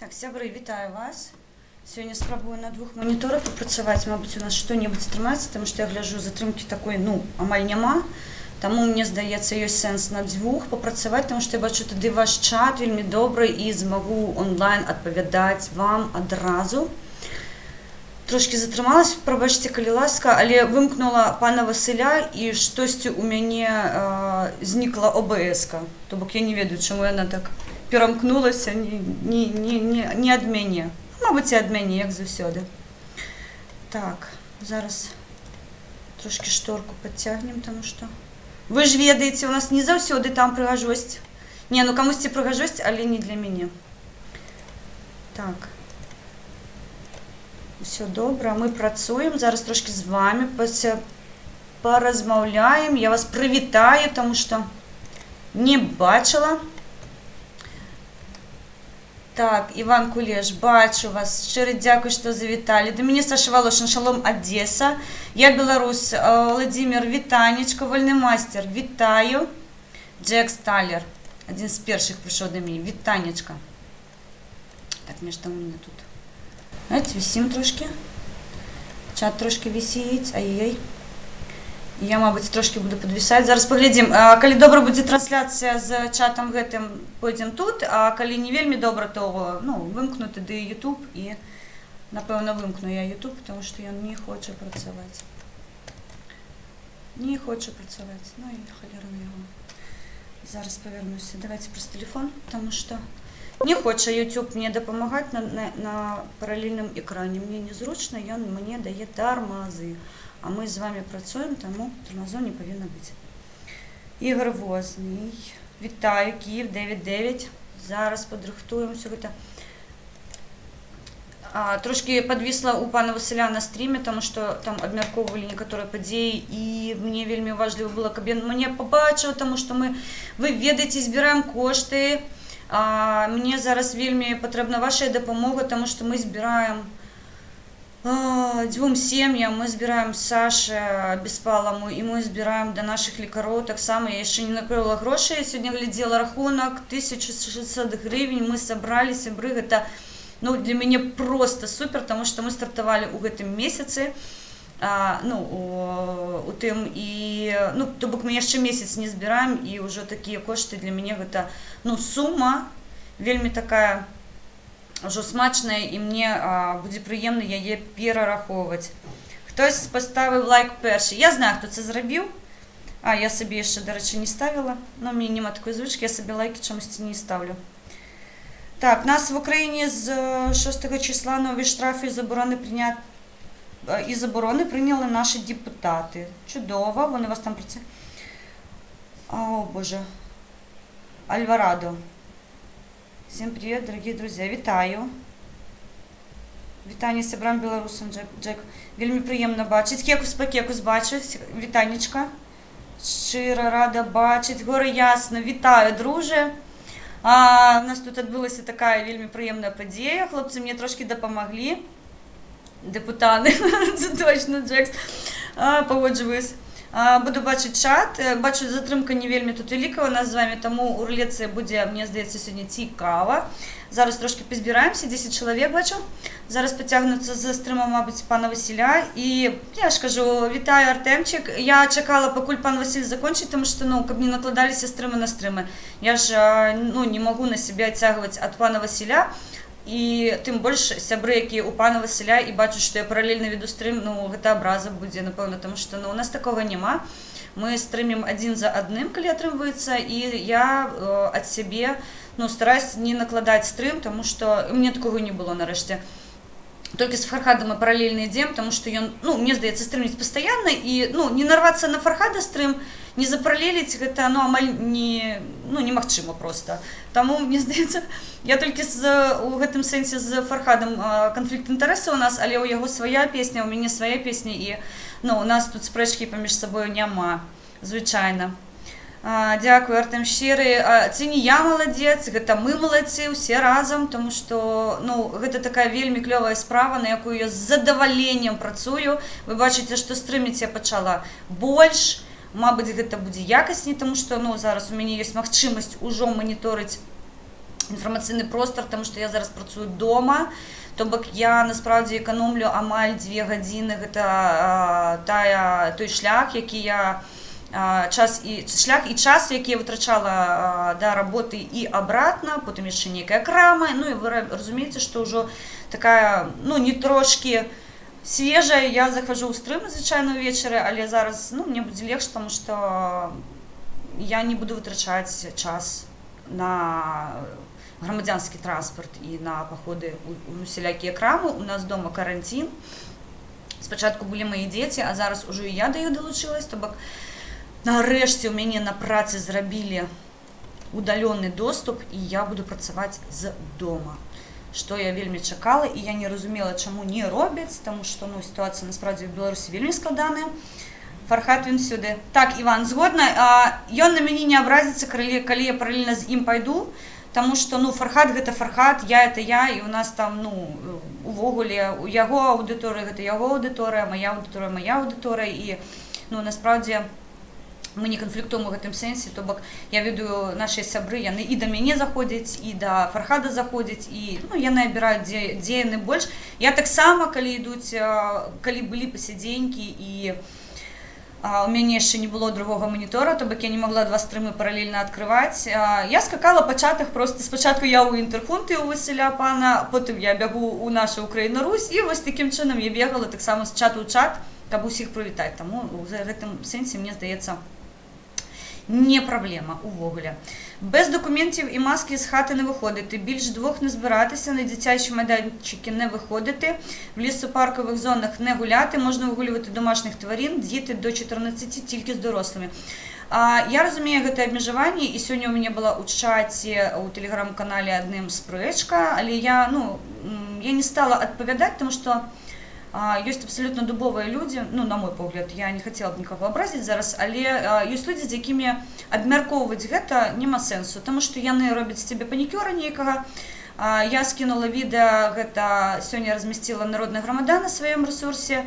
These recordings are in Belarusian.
Так, сябры, вітаю вас. Сёння спрабую на двух моніторах папрацаваць. Мабыць, у нас што-небудзь атрымаецца, таму што я гляджу, затрымкі такой, амаль няма. Таму, мне здаецца, ёсць сэнс на двух папрацаваць, таму што я бачу тады ваш чат вельмі добры і змагу онлайн адпавядаць вам адразу. Трошкі затрымалась, прабачце, калі ласка, але вымкнула пана Васіля і штосьці ў мяне знікла ОБС-ка. То бок я не ведаю, чаму яна так перамкнулася не ад мяне. Мабыць, і ад мяне, як заўсёды. Так, зараз трошкі шторку падцягнем, таму што... Вы ж ведаеце, у нас не заўсёды там прыгажосць. Не, камусьці прыгажосць, але не для мяне. Так. Усё добра, мы працуем. Зараз трошкі з вами паразмаўляем. Я вас прывітаю, таму што не бачыла. Так, Іван Кулеш, бачу вас. Шчыры дзякуй, што завіталі. Да мяне Саша Волошин, Шалом, Одесса. Я беларус. Владимир, вітанечка. Вольны мастер, вітаю. Джек Сталлер, адзін з першых прыйшоў да мяне. Вітанечка. Так, нешта ў мяне тут. Знаете, висим трошки. Чат трошки висіць. Ай-яй. Я, мабыць, трошки буду подвисать. Зараз поглядим. Калі добра будзе трансляцыя з чатам гэтым, пойдзем тут. А калі не вельмі добра, то вымкну тады YouTube. І, напэўна, вымкну я YouTube, потому что ён не хоча працаваць. Не хоча працаваць. Ну і халера на яго. Зараз павернуся. Давайте праз телефон, потому что... Не хоча YouTube мне дапамагаць на паралельным экране. Мне незручна, ён мне дае тармазы. А мы з вами працуем, таму тармазоў не павінна быць. Ігор Возний. Вітаю, Киев, 9-9. Зараз падрыхтуем усё гэта. Трошкі падвісла у пана Васіля на стріме, таму што там абмяркоўвалі некаторыя падзеі, і мне вельмі важліва было, каб ён мяне пабачыў, таму што вы ведаеце, збіраем кошты. Мне зараз вельмі патрэбна ваша дапамога, таму што мы збіраем дзвюм сем'ям, мы збіраем Саше Беспаламу, і мы збіраем да нашых лекароў. Таксама я яшчэ не накрыла грошай, я сёння глядзела рахунак, 1600 гривень мы сабралі, сябры, гэта для мяне проста супер, таму што мы стартавалі ў гэтым месяцы, у тым, і, то бок мы яшчэ месяц не збіраем, і ўжо такія кошты для мяне гэта, сума вельмі такая ўжо смачная, і мне будзе прыемна яе перарахоўваць. Хтось паставіў лайк першы. Я знаю, хто це зрабіў. Я сабе яшчэ, дарэчы, не ставіла, но мне няма такой звычкі, я сабе лайкі чамусьці не ставлю. Так, нас в Україні з 6 числа нові штрафи і заборони прийняли наші депутати. Чудово, вони вас там працюють. О, Боже. Альварадо. Всем привет, дорогие друзья. Вітаю. Вітання сябрам беларусам, Джек. Вельмі прыемна бачыць. Кекус бачыць. Вітанечка. Шчыра рада бачыць. Горы ясна. Вітаю, друже. У нас тут адбылася такая вельмі прыемная падзея. Хлопцы мне трошки дапамаглі. Депутаты. Це точно, Джекс. Погоджуюсь. Буду бачыць чат. Бачу, затрымка не вельмі тут вялікая у нас з вами, таму рулецыя будзе, мне здаецца, сёння цікава. Зараз трошки пазбіраемся, 10 чалавек бачу. Зараз пацягнуцца за стрыма, мабыць, пана Васіля. І я ж кажу, вітаю, Артемчик. Я чакала, пакуль пан Васіль закончыць, таму што, каб не накладаліся стрымы на стрымы. Я ж, не магу на себе адцягваць ад пана Васіля. І тым больш сябры, якія у пана Васіля, і бачу, што я паралельна веду стрым, гэта абраза будзе, напэўна, таму што у нас такога няма. Мы стрымім адзін за адным, калі атрымваецца, і я ад сябе стараюсь не накладаць стрым, таму што мне такога не было нарэшце. Толькі з Фархадам мы паралельна ідзем, таму што ён, мне здаецца, стрыміць пастаянна, і не нарвацца на Фархада стрым, не запаралеліць, гэта амаль немагчыма проста. Таму, мне здаецца, я толькі у гэтым сэнсе з Фархадам канфлікт інтарэсаў у нас, але ў яго свая песня, у мяне свая песня, і у нас тут спрэчкі паміж сабою няма, звычайна. Дзякую, Артем, шчыры. Це не я маладзец, гэта мы маладцы, усе разам, таму што гэта такая вельмі клёвая справа, на якую я з задаваленнем працую. Вы бачыце, што стрыміць я пачала больш, мабыць, гэта будзе якасней, таму што зараз у мяне ёсць магчымасць ужо маніторыць інфармаційний простор, тому що я зараз працюю вдома. Тобто я насправді економлю амаль 2 години. Це той шлях, який я час, який я витрачала до роботи і обратно, потім ще ніяка крама. Ну і ви розумієте, що вже така, ну, не трошки свіжа. Я захожу у стрим, звичайно, ввечері, але зараз, ну, мені буде легше, тому що я не буду витрачати час на громадянський транспорт і на походи у всілякі крами. У нас вдома карантин. Спочатку були мої діти, а зараз уже і я до їх долучилась. Тобто, нарешті у мене на праці зробили удалений доступ, і я буду працювати з дому. Що я вельми чекала, і я не розуміла, чому не роблять, тому що, ну, ситуація насправді в Білорусі вельми складана. Фархат, він сюди. Так, Іван, згодна. Ён на мене не образиться, коли я паралельно з ним пойду, тому що, ну, Фархат – це Фархат, я – це я, і у нас там, ну, увогуле, у його аудиторія – це його аудиторія, моя – моя аудиторія, і, ну, насправді, ми не конфліктуємо в цьому сенсі, тобто я веду наші сябри, вони і до мене заходять, і до Фархада заходять, і, ну, я не обираю, де не більше. Я так само, коли були посиденьки, і у меня еще не было другого монитора, тобто я не могла 2 стрими паралельно відкривати. Я скакала по чатах, просто спочатку я у Інтерхунти у Василя пана, потім я бігу у нашу Україна-Русь, і ось таким чином я бігала так само з чату у чат, щоб усіх привітати. Тому в цьому сенсі, мені здається, не проблема увогуле. Без документів і маски з хати не виходити, більш 2 не збиратися, на дитячі майданчики не виходити, в лісопаркових зонах не гуляти, можна вигулювати домашніх тварин, діти до 14 тільки з дорослими. Я розумію це обмежування, і сьогодні у мене була у чаті, у телеграм-каналі одним спречка, але я не стала відповідати, тому що есть абсолютно дубовые люди, ну, на мой погляд, я не хотела б нікого образити зараз, але есть люди, з якими обмірковувати це нема сенсу, тому що яны роблять з тебе панікюра ніякого. Я скинула відео, це сьогодні розмістила Народна громада на своєму ресурсі,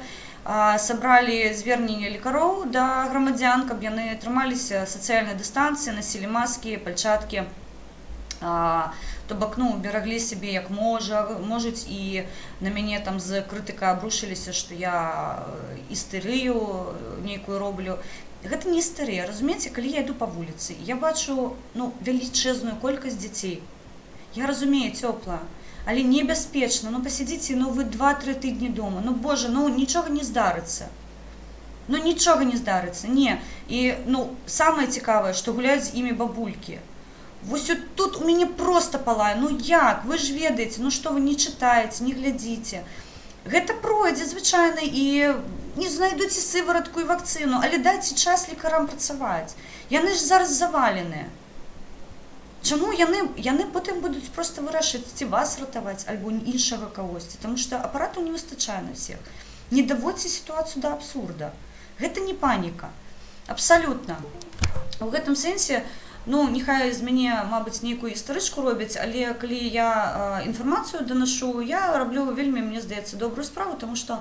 собрали звернення лікарів до громадян, щоб вони трималися соціальної дистанції, носили маски, перчатки. Тобто, ну, берегли себе як можуть, і на мене там з критика обрушилися, що я істерію ніяку роблю. Це не істерія, розумієте, коли я йду по вулиці, я бачу, ну, величезну кількість дітей. Я розумію, тепло, але небезпечно, ну, посидіть, ну, ви 2-3 тижні вдома, ну, боже, ну, нічого не здариться. Ну, нічого не здариться, ні. І, ну, саме цікаве, що гуляють з іми бабульки. Ось тут у мене просто палає, ну як, ви ж ведаєте, ну що ви не читаєте, не глядите. Це пройде, звичайно, і не знайдуть і сиворотку, і вакцину, але дайте час лікарям працювати. Вони ж зараз завалені. Чому вони потім будуть просто вирішувати, чи вас рятувати, або іншого когось, тому що апарату не вистачає на всіх. Не доводьте ситуацію до абсурду. Це не паніка. Абсолютно. В цьому сенсі, ну, нехай з мене, мабуть, ніяку історичку роблять, але коли я інформацію доношу, я роблю вельми, мені здається, добру справу, тому що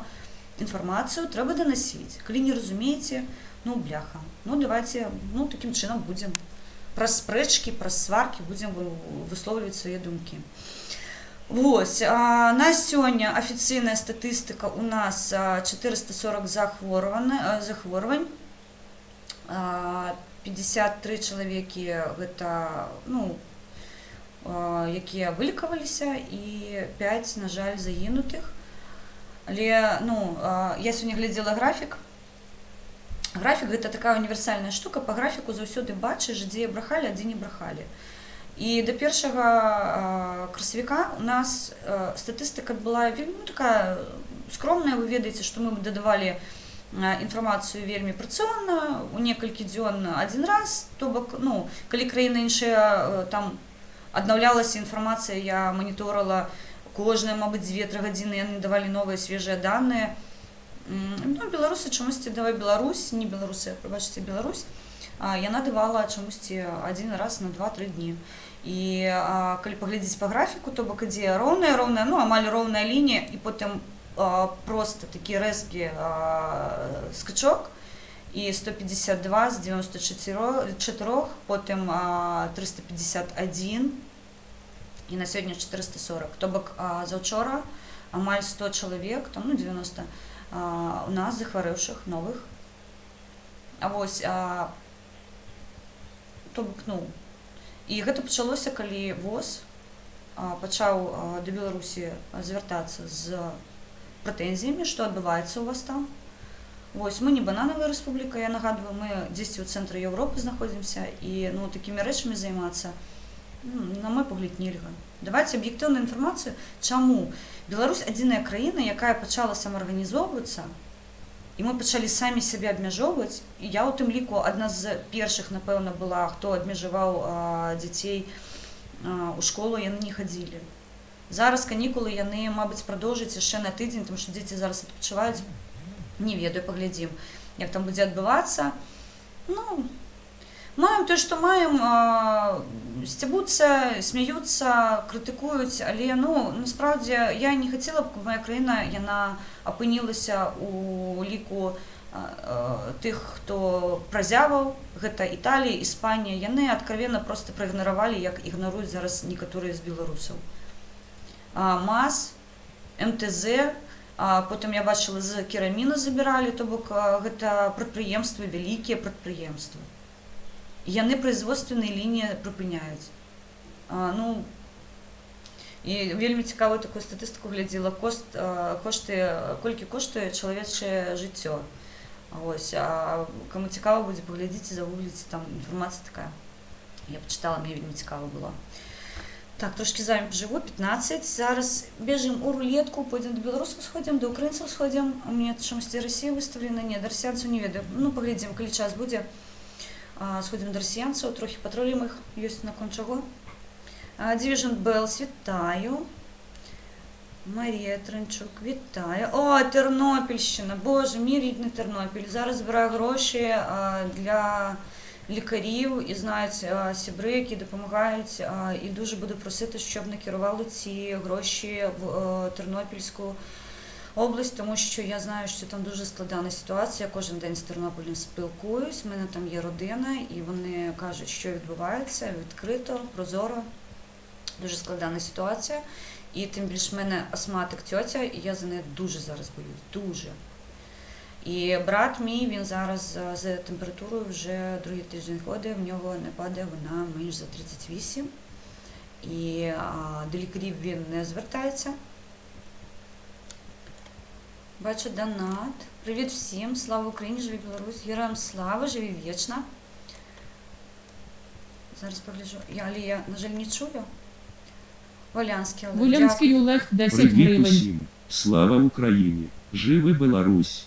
інформацію треба доносити. Коли не розумієте, ну, бляха, ну, давайте, ну, таким чином будемо. Про спречки, про сварки будемо висловлювати свої думки. Ось, на сьогодні офіційна статистика у нас 440 захворювань, 53 чоловіки, ну, які вилікувалися, і 5, на жаль, загинутих. Але, ну, я сьогодні гляділа графік. Графік – це така універсальна штука, по графіку завжди бачиш, де брехали, а де не брехали. І до 1 красовика у нас статистика була, ну, така скромна, ви ведаєте, що ми додавали інформацію вельми порціонно, у некілька днів один раз, тобто, ну, коли країни інші там обновлялася інформація, я моніторила кожне, мабуть, 2-3 години, вони давали нові, свіжі дані. Ну, білоруси чомусь давай Білорусь, не білоруси, пробачте, Білорусь, я надавала чомусь один раз на 2-3 дні. І коли поглядіти по графіку, то бок іде ровна, ну, амаль ровна лінія, і потім просто такий різкий скачок, і 152 з 94, потім 351, і на сьогодні 440. Тобто завчора амаль 100 чоловік, там, ну 90, у нас захворівших нових. А ось, тобто, ну, і гэта пачалося, калі ВОЗ пачаў до Беларусі звяртацца з прэтэнзіямі, што адбываецца у вас там. Вось, мы не бананавая рэспубліка, я нагадваю, мы дзесьці ў цэнтры Еўропы знаходзімся, і ну, такімі рэчамі займацца, на мой погляд, нельга. Давайте аб'ектыўную інфармацыю, чаму Беларусь адзіная краіна, якая пачала самаарганізоўвацца, і мы пачалі самі сябе абмяжоўваць, і я ў тым ліку адна з першых, напэўна, была, хто абмежаваў дзяцей у школу, яны не хадзілі. Зараз канікулы яны, мабыць, прадоўжаць яшчэ на тыдзень, тому што дзеці зараз адпачываюць. Не ведаю, паглядзім, як там будзе адбывацца. Ну, маем тое, што маем, сцябуцца, смяюцца, крытыкуюць, але, ну, насправді, я не хацела б, каб моя краіна, яна апынілася у ліку тых, хто празяваў, гэта Італія, Іспанія, яны адкровенна проста праігнаравалі, як ігнаруюць зараз некаторыя з беларусаў. МАЗ, МТЗ, потым я бачыла, з кераміна забіралі, то бок гэта прадпрыемствы, вялікія прадпрыемствы. Яны производственныя лініі прыпыняюць. Ну, і вельмі цікавую такую статыстыку глядзела, колькі коштуе чалавечае жыццё. Ось, каму цікава будзе, паглядзіце, загугліце, там інфармацыя такая. Я пачытала, мне вельмі цікава было. Так, трошки з вами поживу, 15. Зараз бежим у рулетку, пойдем до белорусов сходим, до украинцев сходим. У меня чомусь Россия выставлена, нет, до россиянцев не ведаю. Ну, поглядим, коли час буде. Сходим до россиянцев, трохи патрулим их, есть на кон чого. Division Bells, вітаю. Марія Тринчук, вітаю. О, Тернопільщина, боже, мій рідний Тернопіль. Зараз збираю гроші для лікарів і знають сябри, які допомагають, і дуже буду просити, щоб накерували ці гроші в Тернопільську область, тому що я знаю, що там дуже складна ситуація. Я кожен день з Тернополем спілкуюсь, в мене там є родина, і вони кажуть, що відбувається відкрито, прозоро. Дуже складна ситуація. І тим більше в мене астматик тьотя, і я за неї дуже зараз боюсь, дуже. І брат мій, він зараз з температурою вже другий тиждень ходить, в нього не падає, вона менш за 38. І до лікарів він не звертається. Бачу донат. Привіт всім, слава Україні, живі Білорусь, героям слава, живі вічно. Зараз погляджу, але я, на жаль, не чую. Волянський Олег. Волянський Олег, 10 Привіт гривень. усім. Слава Україні. Живи Беларусь.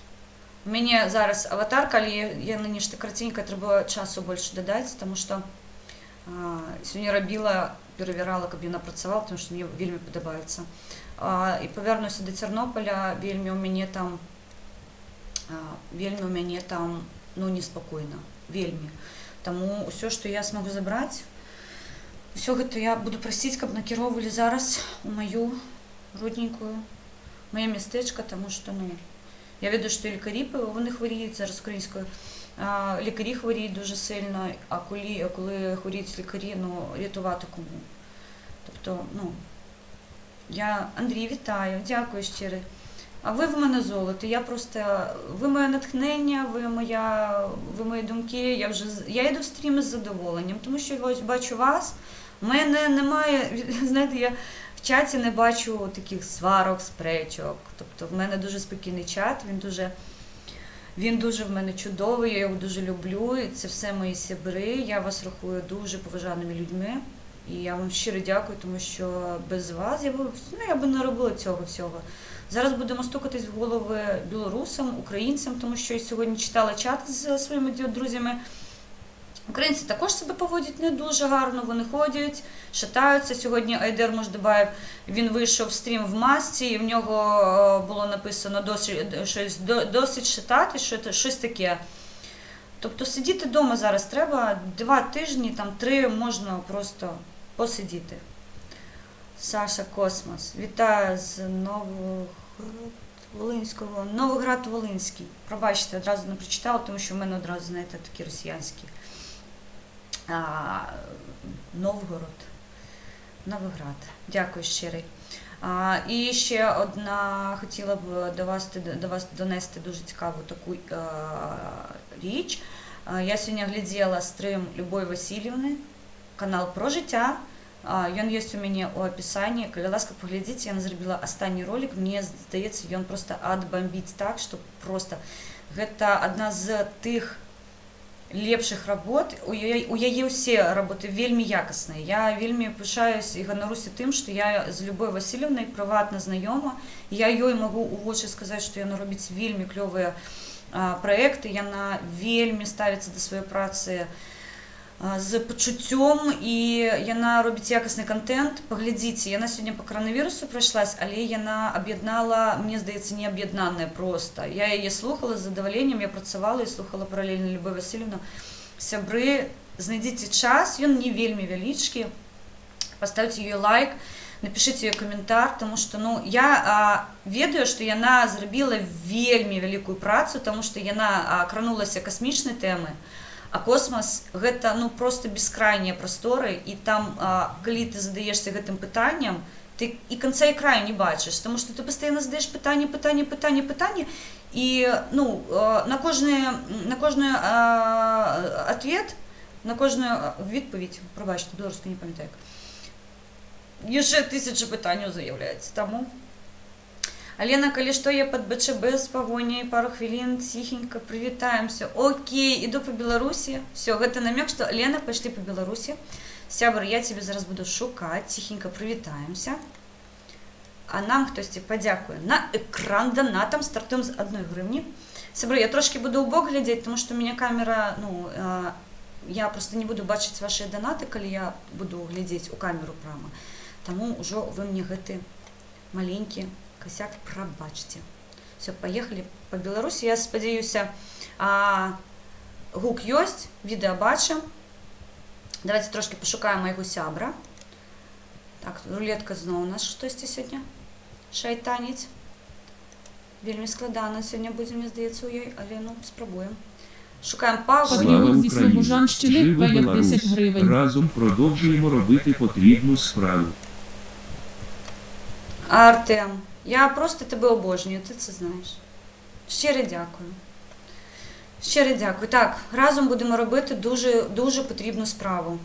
У мене зараз аватарка, але я на ній коротенько, треба часу більше додати, тому що сьогодні робила, перевірала, каб вона працювала, тому що мені вельми подобається. І повернуся до Тернополя, вельми у мене там, ну, неспокійно, вельми. Тому все, що я зможу забрати, все гэта я буду просить, каб накіроўвалі зараз у мою родненькую, моє містечко, тому що, ну, я ведаю, що лікарі, вони хворіють зараз українською, лікарі хворіють дуже сильно, а коли хворіють лікарі, ну, рятувати кому. Тобто, ну, Андрій, вітаю, дякую щиро. А ви в мене золото, я просто, ви моє натхнення, ви мої думки, я йду в стріми з задоволенням, тому що я бачу вас, у мене немає, знаєте, я в чаті не бачу таких сварок, спречок, тобто в мене дуже спокійний чат, він дуже в мене чудовий, я його дуже люблю, і це все мої сябри, я вас рахую дуже поважаними людьми, і я вам щиро дякую, тому що без вас я би не робила цього всього. Зараз будемо стукатись в голови білорусам, українцям, тому що я сьогодні читала чат з своїми друзями. Українці також себе поводять не дуже гарно, вони ходять, шатаються. Сьогодні Айдер Мождабаєв, він вийшов в стрім в масці, і в нього було написано досить шатати, щось таке. Тобто сидіти вдома зараз треба, 2 тижні, там 3 можна просто посидіти. Саша Космос. Вітаю з Новоград-Волинського. Новоград-Волинський. Пробачте, одразу не прочитала, тому що в мене одразу, знаєте, такі росіянські. Новгород. Новиград. Дякую щирий. І ще одна хотіла б до вас донести дуже цікаву таку річ. Я сьогодні гляділа стрим Любові Васильівни, канал про життя. Ён есть у мяне у апісанні. Калі ласка, паглядзіце, яна зрабіла астанні ролик. Мне здаецца, ён просто адбамбіць так, што просто гэта адна з тых лепшых работ. У яе ўсе работы вельмі якасныя. Я вельмі пишаюсь і ганаруся тым, што я з Любой Васильевнай прыватна знаёма. Я ёй магу у вочы сказаць, што яна робіць вельмі клёвыя праекты. Яна вельмі ставіцца да сваёй працы з пачуццём, і яна робіць якасны контент. Паглядзіце, яна сёння па коронавірусу прайшлась, але яна аб'яднала, мне здаецца, не аб'яднанае проста. Я яе слухала з задаваленнем, я працавала і слухала паралельна Любовь Васильевну. Сябры, знайдзіце час, ён не вельмі вялічкі. Паставьте ёй лайк, напишите ёй каментар, таму што я ведаю, што яна зрабіла вельмі вялікую працу, таму што яна кранулася касмічнай тэмы. А космос гэта просто бескрайнія прасторы, і там, калі ты задаешься гэтым пытанням, ты і канца і краю не бачыш, тому што ты пастаянна задаеш пытанне, і на кожны ответ, на кожную відповідь, пробачте, беларуску не пам'ятаю, яшчэ 1000 пытанняў заяўляецца. Таму Алена, калі што, я пад БЧБ з пагоняй, пару хвілін, ціхенька, прывітаемся. Окей, іду па Беларусі. Все, гэта намек, што Алена, пайшлі па Беларусі. Сябр, я цябе зараз буду шукаць, ціхенька прывітаемся. А нам хтосьці падзякуе на экран донатам, стартуем з 1 гривні. Сябры, я трошки буду ў бок глядзець, тому што у мяне камера, я просто не буду бачыць вашыя донаты, калі я буду глядзець у камеру прама. Таму ўжо вы мне гэты маленькі косяк пробачьте. Все, поехали по Беларуси. Я спадзяюся, гук ёсць, відэа бачым. Давайте трошки пошукаем майго сябра. Так, рулетка зноў у нас штосьці сёння шайтаніць. Вельмі складана сёння будзе, мне здаецца, у ёй, але спрабуем. Шукаємо пагоду. Слава Україні! Живи Білорусь! Разом продовжуємо робити потрібну справу. Артем, я просто тебе обожнюю, ти це знаєш. Щиро дякую. Щиро дякую. Так, разом будемо робити дуже потрібну справу.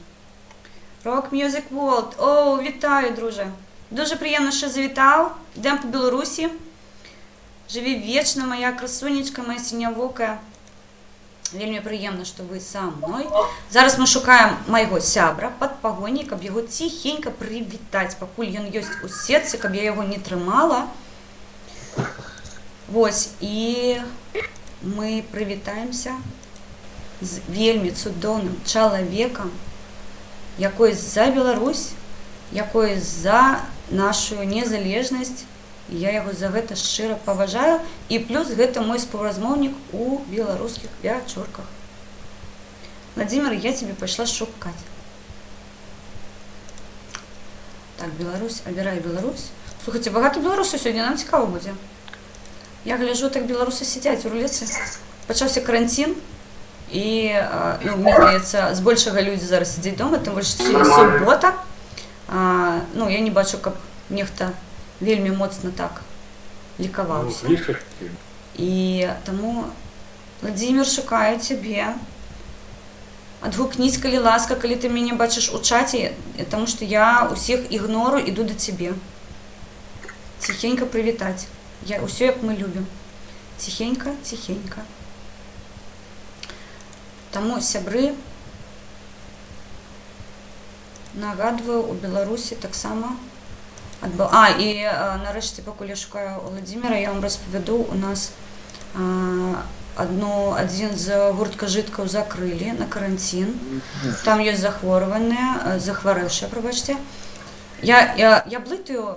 Rock Music World. О, вітаю, друже. Дуже приємно, що завітав. Йдемо по Білорусі. Живі вічно, моя красунечка, моя синявока. Вельмі приємно, що ви со мною. Зараз ми шукаємо майго сябра під пагоні, каб його тихенько привітати, покуль він є у сетці, каб я його не тримала. Ось, і ми привітаємося з вельмі цудовним чоловіком, який за Білорусь, який за нашу незалежність. Я його за гэта шчыра паважаю, і плюс гэта мой спаўразмоўнік у беларускіх вячорках. Владимир, я тебе пайшла шукаць. Так, Беларусь, абірай Беларусь. Слухайте, багато беларусаў сёння, нам цікава будзе. Я гляжу, так беларусы сядзяць у рулетцы. Пачаўся карантин, і, мне здаецца, збольшага людзі зараз сядзяць дома, тым больш сёння субота. Я не бачу, каб нехта вельмі моцна так лікаваўся. І таму, Владимир, шукаю цябе. Адгукніць, калі ласка, калі ты мяне бачыш у чаце, таму што я ўсіх ігнору, іду да цябе. Ціхенька прывітаць. Усё, як мы любім. Ціхенька, ціхенька. Таму, сябры, нагадваю, у Беларусі таксама і нарэшце, пакуль я шукаю Владимира, я вам распавяду, у нас адзін з гурткажыткаў закрылі на карантин. Там ёсць захварэўшыя, прабачце. Я блытаю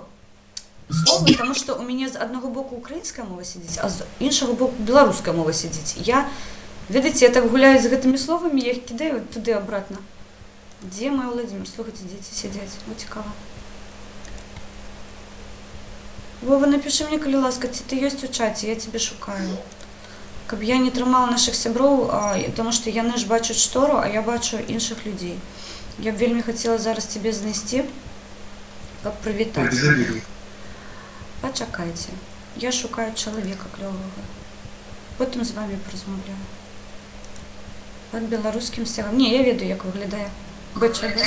словы, таму што у мяне з аднаго боку украінская мова сядзіць, а з іншага боку беларуская мова сядзіць. Ведаеце, я так гуляю з гэтымі словамі, я іх кідаю туды-абратна. Дзе мой Владимир? Слухайце, дзеці сядзяць, цікава. Вова, напиши мне, калі ласка, ці ты ёсць у чаце, я тебе шукаю. Каб я не трымала наших сяброў, тому што яны ж бачаць штору, а я бачу іншых людзей. Я б вельмі хацела зараз тебе знайсці. привітатися. Перезарядил. Почекайте. Я шукаю чоловіка кльового. Потім з вами порозмовляю. Під білоруським стягом. Ні, я веду, як виглядає. БЧБ.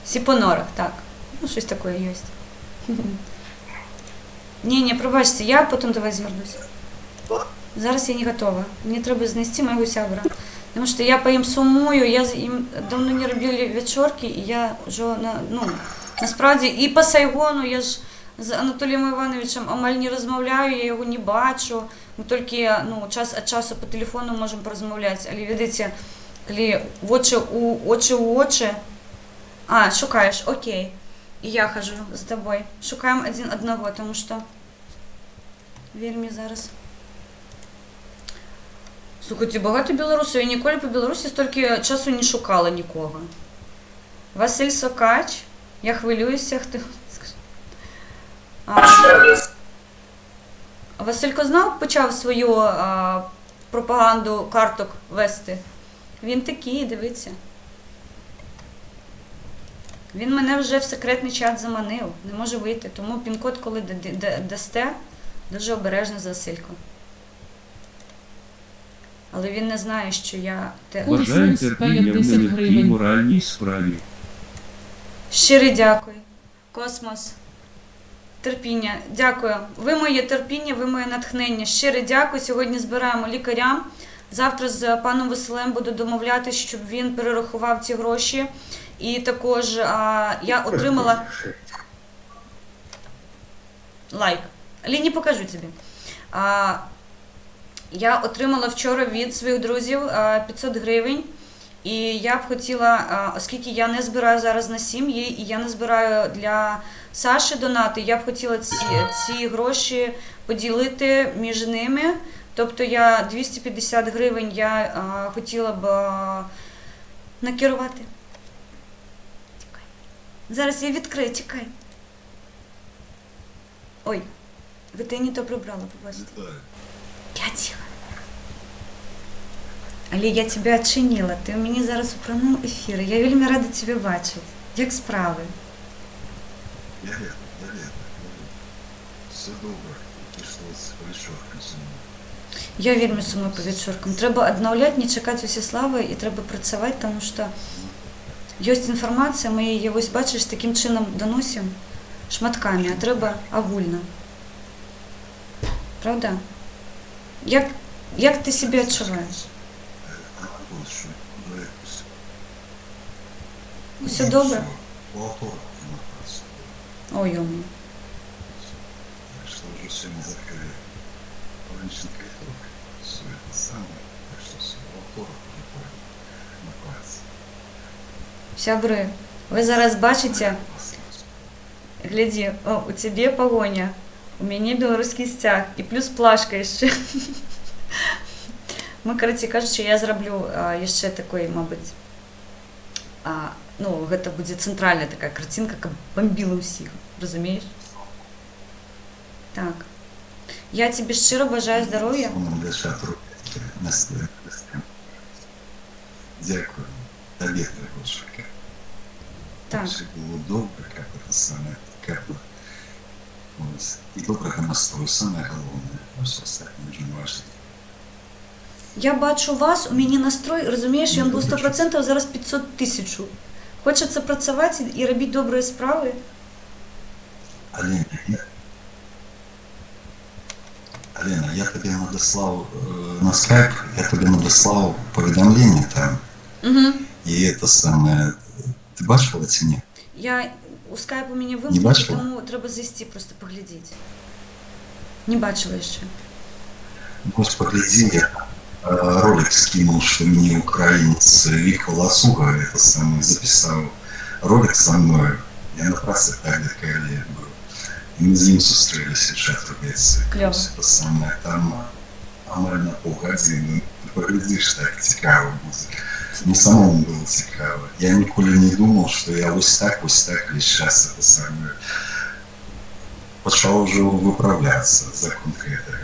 Сіпонорах, так. Ну, щось таке є. Ні, пробачте, я потім до вас звернусь. Зараз я не готова. Мені треба знайти моєго сябра. Тому що я по їм сумую, я з їм давно не робила вечірки, і я вже, насправді, і по Сайгону я ж з Анатолієм Івановичем амаль не розмовляю, я його не бачу. Ми тільки час від часу по телефону можемо порозмовляти. Але, видите, коли очі у очі. А, шукаєш, окей. І я хожу з тобою. Шукаємо один одного, тому що вельми зараз. Слухайте, багато білорусів. Я ніколи по Білорусі стільки часу не шукала нікого. Василь Сокач. Я хвилююся, хто скаже. Василько знов почав свою пропаганду карток вести. Він такий, дивіться. Він мене вже в секретний чат заманив. Не може вийти. Тому пін-код, коли дасте, дуже обережно з Васильком. Але він не знає, що я... Бажаю терпіння в нелегкій моральній справі. Щиро дякую. Космос. Терпіння. Дякую. Ви моє терпіння, ви моє натхнення. Щиро дякую. Сьогодні збираємо лікарям. Завтра з паном Василем буду домовлятися, щоб він перерахував ці гроші. І також я отримала... Лайк. Але не покажу тобі. Я отримала вчора від своїх друзів 500 гривень. І я б хотіла, оскільки я не збираю зараз на сім'ї, і я не збираю для Саші донати, я б хотіла ці гроші поділити між ними. Тобто я 250 гривень я хотіла б накерувати. Чекай. Зараз я відкрию, чекай. Ой, ви ти не то прибрала, побачите. Я тихо. Але я тебе відчинила, ти мені зараз упранув ефір. Я вельми рада тебе бачити. Як справи? Я лето. Все добре. Пішло з вечірком сумно. Я вельми сумую по вечіркам. Треба відновляти, не чекати усі слави і треба працювати, тому що є інформація, ми її, ось бачиш, таким чином доносимо шматками, а треба огульно. Правда? Як ти себе відчуваєш? Все добре? Ой, йому. Что уже все не закрыли. Раньше каток. Все это самое. Так что все опора на пальце. Сябри, ви зараз бачите, гляди, у тебе погоня, у мене білоруський стяг, і плюс плашка ще. Ми, коротше кажучи, я зроблю ще такий, мабуть, гэта будзе центральная такая картинка, каб бомбіла ўсіх, разумееш? Так. Я тебе щиро бажаю здоров'я. Дякую. Тобі також. Так. Все було добре, як це саме тепло. І доброго настрою, саме головне. Все остальне дуже важливо. Я бачу вас, у мене настрой, розумієш, він був 100%, зараз 500 тисяч. Хочеться працювати і робити добрі справи. Алена, я тобі надіслав на скайп, я тобі надіслав повідомлення там. Угу. І це саме, ти бачила чи ні? У скайп у мене вимкнути, тому треба зайти, просто поглядіти. Не бачила ще. Ось погляди, я ролик скинул, что мне украинец Вик Волосуга это самое записал ролик со мной. Я на праце Кале был. И мы с ним зустрілись в Шатрубеці. Это самое там амально погоди, поглядишь, так цікаво буде. Мне самому было цікаво. Я ніколи не думал, что я ось так весь сейчас это самое почав уже виправлятися за конкретно.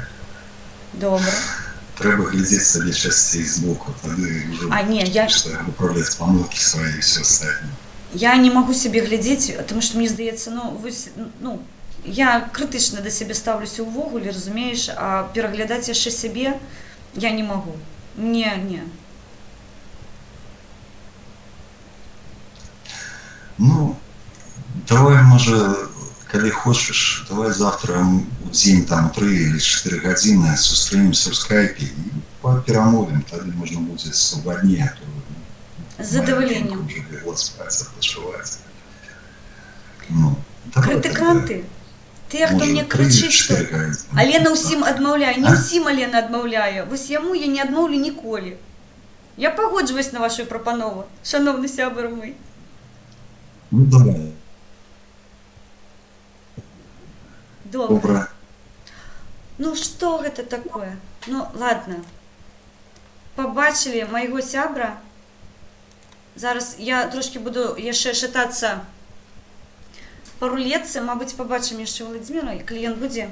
Добре. Треба глядеть себе частей сбоку, тогда уже виправлять помилки свои и все остальное. я не могу себе глядзець, тому що мені здається, ну, я критично до себе ставлюся увогуле, разумееш, а пераглядаць яшчэ сябе я не могу. Не. Ну, давай, може, коли хочеш, давай завтра у дзень там 3 или 4 гадзіны сустрэнемся ў скайпе і перамовім, тады можна будзе свабадней, а то З задаволеннем. уже легла спаць, адпачываць. Ну, давай Крытыканты. Тыя, хто мне крычыць, што Алена ўсім адмаўляе, не ўсім Алена адмаўляе. Вось яму я не адмоўлю ніколі. Я пагоджваюсь на вашу прапанову, шановны сябар мой. Ну, давай. Добра. Добра. Ну што гэта такое? Ну, ладно. Пабачылі майго сябра. Зараз я трошки буду яшчэ шатацца па рулетцы, мабыць, пабачым яшчэ Владзіміра, і кліент будзе.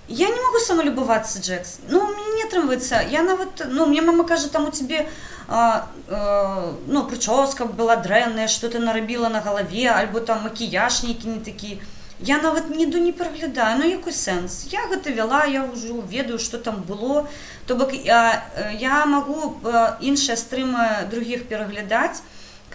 Я не могу самолюбоваться, Джекс. Ну, мне не атрымваецца. Я нават, ну, мне мама кажа, там у тебе, ну, прическа была дрэнная, што ты нарабіла на галаве, альбо там макіяж нейкі не такі. Я нават не пераглядаю, ну якой сэнс? Я гэта вяла, я ўжо ведаю, што там было. То бок я магу іншыя стрымы другіх пераглядаць,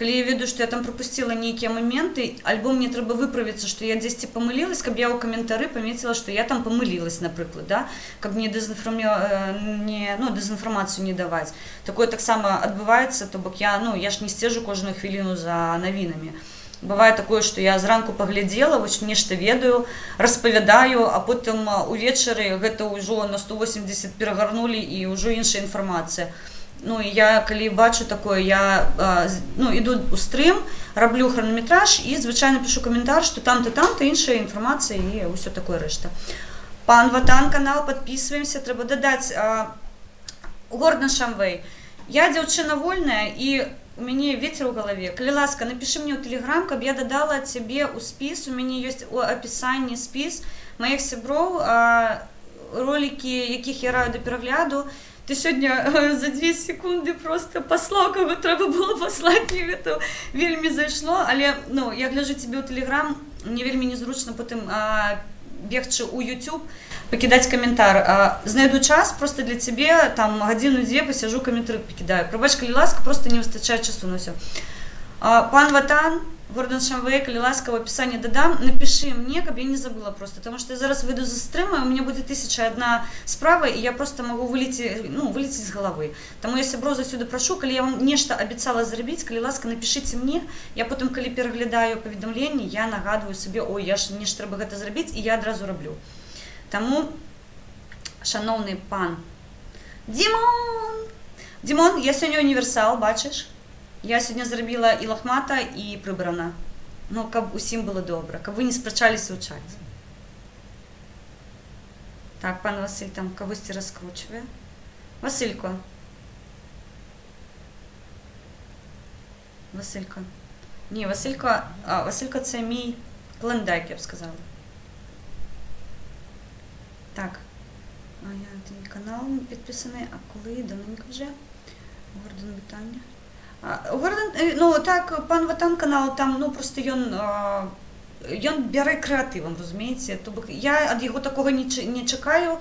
калі я ведаю, што я там пропусціла нейкія моменты, альбо мне трэба выправіцца, што я дзесьці памылілась, каб я ў каментары памяціла, што я там памылілась, напрыклад, да? Каб мне дэзінфармацыю не даваць. Такое таксама адбываецца, то бок я ж не сцежу кожную хвіліну за навінамі. Бывае такое, што я зранку паглядзела, вось нешта ведаю, распавядаю, а потым увечары гэта ўжо на 180 перагарнулі і ўжо іншая інфармацыя. Ну, і я, калі бачу такое, я іду ў стрым, раблю хранометраж і звычайна пішу каментар, што там-то, іншая інфармацыя і ўсё такое рэшта. Пан Ватан канал, падпісваемся, трэба дадаць Гордан Шамвэй. Я дзяўчына вольная і у мяне ветер у галаве. Калі ласка, напішы мне ў тэлеграм, каб я дадала цябе ў спіс. У мяне ёсць у апісанні спіс маіх сяброў, ролікі, якіх я раю да перагляду. Ты сёння за 2 секунды просто паслаў, каго трэба было паслаць, мне гэта вельмі зайшло, але я гляджу цябе ў тэлеграм, мне вельмі незручна потым бегчы ў YouTube, пакідаць каментар. Знайду час просто для цябе, там гадзіну-дзве пасяжу, каментары пакідаю. Прабач, калі ласка, просто не выстачае часу на ўсё. Пан Ватан, Гордан Шамвэй, калі ласка, в описании дадам, напиши мне, каб я не забыла просто, потому что я зараз выйду за стрыма, у меня будет 1001 справа, и я просто могу вылететь з головы. Таму я сяброў засюды прашу, калі я вам нешта абяцала зрабіць, калі ласка, напишите мне, я потым, калі пераглядаю паведамленні, я нагадваю сабе, ой, мне ж трэба гэта зрабіць, і я адразу раблю. Таму, шановны пан Димон, я сёння універсал, бачыш? Я сёння зрабіла і лахмата, і прыбрана. Ну, каб усім было добра, каб вы не спрачаліся ў чаце. Так, пан Василь там кагосьці раскручвае. Василько. Василько. Ні, Василько це мій клендайк, я б сказала. Так. Я канал підписаний, а коли? Давненько вже. Гордан, вітання. Гордан, ну так, пан Ватан канал, там, просто ён бярэ крэатывам, разумееце? Я ад яго такога не чакаю,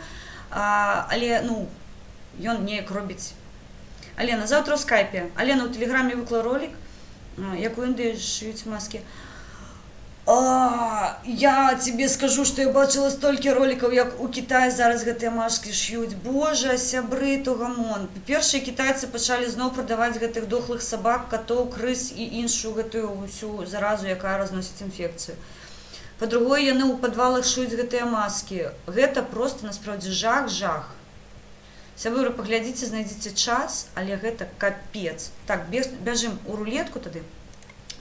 але, ён неяк робіць. Алена, завтра ў скайпе. Алена ў тэлеграме выклала ролик, як у Індыі шьюць маскі. Я тебе скажу, што я бачыла столькі роликаў, як у Кітаі зараз гэтыя маскі шьюць. Божа, сябры, то гамон. Першыя кітайцы пачалі зноў прадаваць гэтых дохлых сабак, катоў, крыс і іншую гэтую ўсю заразу, якая разносіць інфекцыю. Па-другое, яны ў падвалах шьюць гэтыя маскі. Гэта просто, насправді, жах. Сябры, паглядзіце, знайдзіце час, але гэта капец. Так, бяжым у рулетку тады.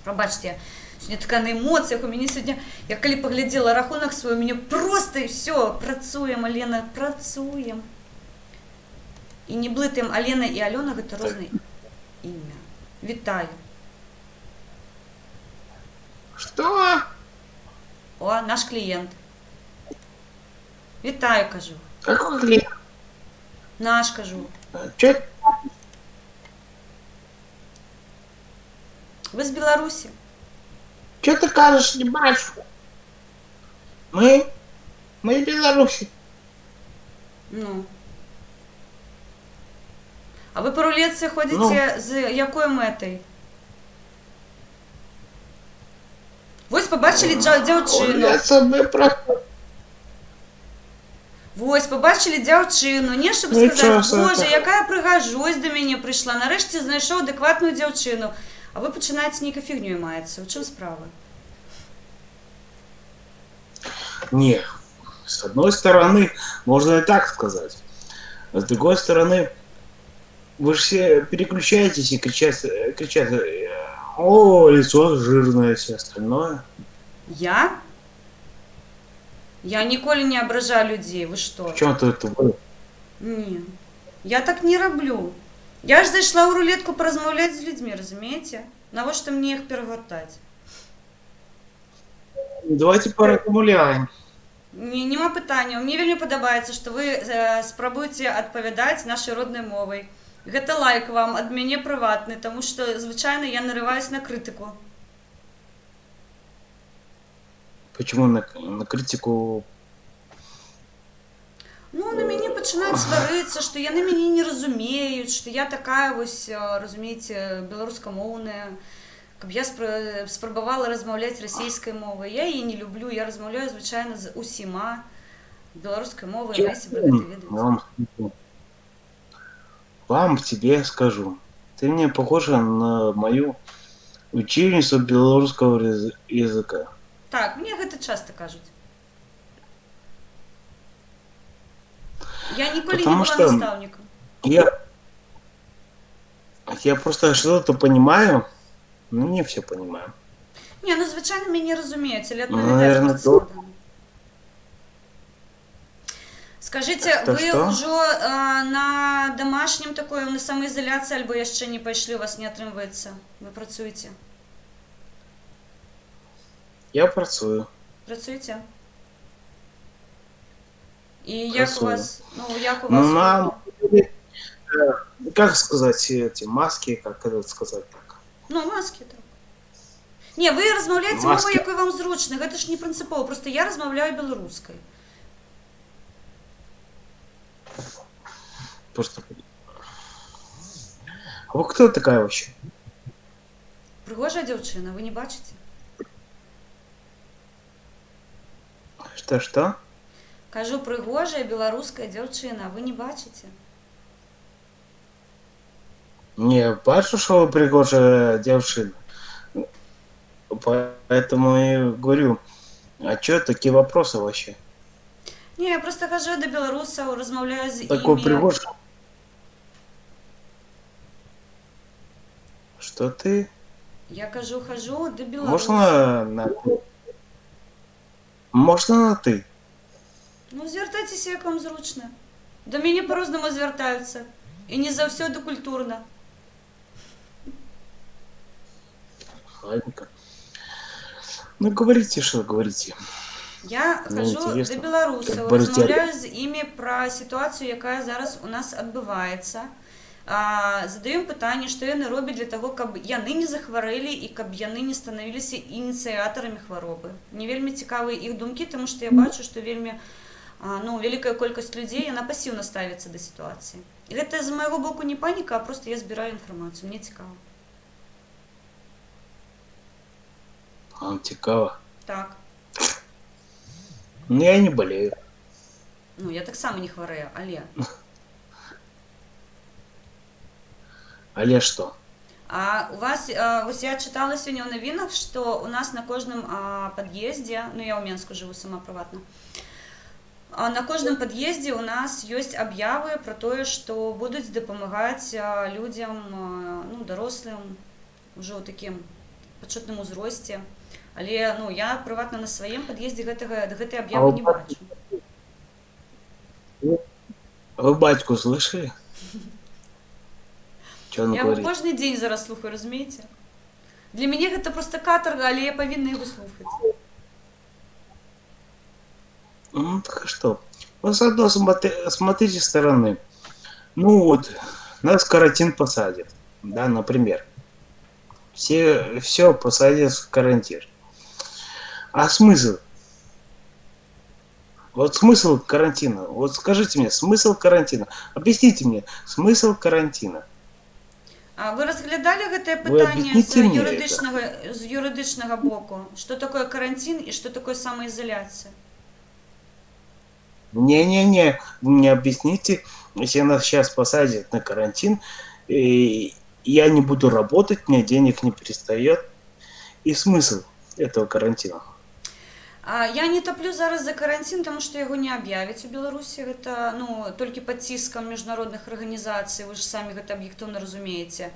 Прабачце, сьогодні така на эмоціях, у мяне сьогодні, я калі паглядзела рахунак свой, у мяне просто і все, працуем, Алена, працуем. І не блытаем, Алена і Алёна, гэта рознае імя. Вітаю. Что? О, наш клієнт. Вітаю, кажу. Какой клиент? Наш, кажу. Чё? Ви з Білорусі? Что ты кажешь, не бачу? Мы в Беларуси. Ну. А ви по рулетці ходите Ну. з якою метою? Ось побачили дівчину. Мы просто... Ось, побачили дівчину, не щоб Ну і сказати, чого боже, це? яка пригожусь до мене прийшла, нарешті знайшов адекватну дівчину. А ви починаєте ніяка фігню мається. У чому справа? Не, с одной стороны, можно и так сказать. А с другой стороны, вы же все переключаетесь и кричат, о, лицо жирное и все остальное. Я? Я ніколи не ображаю людей, ви що? В чем-то это вы. Ні. Я так не роблю. Я ж зайшла у рулетку порозмовляти з людьми, розумієте? Навіщо мені їх перегортати? Давайте поразмовляем. Нема питання. Мені вельмі подобається, що ви спробуєте відповідати нашою родною мовою. Гэта лайк вам ад мяне прыватны, тому що, звичайно, я нариваюсь на критику. Почему на критику? Ну, на мяне починають сваритися, що я на мяне не розуміють, що я така ось, розумієте, беларускамоўная. Каб я спрабавала размаўляць расійскай мовай. Я її не люблю, я размаўляю, звичайно, з усіма беларускай мовай, Месі, ви гэта ведаеце. Вам тебе скажу. Ты мне похожа на мою учительницу белорусского языка. Так, мне гэта часто кажуць. Я ніколі не Потому була что наставником. Я просто что-то понимаю, но не все понимаю. Не, ну, звичайно, мяне разумеюць, але Ну, адпавядаць наверно, проста то. складана. Скажите, Что, вы что? ўжо на домашнім такой, на самаізаляцыі, альбо яшчэ не пайшлі, у вас не атрымваецца? Вы працуеце? Я працую. Працуеце? І як у Працую. вас, як у Ну, вас? нам, как сказать, эти маски, как это сказать так? Ну, маски, так. Не, ви размаўляеце Маски. мовай, якой вам зручна, гэта ж не прынцыпова, просто я размаўляю беларускай. Просто... А вы кто такая вообще? Прыгожая дзяўчына, вы не бачыце? Что? Кажу, прыгожая беларуская дзяўчына, вы не бачыце? Не, бачу, что вы пригожая девчина. Поэтому и говорю, а чё такие вопросы вообще? Не, я просто хожу до беларусаў, размаўляю з Такой імі. пригожий. Что ты? Я кажу, хожу до беларусаў. Можно на ты? Можно на ты? Ну, звяртайцеся, як вам зручна. До мяне по-рознаму звяртаюцца. І не заўсёды культурна. Ладненько. Ну говорите, что говорите. Я Мне хожу интересно, до беларусаў, как бы размаўляю з імі пра сітуацыю, якая зараз у нас адбываецца. Задаем пытанне, што яны робяць для таго, каб яны не захварэлі і каб яны не станавіліся ініцыятарамі хваробы. Мне вельмі цікавыя іх думкі, таму што я бачу, што вельмі вялікая колькасць людзей, яна пасіўна ставіцца да сітуацыі. І гэта з майго боку не паніка, а просто я збіраю інфармацыю, мне цікава. Вам цікаво. Так. Ну я не болею. Ну, я таксама не хварэю, але... Але что? А у вас, ось я читала сьогодні у новинах, що у нас на кожному під'їзді, ну я у Менску живу сама приватно, на кожному під'їзді у нас є об'яви про те, що будуть допомагати людям, ну, дорослим, вже у таким почетному узрості. Але, ну, я приватно на своєму під'їзді гэтай об'яви не бачу. Вы батьку слышали? Что он Я його говорит? кожен день зараз слухаю, розумієте? Для мене це просто каторга, але я повинна його слухати. Ну так а что? Вы заодно смотрите со стороны. Ну вот, нас карантин посадят, да, например. Все посадят в карантин. А смысл? Вот смысл карантина. Вот скажите мне, смысл карантина. Объясните мне, смысл карантина. А ви розглядали це Ви питання об'ясніть мені з юридичного боку? Що таке карантин і що таке самоізоляція? Не-не-не, вы мне объясните, если нас сейчас посадят на карантин, и я не буду работать, мне денег не перестает. И смысл этого карантина? Я не топлю зараз за карантин, тому що його не об'явять у Білорусі. Це тільки під тиском міжнародних організацій, ви ж самі це об'єктивно розумієте.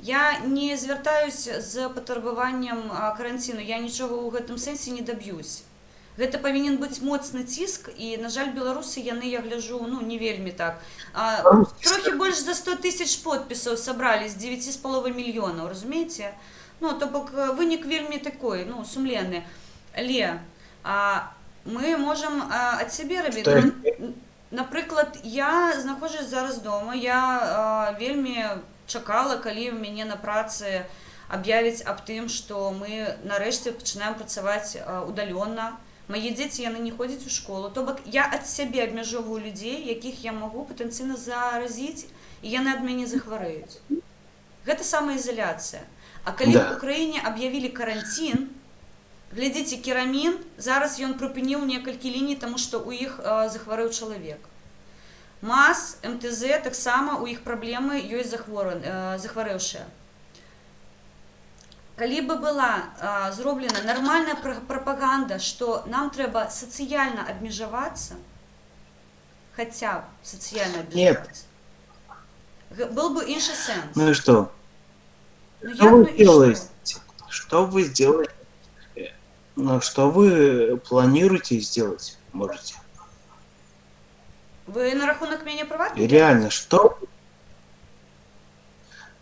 Я не звертаюсь з патрабуванням карантину, я нічого у гэтым сенсі не доб'юсь. Гэта павінен бути моцны ціск, і, на жаль, беларусы яны, я гляжу, не вельмі так. Трохи больш за 100 тысяч подпісаў сабралі з 9,5 мільёнаў, разумееце? То бок вынік вельмі такой, сумленны. Але мы можам ад сябе рабіць. Напрыклад, я знаходжусь зараз дома, я вельмі чакала, калі мяне на працы аб'явяць аб тым, што мы нарэшце пачынаем працаваць удалённа. Мае дзеці, яны не ходзяць у школу. То бок я ад сябе абмяжоўваю людзей, якіх я магу патэнцыйна заразіць, і яны ад мяне захварэюць. Гэта самаізаляцыя. А калі Да. ў Украіне аб'явілі карантин, глядзіце, Керамін, зараз ён прыпыніў некалькі ліній, таму што ў іх захварэў чалавек. МАЗ, МТЗ, таксама ў іх праблемы ёсць захварэўшыя. Калі бы была зроблена нармальная прапаганда, што нам трэба сацыяльна абмежавацца, хаця б сацыяльна абмежавацца, был бы іншы сэнс. Ну и что? Ну, Что як, вы ну і делаете? што? Что вы сделаете? Ну, что вы планируете сделать? Можете. Вы на рахунок мяне И прыватны? реально, что?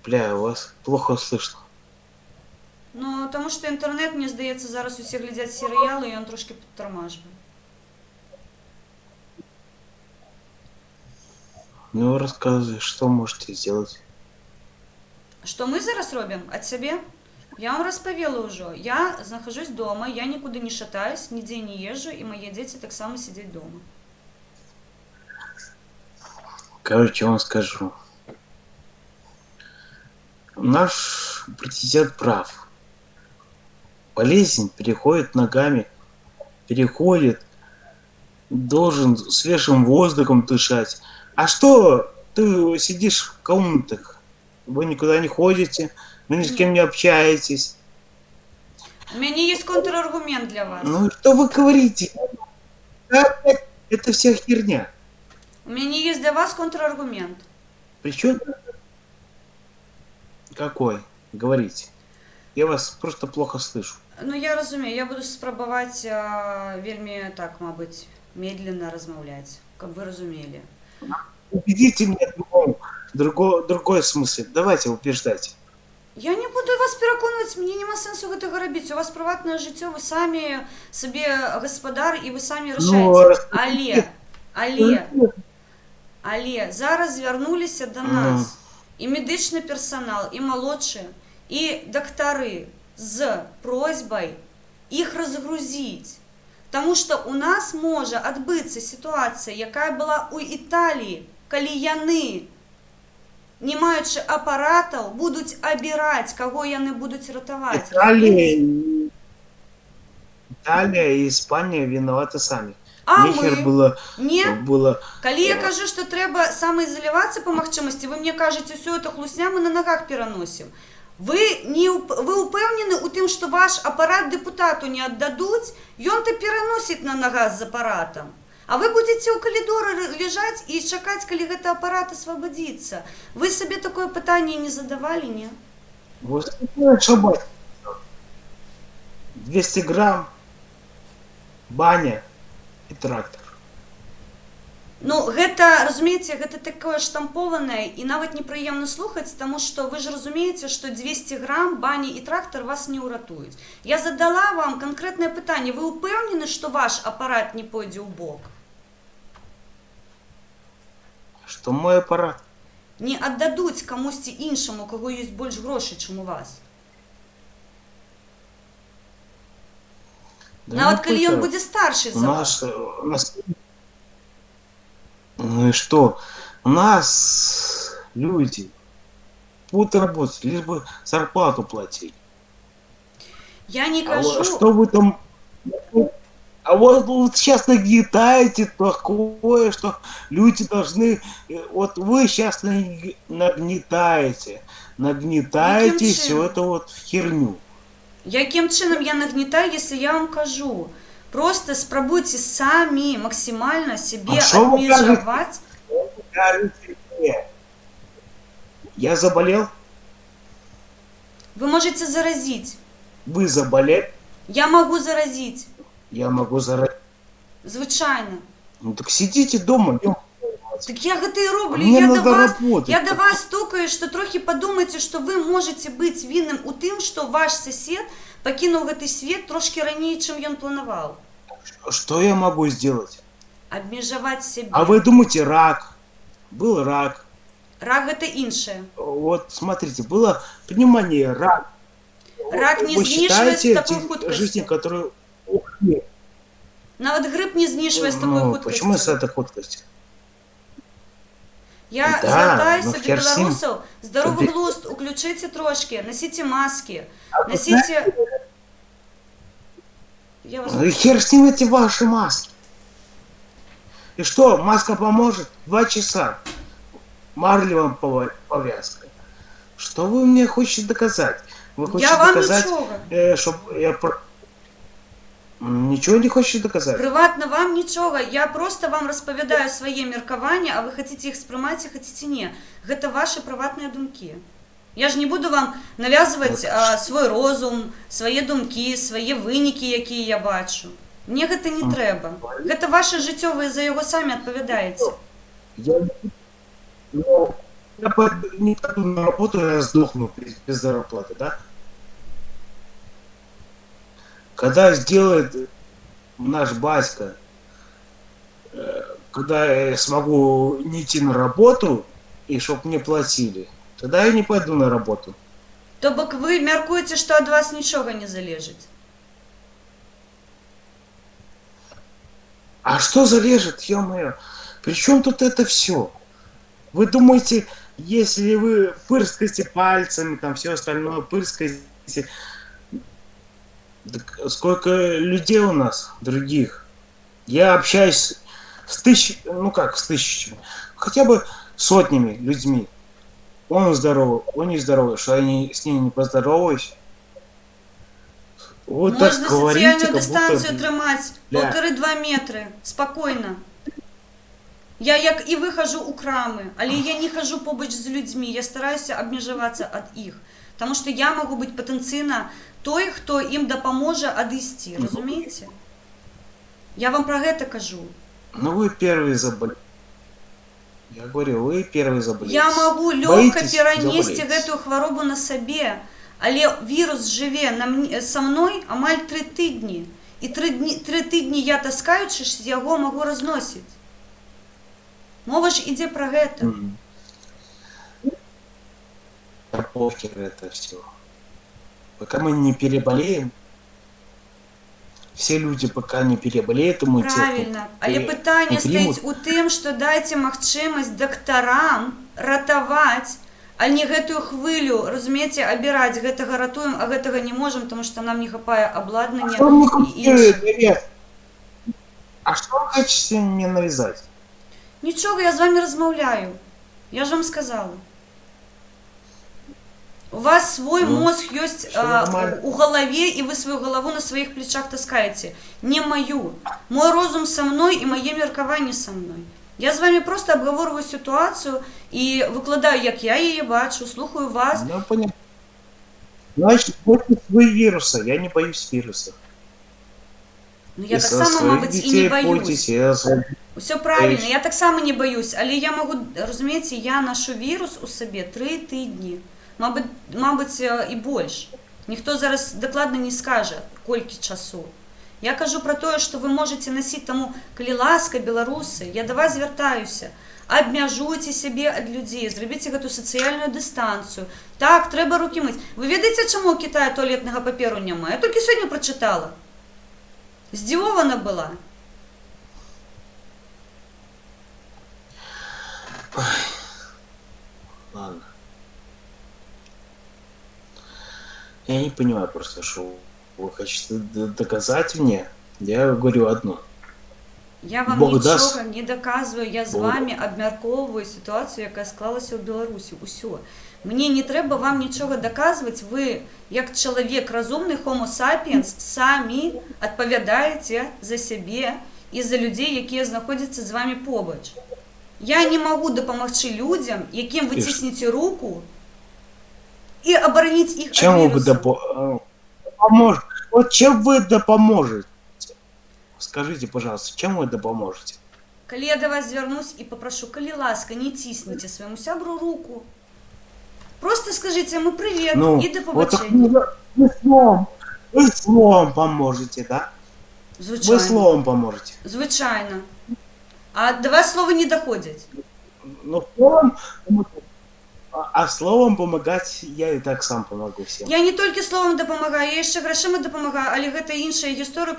Бля, у вас плохо слышно. Таму што інтэрнэт, мне здаецца, зараз усе глядзяць серыялы, і ён трошки падтармажвае. Ну, рассказывай, что можете сделать. Што мы зараз робім ад сябе? Я вам распавела ўжо. Я знаходжусь дома, я нікуды не шатаюсь, нідзе не езжу, і мае дзеці таксама сядзяць дома. Короче, я вам скажу. Наш президент прав. Болезнь переходит ногами, переходит, должен свежим воздухом дышать. А что ты сидишь в комнатах? Вы никуда не ходите, вы ни с кем не общаетесь. У мяне есть контраргумент для вас. Ну и что вы говорите? Это вся херня. У мяне есть для вас контраргумент. Причем? Какой? Говорите. Я вас просто плохо слышу. Я разумею, я буду спрабаваць вельмі так, мабыць, медленно размаўляць, каб вы разумелі. Убедите меня другой смысл. Давайте убеждайте. Я не буду вас пераконваць, мне няма сэнсу гэтага рабіць. У вас прыватнае жыццё, вы самі сабе гаспадар і вы самі рашаеце. Але зараз звярнуліся да нас і медычны персанал, і малодшы, і дактары з просьбай іх разгрузіць. Таму што у нас можа адбыцца сітуацыя, якая была ў Італіі, калі яны, не маючы апаратаў, будуць абіраць, каго яны будуць ратаваць. Италия и Испания виноваты сами. А Нехер мы? было... Калі я кажу, што трэба самаізалявацца па магчымасці, вы мне кажаце, ўсё это хлусня мы на нагах пераносім. Вы упэўнены ў тым, што ваш апарат дэпутату не аддадуць, ён-то пераносіць на нагах з апаратам. А вы будзеце ў калідоры ляжаць і чакаць, калі гэты апарат асвабадзіцца. Вы сабе такое пытанне не задавалі, не? Вот 200 грамм, баня и трактор. Гэта, разумееце, гэта такое штампованае і нават непрыемна слухаць, таму што вы ж разумееце, што 200 грамм, бані і трактор вас не ўратуюць. Я задала вам канкрэтнае пытанне. Вы ўпэўнены, што ваш апарат не пойдзе ў бок? Что мой аппарат? Не аддадуць камусьці іншаму, у каго ёсць больш грошай, чым у вас. Да Нават не калі ён только. будзе старшы У за вас. нас... Ну и что? У нас люди будут работать, лишь бы зарплату платить. Я не А вот кажу, что вы там... А вот вы сейчас нагнетаете такое, что люди должны... Вот вы сейчас нагнетаете Яким всю чином? эту вот херню. яким чином я нагнетаю, если я вам кажу? Просто спробуйте самі максимально себе А що ви адмежаваць. Скажите мне, я заболел, Вы можете заразить. вы заболели, Я могу заразить. я могу заразить. Звичайно. Ну так сидите дома, Так я гэта і роблю. мне Я до надо вас, работать. я до вас стукаю, што трохі падумайце, што вы можете быць вінным у тым, што ваш сосед пакінуў гэты свет трошки раней, чым ён планаваў. Что я могу сделать? Абмежаваць сябе. А вы думаете, рак? Был рак. Рак гэта іншае. Вот смотрите, было понимание, рак. Рак не Вы знішвае з считаете такой те жизни, хуткасцю. которые... Ух, нет. Нават грып не знішвае з такой Ну, хуткасцю. почему с этой хуткостью? Я Да, звертаюся ну, до хер з ним. беларусаў, здоровый Тобі- глузд уключыце трошки, носите маски, вы носите... Я вас... Ну и хер с ним эти ваши маски. И что, маска поможет? 2 часа. Марлевым повязкой. Что вы мне хотите доказать? Вы хотите Я вам доказать, нічога. чтобы я... Ничего не хочете доказать? Прыватна вам нічога, я просто вам распавядаю свае меркаванні, а вы хотите іх спрымаць і хотите не. Гэта ваши прыватныя думкі. Я ж не буду вам навязываць свой розум, свае думкі, свае вынікі, якія я бачу. Мне гэта не трэба. Гэта ваше жыццё, вы за яго самі адпавядаеце. Я, ну, не пойду на работу, я сдохну без зарплаты, да? Когда сделает наш батька, когда я смогу не идти на работу, и чтоб мне платили, тогда я не пойду на работу. То бок вы мяркуеце, што ад вас нічога не залежыць. А что залежит, ё-моё? При чем тут это все? Вы думаете, если вы пырскаете пальцами, там все остальное пырскаете, так сколько людей у нас других? Я общаюсь с тысячами, хотя бы сотнями людьми. Он здоровый, он не здоровый, что я с ними не поздороваюсь. Вот так Можна говорите, сацыяльную как дыстанцыю будто... трымаць Бля. 1,5-2 метры, спакойна. Я як і выхожу ў крамы, але я не хожу побач з людзьмі, я стараюся абмежавацца ад іх. Таму што я магу быць патэнцыйна той, хто ім дапаможа адысці, разумееце? Я вам пра гэта кажу. Ну вы первые заболели. Я говорю, вы первые заболели. Я магу лёгка Боитесь, перанесці заболеете. гэтую хваробу на сабе, але вірус жыве са мной амаль 3 тыдні. І 3 тыдні я таскаючыш з яго магу разносіць. Мова ж ідзе пра гэта. Мгм. Да похер это все. Пока мы не переболеем, все люди пока не переболеют иммунитетом. Правильно. Але пытанне не примут. стаіць у тым, што дайце магчымасць дактарам ратаваць, а не гэтую хвылю, разумееце, абіраць, гэтага ратуем, а гэтага не можам, тому што нам не хапае абладнання Что мне і хотите іншых. навязать? А что вы хотите мне навязать? Нічога, я з вами размаўляю. Я ж вам сказала. У вас свой Ну, мозг ёсць всё нормально. у галаве, і вы сваю галаву на сваіх плечах таскаеце. Не маю. Мой розум са мной і мае меркаванні са мной. Я з вами просто абгаворваю сітуацыю і выкладаю, як я яе бачу, слухаю вас. Ну, понятно. Значит, бойтесь вы вируса. Я не боюсь вируса. Ну, я И так со само, своих мабыць, і не детей баюсь. бойтесь, я за- Все правильно, Боюсь. я так само не боюсь, але я могу, разумееце, я ношу вірус у сабе 3 тыдні, мабыць, і больш. Ніхто зараз дакладна не скажа, колькі часу. Я кажу про тое, што вы можете носіць, таму, калі ласка, беларусы, я да вас звяртаюся, абмяжуйце сябе ад людзей, зрабіце гэту сацыяльную дыстанцыю. Так, трэба рукі мыць. Вы ведаеце, чаму ў Кітаі туалетнага паперу няма? Я толькі сёння прачытала. Здивована была. Ладно. Я не понимаю просто, что вы хотите доказать мне. Я говорю одно. Я вам Бог нічого даст. не доказую, я з Бог вами обмірковую ситуацію, яка склалася у Білорусі. Усьо. Мені не треба вам нічого доказувати, ви, як чоловік розумний, homo sapiens, самі відповідаєте за себе і за людей, які знаходяться з вами побач. Я не можу допомогти людям, яким ви І ж- тиснете руку, і оборонити їх від Чем вы вірусу. поможете? Вот чем вы допоможете? Скажите, пожалуйста, чем вы допоможете? Коли я до вас звернусь і попрошу, коли ласка, не тисніть своєму сябру руку. Просто скажіть йому привіт Ну, і до вот так побачення. вы словом поможете, да? Вы Звичайно. словом поможете. Звичайно. А до вас слова не доходять. Ну, словом, а словом помогать я и так сам помогу всем. Я не тільки словом допомагаю, я ще грошима допомагаю, але гэта інша історія,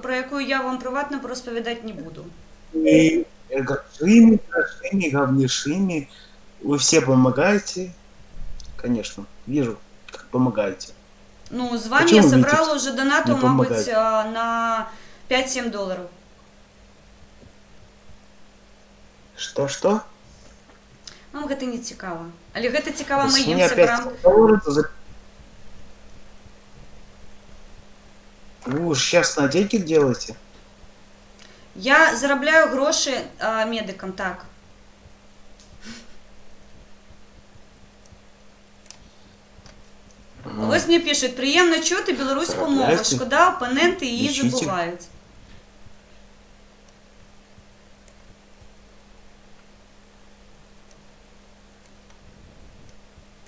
про яку я вам приватно розповідати не буду. И грошими, говнишими, вы все помогаете. Конечно, вижу, как помогаете. Ну, з вами чому я ви собрала вже донату, не мабуть, помагаєте? на 5-7 доларів. Что? Вам гэта не цікаво. Але гэта цікаво С моїм меня сябрам. 5 долларов за... Вы уж сейчас на деньги делаете? Я заробляю гроші медикам, так. Ось мені пишуть, приємно чути білоруську мову, Заробляйте. шкода, опоненти її Вчіть. забувають.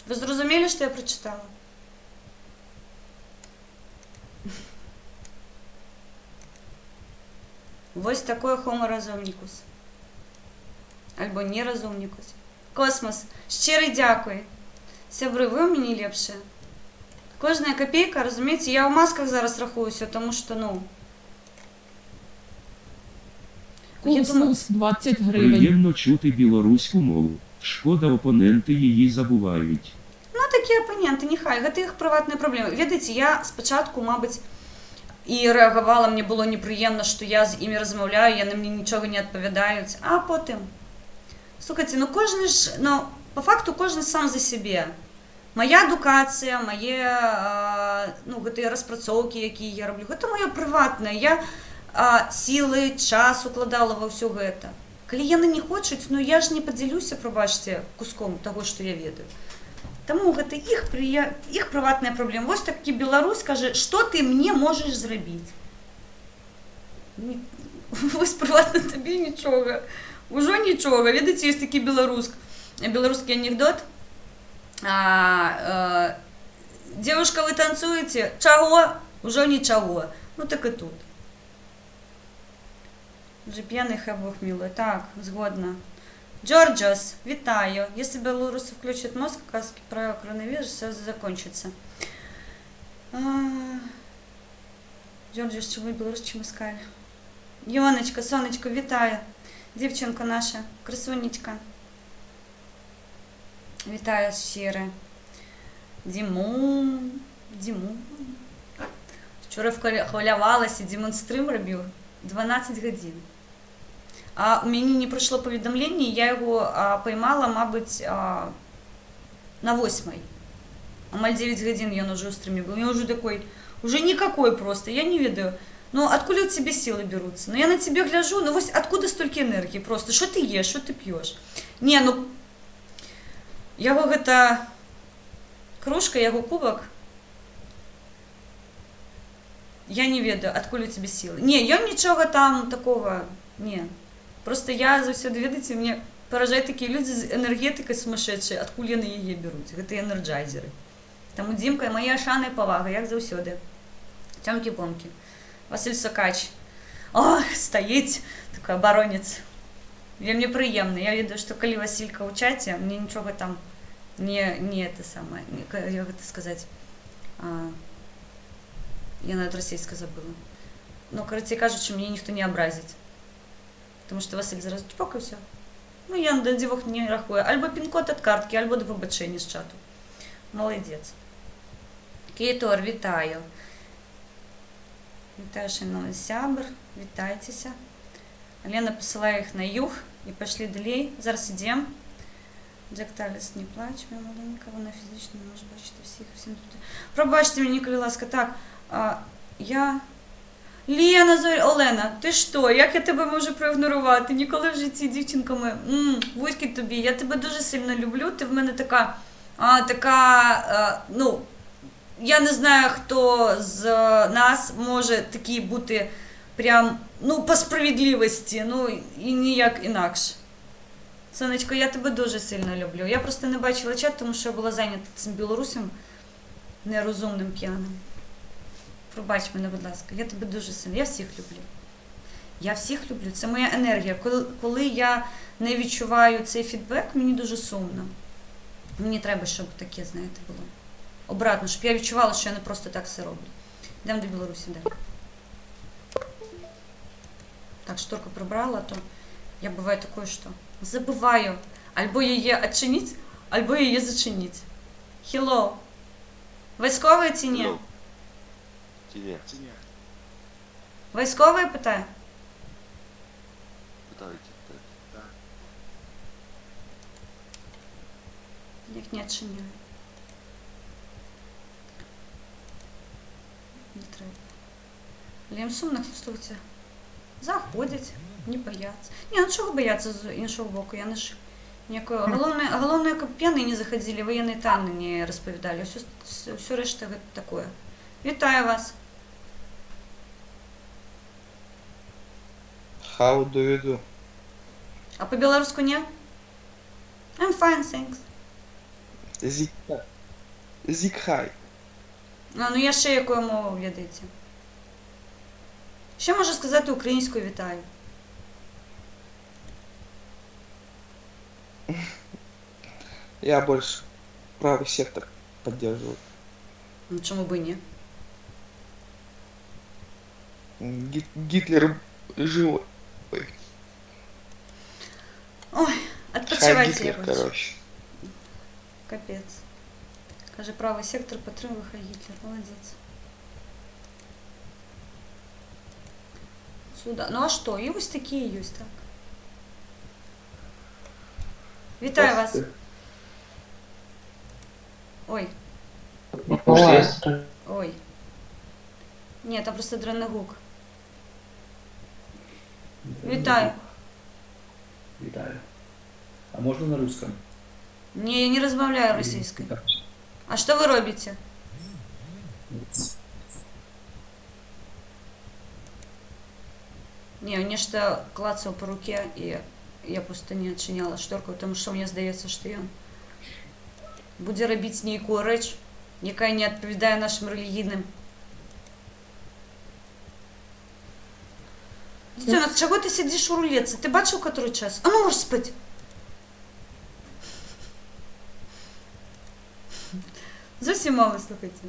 Ви зрозуміли, що я прочитала? Ось такий homo разумникус. Альбо не разумникус. Космос, щирий дякую. Сябри, ви мені ліпше. Кожна копійка, розумієте, я в масках зараз рахуюся, тому що, ну... Я думаю, Космос 20 гривень. Приємно чути білоруську мову. Шкода, опоненти її забувають. ну такі опоненти, нехай, гэта їх приватні проблеми. Видите, я спочатку, мабуть, і реагувала, мені було неприємно, що я з ними розмовляю, вони мені нічого не відповідають, а потім... Слухайте, ну кожен ж, ну, по факту кожен сам за себе. Моя едукація, моє, ну, гэты розпрацоўкі, які я роблю, гэта моє приватне. Я силы, час укладала во все гэта. Калі яны не хочуць, ну я ж не подзялюся, пробачце, куском того, што я ведаю. Таму гэта іх прыватная праблема. Вось такі беларус кажа, што ты мне можаш зрабіць? Вось прыватна табе нічога. Ужо нічога. Ведаеце, ёсць такі беларускі анекдот. Девушка, вы танцуете? Чаго? Ужо нічаго. Ну так і тут. Вже п'яний хай Бог милує. Так, згодна. Джорджос, вітаю. Если белорусы включат мозг, сказки про коронавирус, все закончится. Джорджос, чому белорус, чому скаль? Йоночка, сонечко, вітаю. Дівчинка наша, красунечка. Вітаю щире. Дімон. Вчора хвилювалася, Дімон стрим робив 12 годин. А у меня не пришло поведомление, я его поймала, мабуть, на 8-й. А маль 9 годин он уже у стриме был. Я уже такой, уже никакой просто, я не ведаю. Ну, откуда у тебя силы берутся? Ну, я на тебя гляжу, ну, вот откуда столько энергии просто? Что ты ешь, что ты пьешь? Не, ну, яго гэта кружка, яго кубок. Я не ведаю, откуда у тебя силы. Не, я ничего там такого, не. Просто я заўсёды, ведаеце, мне поражаюць такія людзі з энергетыкай сумасшедшай, адкуль яны яе бяруць. Гэта энерджайзеры. Таму Дзімка, моя шана і павага, як заўсёды. Цёмкі-помкі. Василь Сокач. Ох, стаіць, такой абаронец. Мне прыемна. Я ведаю, што калі Василька ў чаце, мне нічога там не это самое, як гэта сказаць, я нават расейска забыла. Ну, коротше кажучи, мені ніхто не образить. Тому що Василь зараз чпок і все. Ну, я до дівок не рахую. Альбо пін-код від картки, альбо до вибачення з чату. Молодець. Кейтор, вітаю. Вітаю, шановний сябр. Вітайтеся. Лена посилає їх на юг і пішли далі. Зараз ідемо. Джек Таліс, не плач, моя маленька, вона фізично не може бачити всім тут. Пробачте мені, коли ласка. Так, я... Лена, Олена, ти що? Як я тебе можу проігнорувати? Ніколи в житті, дівчинками. Будь-ки тобі, я тебе дуже сильно люблю. Ти в мене ну, я не знаю, хто з нас може такий бути прям, ну, по справедливості, ну, і ніяк інакше. Сонечко, я тебе дуже сильно люблю. Я просто не бачила чат, тому що я була зайнята цим білорусом нерозумним п'яним. Пробач мене, будь ласка, я тебе дуже сильно, я всіх люблю. Я всіх люблю, це моя енергія. Коли я не відчуваю цей фідбек, мені дуже сумно. Мені треба, щоб таке, знаєте, було. Обратно, щоб я відчувала, що я не просто так все роблю. Йдемо до Білорусі, далі. Так, шторку прибрала, то я бывает такое, что забываю. Альбо її відчинити, альбо її зачинити. Hello. Військовий чи ні? Ні. Військовий питає? Питають. Так. Їх не відчиняю. Не треба. Їм сумно, слухайте. Заходять, не бояться. Ні, ну чого бояться з іншого боку, я не ж ніякої. Головне, щоб п'яні не заходили, воєнні тайни не розповідали. Все решта таке. Вітаю вас. How do you do? А по-білоруську ні? I'm fine, thanks. Зікхай. Ну я ще якою мовою в'ядиться. Ще можу сказати українською вітаю. Я больше правый сектор поддерживаю. Ну чому би ні? Гитлер живой. Ой, Хай відпочивайте Гитлер, якось. короче. Капець. Каже, правий сектор підтримує хай Гітлер. Молодець. Сюда. Ну а що? І ось такі і ось так. Вітаю вас. Ой. Ой. Ні, там просто дренний гук. Вітаю. Вітаю. А можна на русском? Ні, я не розмовляю російською. А що ви робите? Не, нечто клацал по руке, и я просто не отчиняла шторку, потому что мне здається, що ён буде робити нейкую реч, яка не відповідає нашим релігійним. Дитина, чого ти сидиш у рулетці? Ти бачив, котрий час? А ну, можеш спати. Зовсім мало, слухайте.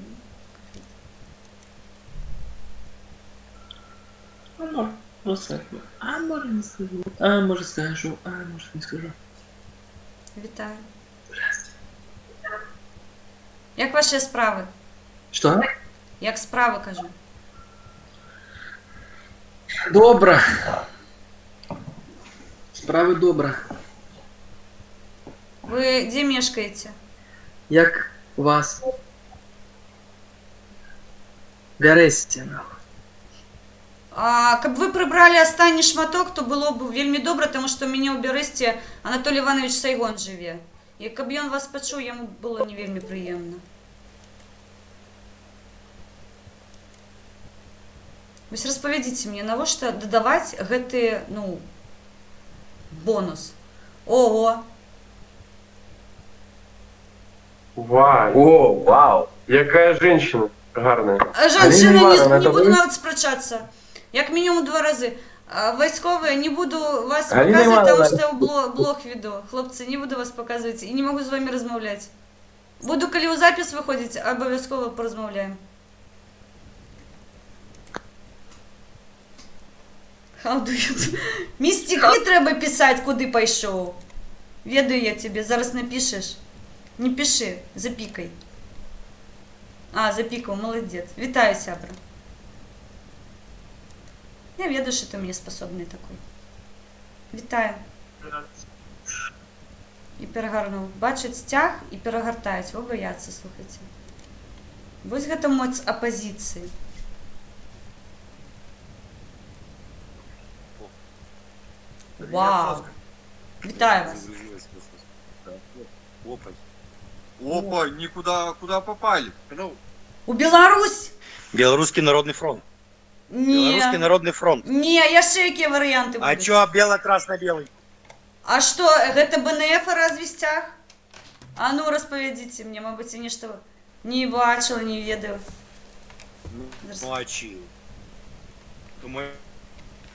А може не скажу. А може скажу. А може не скажу. Вітаю. Як ваші справи? Що? Як справи, кажу? Добре. Справи добре. Ви де мешкаєте? Як у вас? Бересте, нахуй. А, каб ви прибрали останній шматок, то було б вельми добре, тому що у мене у Бересті Анатолій Іванович Сайгон живе. І каб він вас почув, йому було не вельми приємно. Ось розповідайте мені, навошта додавати гэты, ну, бонус? Ого! О, вау! Яка женщина гарна. Жанчина, Івановна, не це буду ви? навіть сперечатися. Як мінімум 2 рази. Військові, не буду вас Аліна показувати, тому Івановна. що я блог веду. Хлопці, не буду вас показувати і не можу з вами розмовляти. Буду, коли у запис виходить, обов'язково порозмовляємо. How do you do? Містік, не треба писати, куди пішов. Ведаю я тебе, зараз напишеш. Не пиши, запікай. А, запікав, молодець. Вітаю, сябра. Я ведаю, що ти мені способний такий. Вітаю. І перегарнув. Бачать стяг і перегортають. Ви бояться, слухайте. Ось гэта моц апозиції. Вау. Вітаю вас. Опа. Опа, никуда, куда попали? У Беларусь? Белорусский народный фронт. Белорусский Не. народный фронт. Не, яшчэ якія варыянты А будуць? чё бело-красно-белый? А што, гэта БНФ разве стяг? А ну, распавядзіце мне, мабыць, я нешта не бачыла, не ведаю. Ну а чё? Думаю,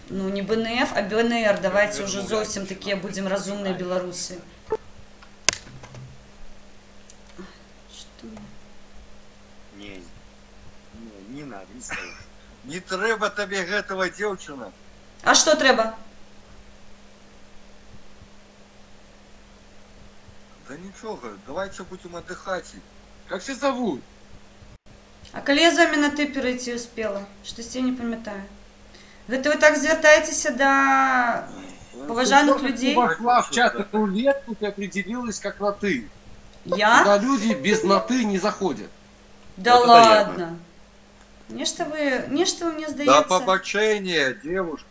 Ну, не БНФ, а БНР. Давайте уже зовсім такія будзем разумныя беларусы. Што? не надо, не стоит. Не треба тебе этого, девчина. А што трэба? Да ничего, давайте будем отдыхать. Как тебя зовут? А калі я з вами на ты перайти успела? Штосьці я не памятаю. Гэта вы так звяртаецеся да паважаных людзей? Вошла в чат рулетку и определилась как на ты. Я? Куда люди без на ты не заходят. Да Вот это ладно. Нешта вы мне Да здаецца. побачение, девушка.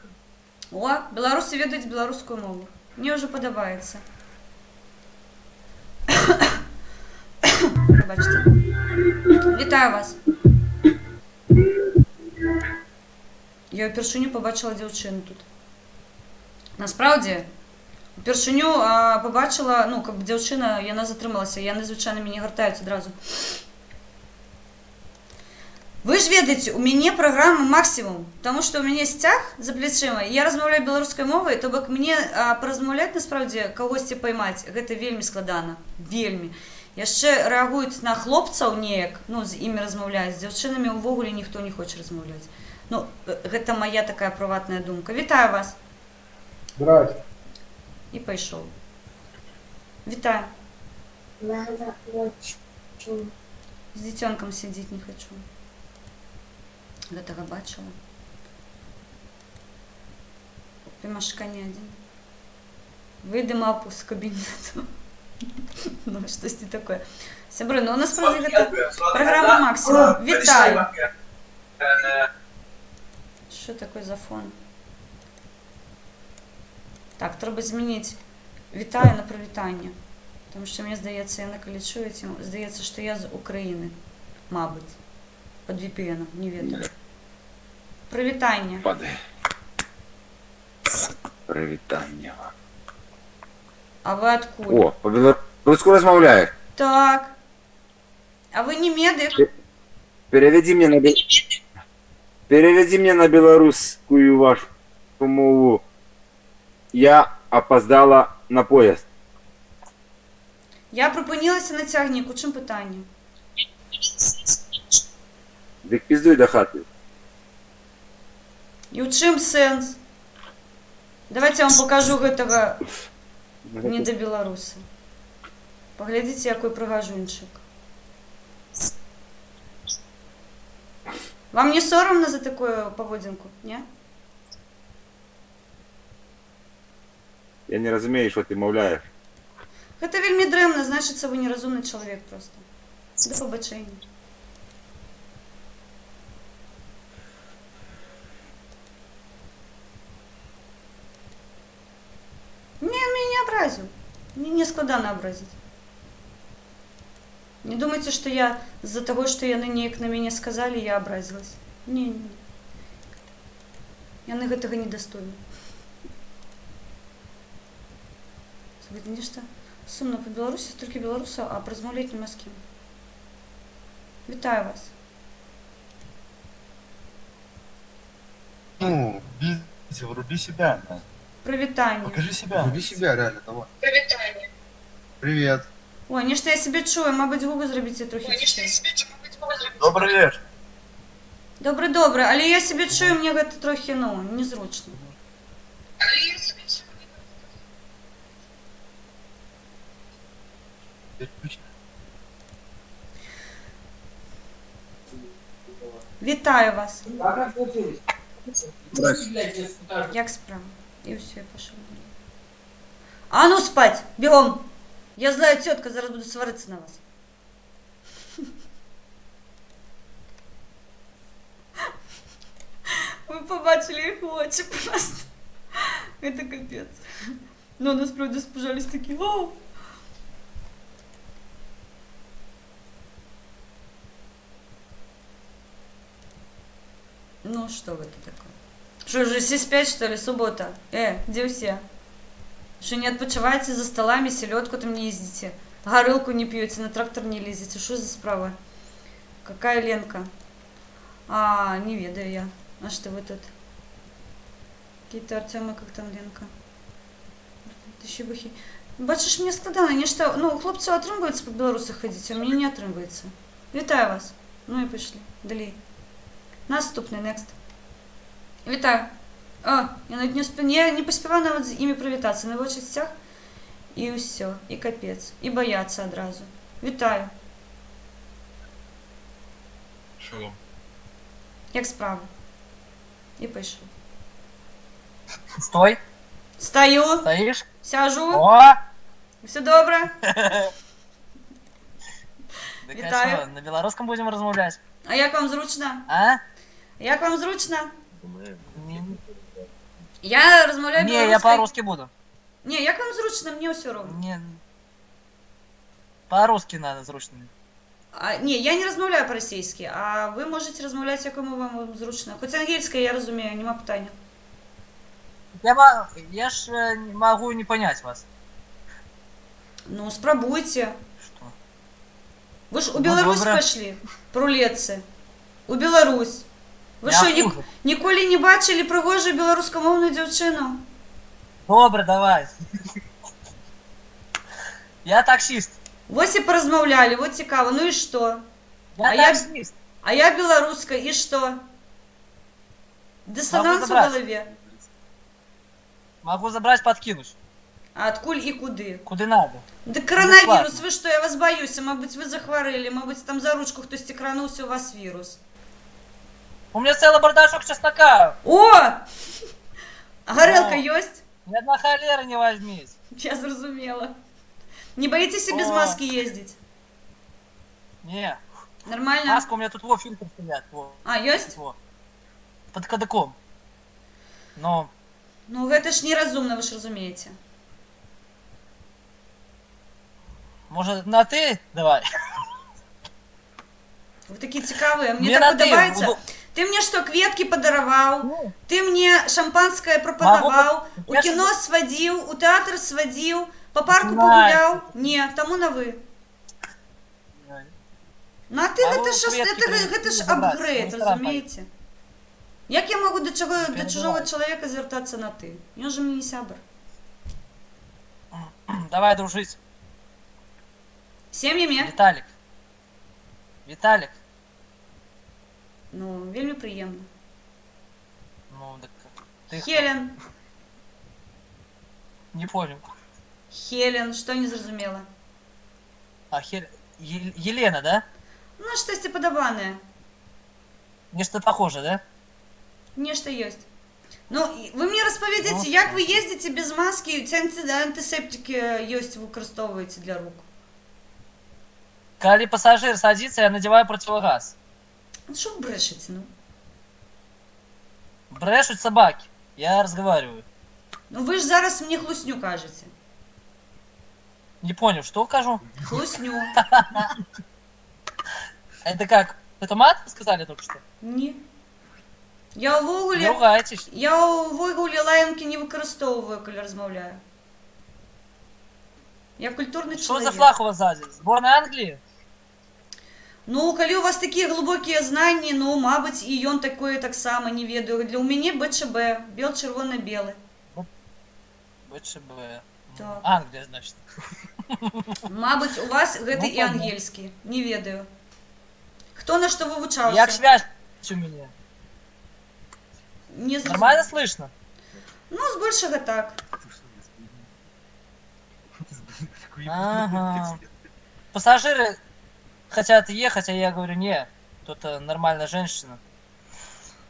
О, беларусы ведаюць беларускую мову. Мне ўжо падабаецца. Пробачце. Вітаю вас. Я упершыню побачила дзяўчыну тут. Насправді, упершыню побачила, ну, как дзяўчына, яна затрымалася, яны звычайна мяне гартаюць адразу. Вы ж ведаеце, у мяне праграма максімум, таму што у мяне сцяг за плечыма, я размаўляю беларускай мовай, то бок мне паразмаўляць насправді кагосьці паймаць, гэта вельмі складана, вельмі. Яшчэ рэагуюць на хлопцаў неяк, ну, з імі размаўляюць, з дзяўчынамі ўвогуле ніхто не хоча размаўляць. Ну, гэта моя такая прыватная думка. Вітаю вас. Брать. І пайшоў. Вітаю. З дзіцёнкам сядзіць не хачу. Гэтага бачыла. Пімашка не адзін. Выйды мапу з кабінету. Ну, штосьці такое. Сябры, ну у нас правда гэта праграма максімум. Вітаю. Що такое за фон? Так, трэба змяніць вітаю на прывітанне. Тому што мне здаецца, яны калі чуеце, здаецца, што я з Украіны. Мабыць. Пад VPN, не ведаю. Прывітанне. Прывітанне вам. А вы адкуль? О, по-беларуску размаўляеш. Так. А вы не медык? Переведи мне на белорусскую вашу мову. Я опоздала на поезд. Я припинилася на цягніку. У чым пытанне? Дык пиздуй до хаты. І ў чым сэнс? Давайте я вам покажу гэтага недабеларуса. Паглядзіце, якой прыгажунчык. Вам не соромно за такую паводзінку, не? Я не разумею, что ты маўляеш. Гэта вельмі дрэнна, значыцца, вы неразумны чалавек проста. Да пабачэння. Не, он меня не образил. Мне не складана образить. Не думайте, что я из-за того, что яны неяк на мяне сказали, я образилась. Не. Яны гэтага не дастойны. Слухайте, нешта сумна па Беларусі, столькі беларусаў, а размаўляць няма з кім. Вітаю вас. Ну, вруби себя. Прывітанне. Покажи себя. Вруби себя, реально, давай. Привет. Привет. Ой, нешта я себе чую, мабыць, губы зрабіце трохі цішэй. Добрый вечер. Добры, але я себе чую, мне гэта трохі, ну, незручна. Вітаю вас. Як справа? І все, я пішов. А ну спать! Бігом! Я злая тітка, зараз буду сваритися на вас. Ви побачили їх очі просто. Це капець. Ну, насправді спожались такі. О! Ну, что вы тут такое? Что, уже все спят, что ли, суббота? Где все? Что, не отпочиваете за столами, селедку там не ездите? Горылку не пьете, на трактор не лезете? Что за справа? Какая Ленка? А, не ведаю я. А что вы тут? Какие-то Артемы, как там Ленка? Ты бахи. Бачиш, мені складно, вони ж то, ну, хлопців отримується по білорусах ходити, а мені не отримується. Вітаю вас. Ну і пішли. Далі. Наступний, next. Вітаю. О, я навіть не успів, я не поспівав навіть з ім'я привітатися. На вочистях. І все. І капець. І бояться одразу. Вітаю. Шалом. Як справи? І пишу. Стой. Стою. Стоишь? Сяжу. О! Все добре. Так Вітаю. а що, на білоруському будемо розмовляти? А як вам зручно? А? Як вам зручно? Ні, Я розмовляю я білоруською. по-русски буду. Ні, як вам зручно, мені все равно. Ні. По-русски надо зручно. Ні, я не розмовляю по-російськи, а ви можете розмовляти, якому вам зручно. Хоч англійська я розумію, нема питання. Я ж могу не понять вас. Ну, спробуйте. Что? Ви ж у Ну, Білорусь добре. пішли, пролетці. У Білорусь. Ви Я що, хуже. ніколи не бачили пригожу білоруськомовну дівчину? Добре, давай. Я таксист. Ось і порозмовляли, от цікаво. Ну і що? Я А я- таксист. А я білоруська, і що? Диссонанс Могу у забрать. голові. Могу забрать, подкинуть. А откуль і куди? Куди надо. Да коронавірус, Бесплатно. ви що, я вас боюся, мабуть, ви захворіли, мабуть, там за ручку хтось тикранувся, у вас вірус. У меня целый бардачок чеснока. О! А горелка О. есть? Ни одна холера не возьмись. Я зрозумела. Не боитесь без О. маски ездить? Не. Нормально? Маска у меня тут фильтр стоят. Во. А, есть? Во. Под кадыком. Но Ну, гэта ж неразумно, вы ж разумеете. может на ты? Давай. Вы такие цікавые, мне Мне так на ты. подобається. Ну, Ты мне что, кветки подаровал? ну, Ты мне шампанское пропонував? У Я кино сводил, у театр сводил, по парку Настя. погулял? Не, тому на вы. давай. Ну, а ти, А гэта ви ж, кветки гэта ж забрати, апгрейд, ну, розумієте? Як я можу до Перебивай. чужого чоловіка звертатися на ти? Він же мені не сябр. Давай дружить. Сім'ями? Виталик. Виталик. Ну, вельми приємно. Ну, так ты Хелен. не понял. Хелен, що не зрозуміла? А Елена, да? Ну, щось подобане. Нечто похоже, да? Нечто есть. Ну, ви мені розповідайте, як ви їздите без маски, ці антисептики есть, використовуєте для рук? Когда пассажир садится, я надеваю противогаз. Ну, що ви брешете, ну? Брешут собаки. Я разговариваю. Ну, ви ж зараз мені хлусню кажете. Не понял, что укажу? Хлусню. Это как? Это мат сказали только что? Ні. Я у Не Вогулі... ругайтесь. Я у Вогулі лаянки не використовую, коли розмовляю. Я культурний Что чоловік. за флаг у вас сзади? Сборная Англии? Ну, коли у вас такі глибокі знання, ну, мабуть, і ён такое так само не ведаю. Для у мене БЧБ, бел, червоно, белый. БЧБ. Так. Англия, значит. Мабуть, у вас гэта Ну, і понятно. ангельський, не ведаю. Хто на що вивчався? Як связь у меня? Не зрозуміло. Нормально слышно? Ну, збольшого так. Ага. Пассажиры хотят ехать, а я говорю, не, тут нормальная женщина.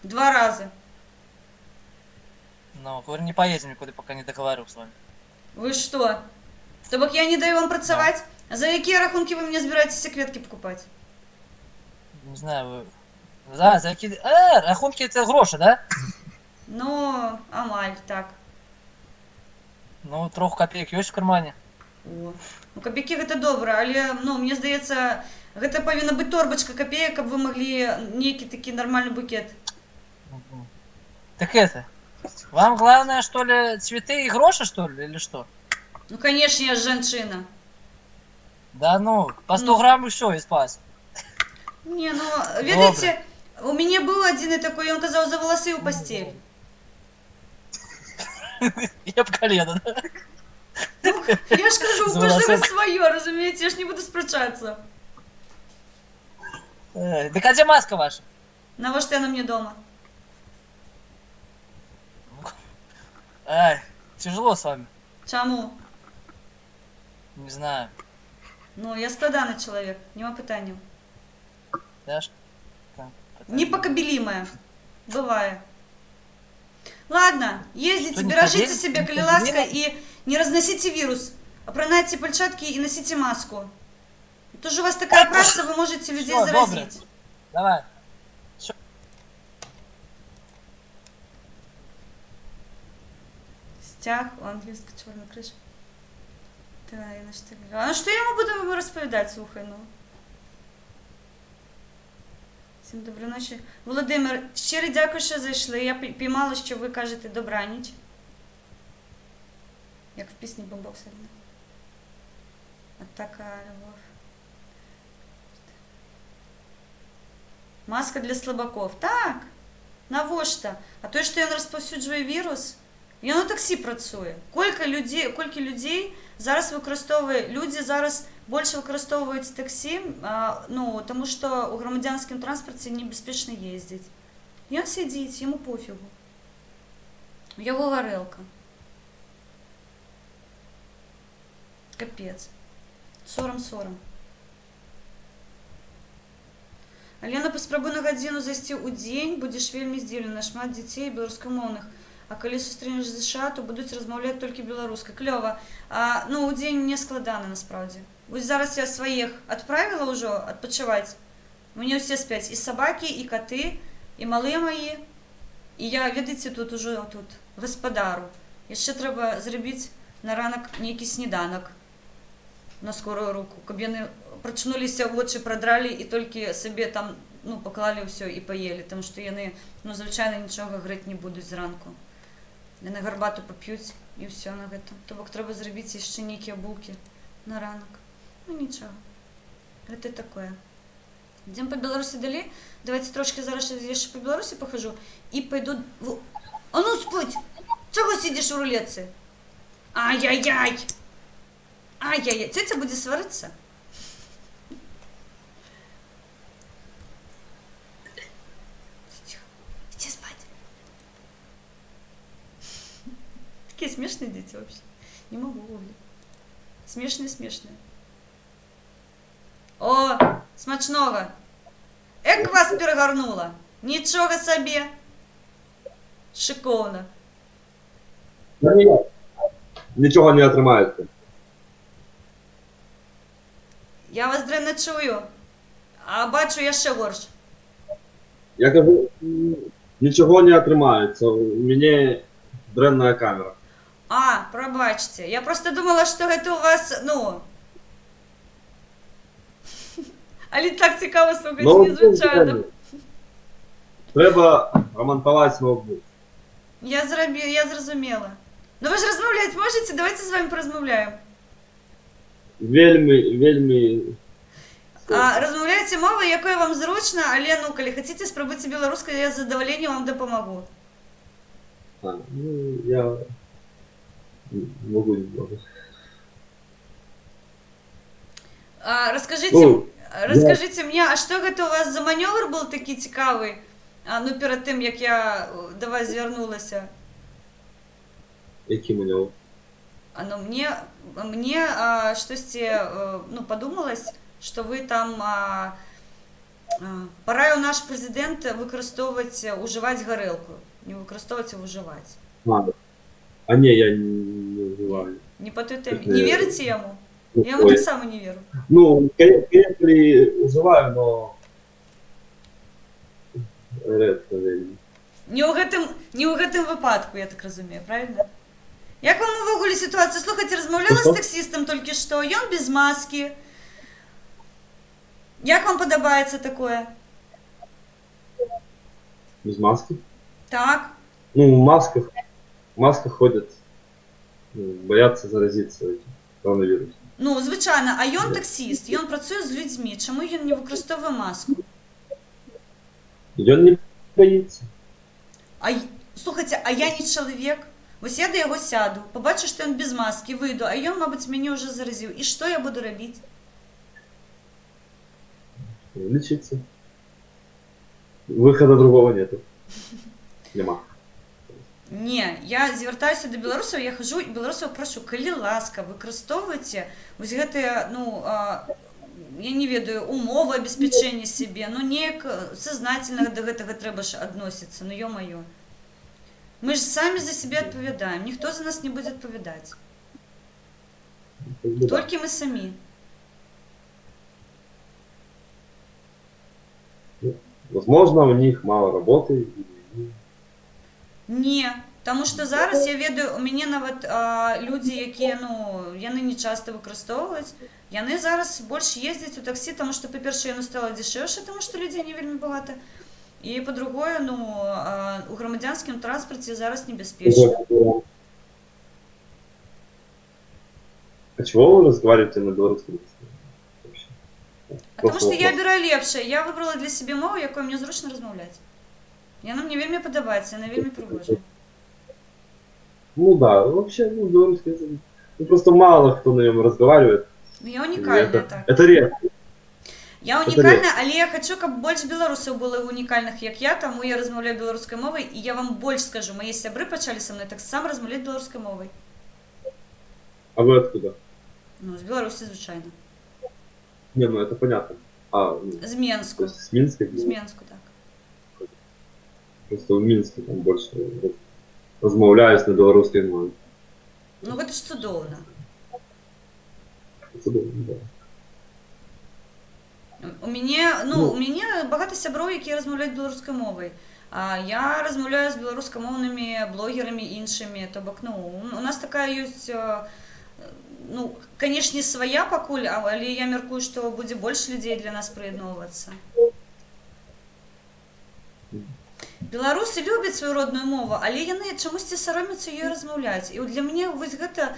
2 рази. Но, говорю, не поедем никуда, пока не договорю с вами. Ви що? Тобто я не даю вам працювати? За які рахунки ви мені збираєтеся квітки покупати? Не знаю, вы... За які... рахунки это гроши, да? Ну, амаль, так. Ну, трохи копеек есть в кармане. О. Ну, копійки гэта добра, але, ну, мне здаецца, гэта павінна быць торбачка копеек, каб вы маглі нейкі такі нормальны букет. Так это... Вам главное, что ли, цветы и гроши, что ли, или что? Ну, конечно, я женщина. Да ну, по 100 грамм и все, и спас. Не, ну, ведаеце, у мяне быў адзін такой, ён казаў, за валасы ў пасцель. Я б колено, да? Ну, я ж кажу, у кожнага сваё, разумееце, я ж не буду спрачацца. Так а где маска ваша? Навошта яна мне дома? Ай, тяжело с вами. Чаму? Не знаю. Ну, я складаны чалавек, няма пытанняў. Да? Непокабелимая. Бывает. Ладно, ездите, Что, не бережите победим? себя, Не коли ласка, победим? и не разносите вирус. Опранайте перчатки и носите маску. Тоже у вас такая праца, вы можете людей Всё, заразить. добре. Давай. Стяг у английской черной крыши. Да, я на что говорю. А ну что я ему буду розповідати, слухай, ну. Всім доброї ночі. Володимир, щиро дякую, що зайшли. Я піймала, що ви кажете добраніч. Як в пісні Бомбок Саріна. От така любов. Маска для слабаков. Так, навошта? А то, що він розповсюджує вірус, він у таксі працює. Кілька людей зараз використовує, люди зараз більше використовують таксі, ну, тому що у громадянському транспорті небезпечно їздити. Він сидить, йому пофігу. Його горілка. Капець. Сором. Алена, паспрабуй на гадзіну зайсці ў дзень, будзеш вельмі здзіўлена, шмат дзяцей беларускамоўных. А калі сустрэнеш ЗША, то будуць размаўляць толькі беларускай. Клёва. Ну, у дзень мне складана, насправді. Вось зараз я сваіх адправіла ўжо адпачываць. Мне ўсе спяць. І сабакі, і каты, і малыя мае. І я, ведаеце, тут ужо тут гаспадару. Яшчэ трэба зрабіць на ранак нейкі сніданак на скорую руку, каб яны прачнуліся, вочы прадралі і толькі сабе там, ну, паклалі ўсё і паелі, таму што яны, ну, звычайна нічога грэць не будуць зранку. Яны гарбату пап'юць і ўсё на гэта. То бок трэба зрабіць яшчэ нейкія булкі на ранак. Ну, нічога. Гэта такое. Ідзем па Беларусі далей. Давайте трошки зараз яшчэ па Беларусі пахажу і пайду... А ну, спаць! Чаго сидзіш у рулетцы? Ай-яй-яй! Ай-яй-яй! Цёця будзе сварыцца? Иди спать. Такие смешные дети вообще. Не могу, Оля. Смешные. О, смачного. Эк вас перегарнула. Нічого собі. Шиковно. Нічого не отримаєте. Я вас древно чую. А бачу я ще горш. Я кажу, нічого не отримається. У мене древная камера. А, пробачте. Я просто думала, що це у вас, ну... Але так цікаво слухати, незвичайно. Треба ремонтувати ноутбук. Я зрозуміла. Ну ви ж розмовляти можете? Давайте з вами порозмовляємо. Вельми. Розмовляйте мовою, якою вам зручно, але, ну, коли хочете спробуйте білоруською, я з задоволенням вам допомогу. Ну, я можу немного. Розкажіть мені, а що це у вас за маневр був такий цікавий? Ну, перед тим, як я до вас звернулася. Яким у нього? Ну, мне штосьці ну, подумалось, что вы там параіў наш прэзідэнт ужываць гарэлку. Не выкарыстоўваць, а ўжываць. А не, я не уживаю. Не по той теме. Не верите ему? Ну, Я ему так само не верю. Ну, конечно, уживаю, но редко вельмі. Не ў гэтым выпадку, я так разумею, правильно? Як вам увогуле сітуацыя? Слухайце, размаўляла з таксістам толькі што, ён без маскі. Як вам падабаецца такое? Без маски? Так. Ну, в масках ходят, боятся заразиться этим коронавирусом. Ну, звычайна, а ён таксіст, ён працуе з людзьмі. Чаму ён не выкарыстоўвае маску? Он не боится. Слухайце, а я не чалавек. Вось я да яго сяду, побачу, што ён без маскі, выйду, а ён, мабыць, мяне ўжо заразіў. І што я буду рабіць? Лечиться. Выхода другого нету. Нема. Не, я звяртаюся да беларусаў, я хожу і беларусаў прашу, калі ласка, выкарыстоўвайце вось гэтыя, ну, я не ведаю, умовы абеспячэння сябе, ну, неяк сознательна да гэтага трэба ж адносіцца, ну, ё-маё. Мы ж самі за сябе адпавядаем, ніхто за нас не будзе адпавядаць. Толькі мы самі. Возможно, у них мало работы. Не, таму што зараз я ведаю, у мяне нават людзі, якія, ну, яны не часта выкарыстоўваюць, яны зараз больш ездзяць у таксі, таму што, па-першае, яно стала дзешэўшае, таму што людзей не вельмі багата. І, па-другое, ну, у грамадзянскім транспарце зараз небяспечна. А чего вы разговариваете на белорусском языке? Потому что я абіраю лепшае. Я выбрала для сябе мову, якой мне зручна размаўляць. Яна мне вельмі падабаецца, яна вельмі прыгожая. Ну да, вообще, ну, белорусский язык. Ну, просто мало кто на нем разговаривает. Ну, я унікальная, так. Это редко. Я унікальна, але я хочу, каб больш беларусаў было унікальных, як я, таму я размаўляю беларускай мовай, і я вам больш скажу, мае сябры пачалі са мной таксама размаўляць беларускай мовай. А вы откуда? Ну, з Беларусі, звычайна. Не, ну это понятно. З Менску. То есть с Минска? З Менску, так. Просто в Минске там больше размаўляюсь на беларускай мове. Ну, гэта ж цудоўна. Цудоўна, да. У мяне багата сяброў, якія размаўляюць беларускай мовай. Я размаўляю з беларускамоўнымі блогерамі іншымі, то бок, ну, у нас такая ёсць, ну, канешне, свая пакуль, але я мяркую, што будзе больш людзей для нас прыядноўвацца. Беларусы любяць сваю родную мову, але яны чамусьці саромяцца ёй размаўляць. І для мяне вось гэта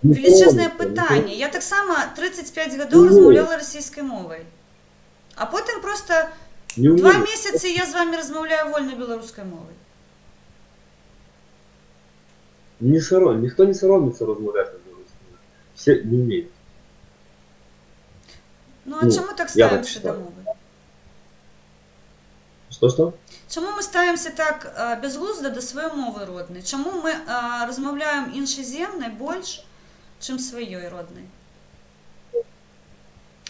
велічэзнае пытанне. Я таксама 35 гадоў размаўляла расійскай мовай. А потым проста 2 месяцы я з вамі размаўляю вольна беларускай мовай. Никто не соромится размаўляць на беларускай мове. Все не умеют. Ну, а чаму так ставімся да мовы? Что? Чаму мы ставімся так бязглузда да сваёй мовы роднай? Чаму мы размаўляем іншаземнай больш, чым сваёй роднай?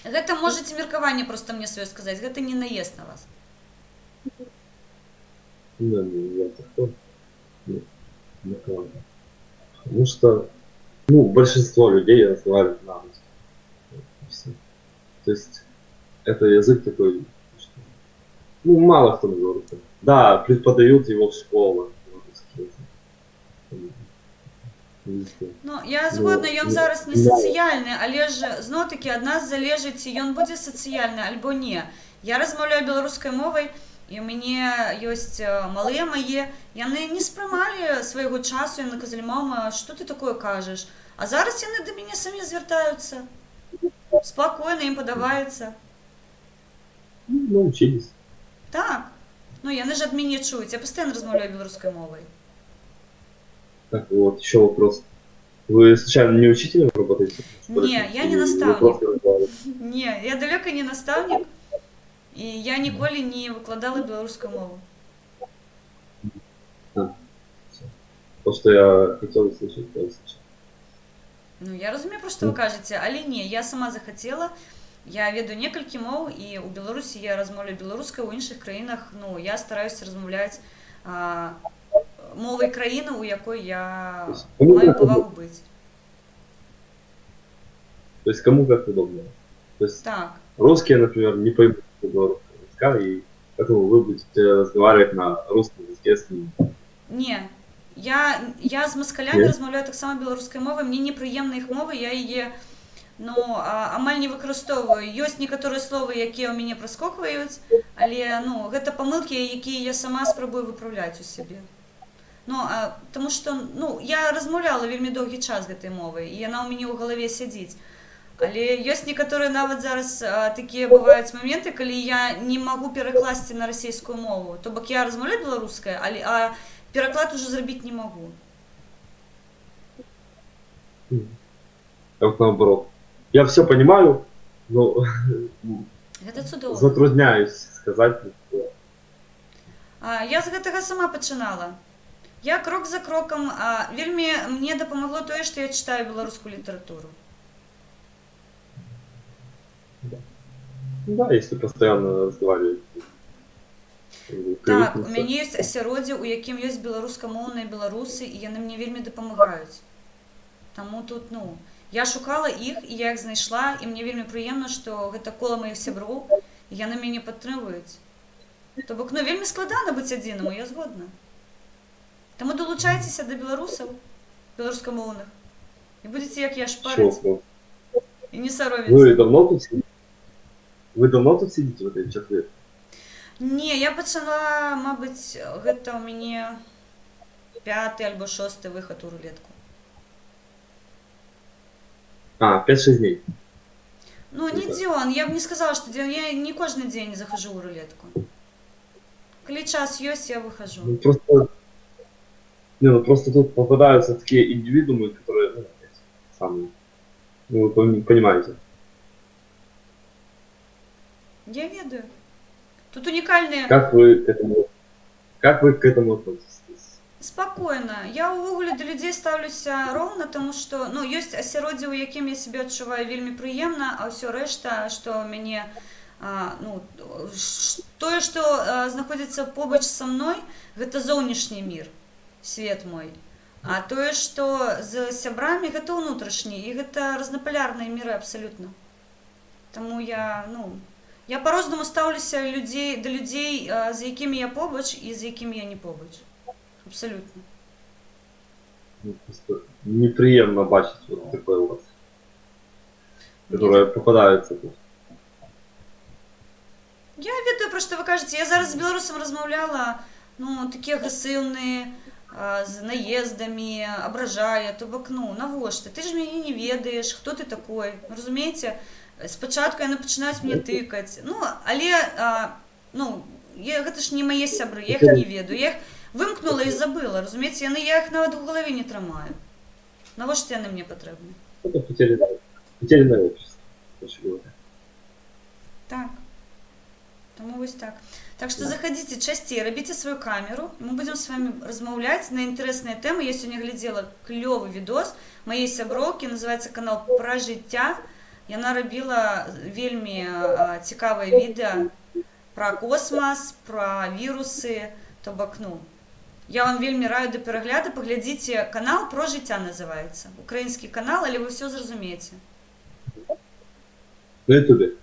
Гэта можаце меркаванне проста мне сваё сказаць, гэта не наезд на вас. Я такой. Потому что, ну, большинство людей разговаривают на русском. То есть, это язык такой, что, ну, мало кто на белорусском. Да, преподают его в школах. Ну, я згодна, ён зараз не сацыяльны, але ж, зноў-такі, ад нас залежыць, ці ён будзе сацыяльны альбо не. Я размаўляю беларускай мовай, і ў мяне ёсць малыя мае, яны не спрымалі свайго часу, яны казалі: мама, што ты такое кажаш? А зараз яны да мяне самі звяртаюцца. Спакойна, ім падабаецца. Ну, учились. Так. Ну, яны ж ад мяне чуюць, я пастаянна размаўляю беларускай мовай. Так, вот, еще вопрос. Вы случайно не учителем работаете? Не, я не наставник. Не, я далёка не наставник, і я ніколі не выкладала беларускую мову. То, что я хотел услышать, я услышал. Ну, я розумію, про що ви кажете, але ні, я сама захотіла. Я веду некалькі мов, і у Білорусі я розмовляю білоруською, у інших країнах, ну, я стараюся розмовляти мовою країни, у якої я маю повагу бути. То есть кому как удобно. То есть Так. русские, например, не поймут белорусского языка, и поэтому вы будете разговаривать на русском языке с ними. Ні, я з москалями розмовляю так само білоруською мовою, мені неприємна їх мова, я її амаль не використовую. Є некоторі слова, які у мене проскокують, але ну, це помилки, які я сама спробую виправляти у себе. Ну, тому що ну, я розмовляла вельми довгий час цією мовою, і вона у мене у голові сидить. Але є некоторі навіть зараз такі бувають моменти, коли я не можу перекласти на російську мову. Тобто я розмовляю білоруською, а переклад уже зробити не можу. Как наоборот. Я все понимаю, но затрудняюсь сказать. Я з гэтага сама починала. Я крок за кроком, вельмі мне дапамагло тое, што я читаю беларускую літаратуру. Да, если постоянно разговаривать. Так, у мяне ёсць асяроддзе, у якім ёсць беларускамоўныя беларусы, і яны мне вельмі дапамагаюць. Таму тут, ну, я шукала іх, і я іх знайшла, і мне вельмі прыемна, што гэта кола маіх сяброў, і яны мяне падтрымліваюць. То бок, ну, вельмі складана быць адзінаму, я згодна. Таму далучайцеся да беларусаў, беларускамоўных, і будзеце, як я, шпарыць, і не сароміцца. Вы давно тут сидите? Вы давно тут сидите в этой чатве? Не, я пачала, мабыць, гэта ў мяне 5-й альбо 6-й выхад у рулетку. 5-6 дней. Ну, не дзён, я б не сказала, што дзён, я не кожны дзень захожу ў рулетку. Калі час ёсць, я выхожу. Просто тут попадаются такие индивидуумы, которые, ну, самые, ну, вы понимаете. Я ведаю. Тут унікальныя... Как вы к этому относитесь? Спакойна. Я ўвогуле да людзей стаўлюся роўна, таму што, ну, ёсць асяроддзе, у якім я сябе адчуваю вельмі прыемна, а ўсё рэшта, што мяне, ну, тое, што знаходзіцца побач са мной, гэта зоўнішні мір, свет мой. А тое, што з сябрамі, гэта ўнутрашні, і гэта разнапалярныя міры абсалютна. Таму я, ну, я па-рознаму стаўлюся да людзей, з якімі я побач і з якімі я не побач. Абсолютно. Неприемно бачить вот такое вот, которое попадается тут. Я ведаю, про што вы кажаце. Я зараз з беларусам размаўляла, ну, такі агрэсыўны, з наездамі, абражае, то бок, ну, навошта? Ты ж мяне не ведаеш, хто ты такой, разумееце? Спачатку яны пачынаюць мне тыкаць. Ну, але, ну, гэта ж не мае сябры, я іх не ведаю. Я іх вымкнула і забыла, разумееце? Я іх нават у галаве не трымаю. Навошта яны мне патрэбны? Это потерянное общество. Так. Таму вось так. Так што заходите часцей, рабіце сваю камеру, мы будзем с вами размаўляць на інтарэсныя тэмы. Я сёння глядзела клёвы відос маей сяброўкі, называецца канал «Пра жыцця». Яна рабіла вельмі цікавыя відэа пра космас, пра вірусы, то бок, ну, я вам вельмі раю да перагляду, паглядзіце канал «Про жыцця» называецца. Украінскі канал, але вы ўсё зразумееце. На ютубе?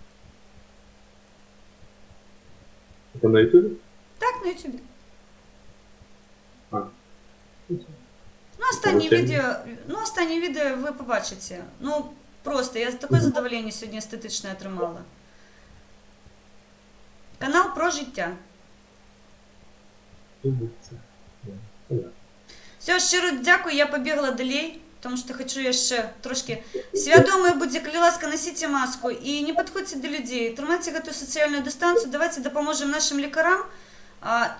Это на ютубе? Так, на ютубе. Ну, останнє відео ви побачите. Ну, просто, я таке задоволення сьогодні естетичне отримала. Канал «Про життя». Все, щиро дякую, я побігла далі, тому що хочу яшчэ трошки свядомыя будзе, калі ласка, носіце маску і не падходзьце да людзей, трымайце гэтую сацыяльную дыстанцыю, давайте дапаможам нашим лекарам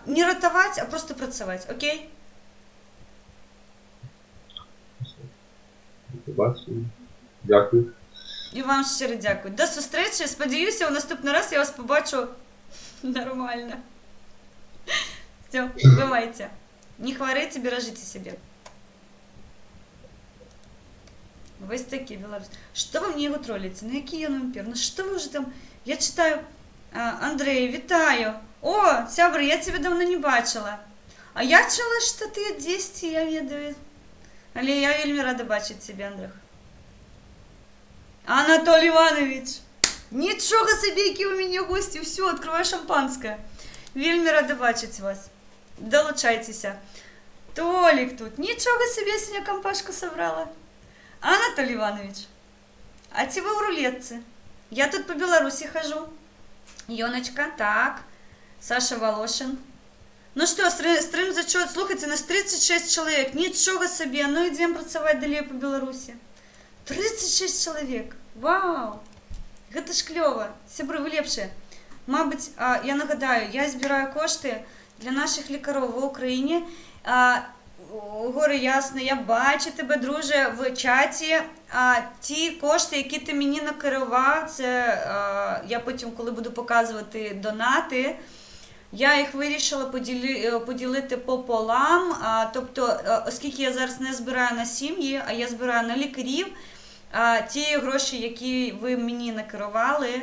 не ратаваць, а просто працаваць, окей? Дякую. І вам щиро дякую. До зустрічі, сподіваюся, у наступний раз я вас побачу нормально. Все, бывайте. Не хворайте, бережите себе. Вы такие белорусы. Что вы мне его троллите? Ну який я вампір? Ну что вы уже там? Я читаю. Андрей, вітаю. О, сябр, я тебе давно не бачила. А я чула, що ти Одесі, я ведаю. Але я вельми рада бачити тебе, Андрюх. Анатолий Иванович. Нічого собі, які у мене гості. Все, відкриваю шампанське. Вельми рада бачити вас. Долучайтеся. Толик тут. Нічого собі, я сьогодні компашку собрала. Анатолий Иванович. А ці ви у рулетці. Я тут по Беларуси хожу. Йоночка, так. Саша Волошин. Ну що, стрим зачет. Слухайте, нас 36 чоловік. Нічого собі. Ну йдемо працювати далі по Білорусі. 36 чоловік. Вау! Гэта ж кльово. Сябри, ви лепші. Мабуть, я нагадаю, я збираю кошти для наших лікарів в Україні. Горе ясно, я бачу тебе, друже, в чаті. Ті кошти, які ти мені накерував, це я потім, коли буду показувати донати, я їх вирішила поділити пополам. Тобто, оскільки я зараз не збираю на сім'ї, а я збираю на лікарів, ті гроші, які ви мені накерували,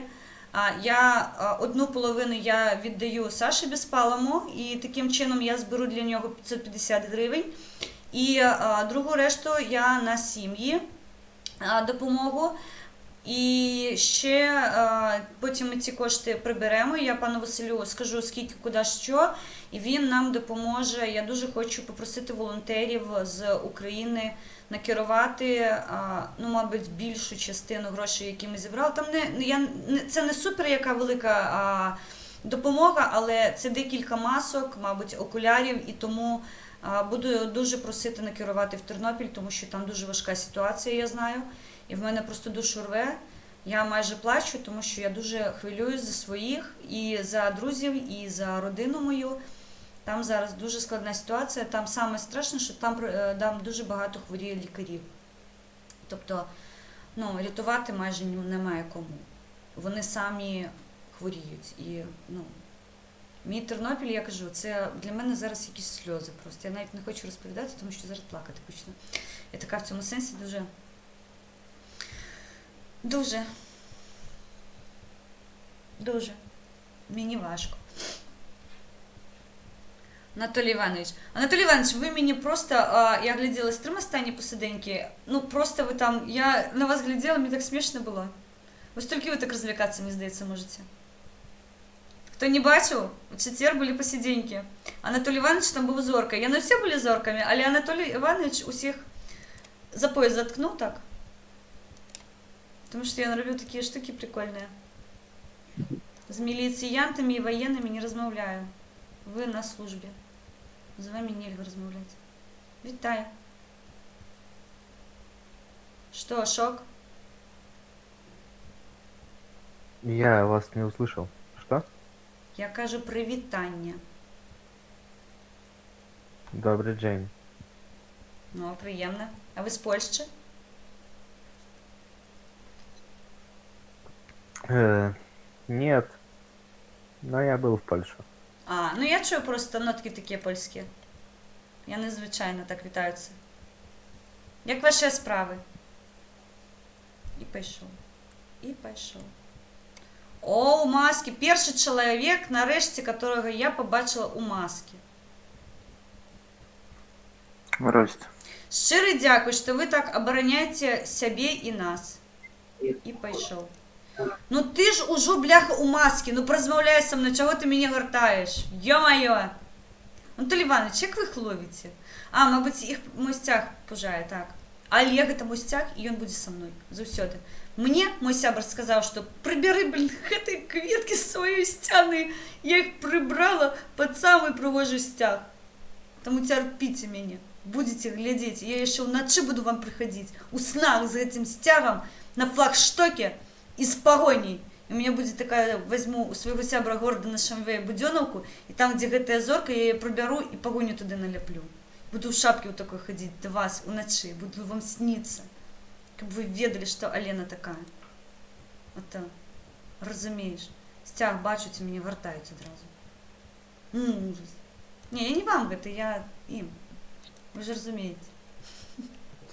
я одну половину я віддаю Саші Безпалому, і таким чином я зберу для нього 550 гривень. І другу решту я на сім'ї допомогу. І ще потім ми ці кошти приберемо, я пану Василю скажу, скільки, куди, що, і він нам допоможе. Я дуже хочу попросити волонтерів з України накерувати, ну, мабуть, більшу частину грошей, які ми зібрали. Там це не супер яка велика допомога, але це декілька масок, мабуть, окулярів, і тому буду дуже просити накерувати в Тернопіль, тому що там дуже важка ситуація, я знаю. І в мене просто душу рве. Я майже плачу, тому що я дуже хвилююсь за своїх, і за друзів, і за родину мою. Там зараз дуже складна ситуація. Там саме страшне, що там дуже багато хворіє лікарів. Тобто, ну, рятувати майже немає кому. Вони самі хворіють. І, ну, мій Тернопіль, я кажу, це для мене зараз якісь сльози просто. Я навіть не хочу розповідати, тому що зараз плакати почну. Я така в цьому сенсі дуже мені важко. Анатолій Іванович, ви мені просто, я гляділа стрім останні посиденьки, ну просто ви там, я на вас гляділа, мені так смішно було. Ви стільки ви так розвлікатися, мені здається, можете. Хто не бачив, у четвер були посиденьки. Анатолій Іванович там був зоркою. Я не всі були зорками, але Анатолій Іванович усіх за пояс заткнув так. Тому що я роблю такі штуки прикольні. З міліціянтами і воєнними не розмовляю. Ви на службі. З вами нельзя розмовляти. Вітаю. Що, шок? Я вас не услышал. Что? Я кажу привітання. Добрый день. Ну, приємно. А ви з Польщі? Нет. Но я был в Польше. Ну я чую просто нотки такі польські. Я незвичайно так вітаюся. Як ваші справи? І пішов. О, у масці. Перший чоловік, нарешті, якого я побачила у масці. Здрасте. Щиро дякую, що ви так обороняєте себе і нас. І пішов. Ну ти ж уже, бляха, у масці, ну порозмовляй со мною, чого ти мене гортаєш? Йо-моє! Анатолій Іванович, як ви їх ловите? Мабуть, їх мой стяг пужає, так. Олег это мой стяг, и он будет со мной завсёды. Мне мой сябр сказал, что прибери, блин, этой кветки своей стяны. Я их прибрала под самый пригожий стяг. Тому терпите меня, будете глядеть. Я еще вночи буду вам приходить, у снах за этим стягом на флагштоке и с погоней. И у меня будет такая, возьму у своего сябра Гордона Шамвея буденовку, и там, где гэтая зорка, я ее проберу и погоню туда налеплю. Буду в шапке вот такой ходить до вас у ночи, буду вам сниться. Как бы вы ведали, что Алена такая. Это, разумеешь, стяг бачите, меня гортають одразу. Ужас. Не, я не вам это, я им. Вы же разумеете.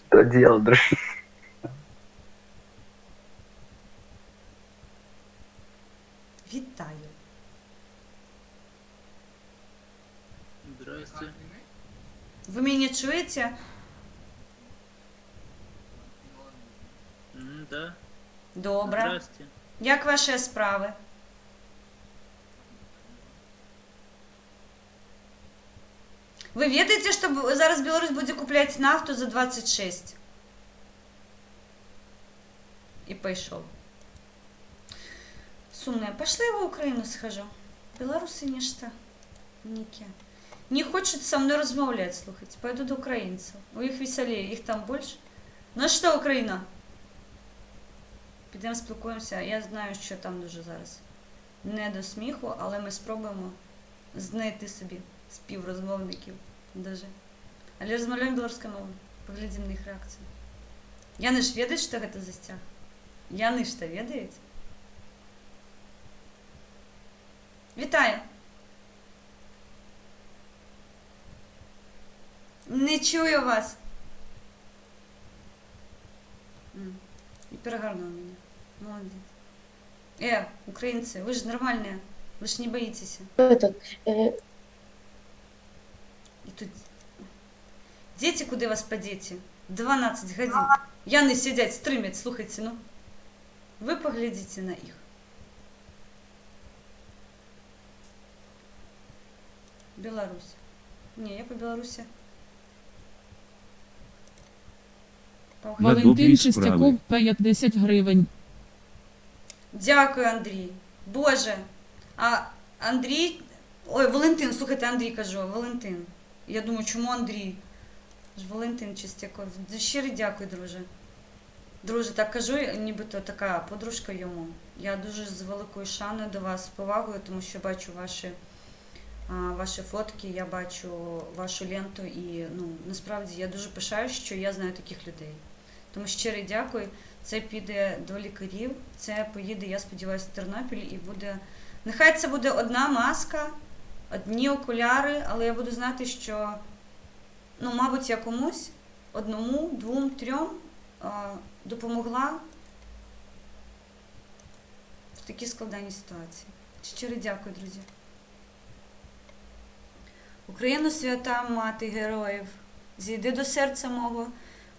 Что делать, друг? Вітаю. Здрасте. Ви мене чуєте? Да. Добре. Здрасте. Як ваші справи? Ви ведаєте, що зараз Білорусь буде купляти нафту за 26? І пішов. Сумне. Пошли в Україну схожу. Білоруси нічто. Ніке. Не хочуть со мною розмовляти, слухайте. Пойду до українців. У їх веселіє, їх там більше. Ну що, Україна? Підемо спілкуємося. Я знаю, що там дуже зараз не до сміху, але ми спробуємо знайти собі співрозмовників. Дуже. Але розмовляємо білоруською мовою. Поглядимо на їх реакцію. Яни ж ведають, що це за стяг? Яни ж то ведають? Вітаю! Не чую вас. И перегарнул меня. Молодец. Украинцы, вы же нормальные. Вы же не боитесь. И тут... Дети, куда вас подети? 12 годин. Яны сидят, стримят, слухайте, ну. Вы поглядите на их. Беларусь. Не, я по Беларуси. На добрі Валентин справи. Чистяков, 50 гривень. Дякую, Андрій. Боже. А Андрій... Ой, Валентин, слухайте, Андрій кажу, Валентин. Я думаю, чому Андрій? Ж Валентин Чистяков. Щиро дякую, друже. Друже, так кажу, нібито така подружка йому. Я дуже з великою шаною до вас, з повагою, тому що бачу ваші фотки, я бачу вашу ленту і, ну, насправді я дуже пишаюсь, що я знаю таких людей. Тому щиро дякую. Це піде до лікарів, це поїде, я сподіваюся, в Тернопіль і буде... Нехай це буде одна маска, одні окуляри, але я буду знати, що, ну, мабуть, я комусь, одному, двом, трьом допомогла в такій складаній ситуації. Щиро дякую, друзі. Україна, свята мати героїв, зійди до серця мого,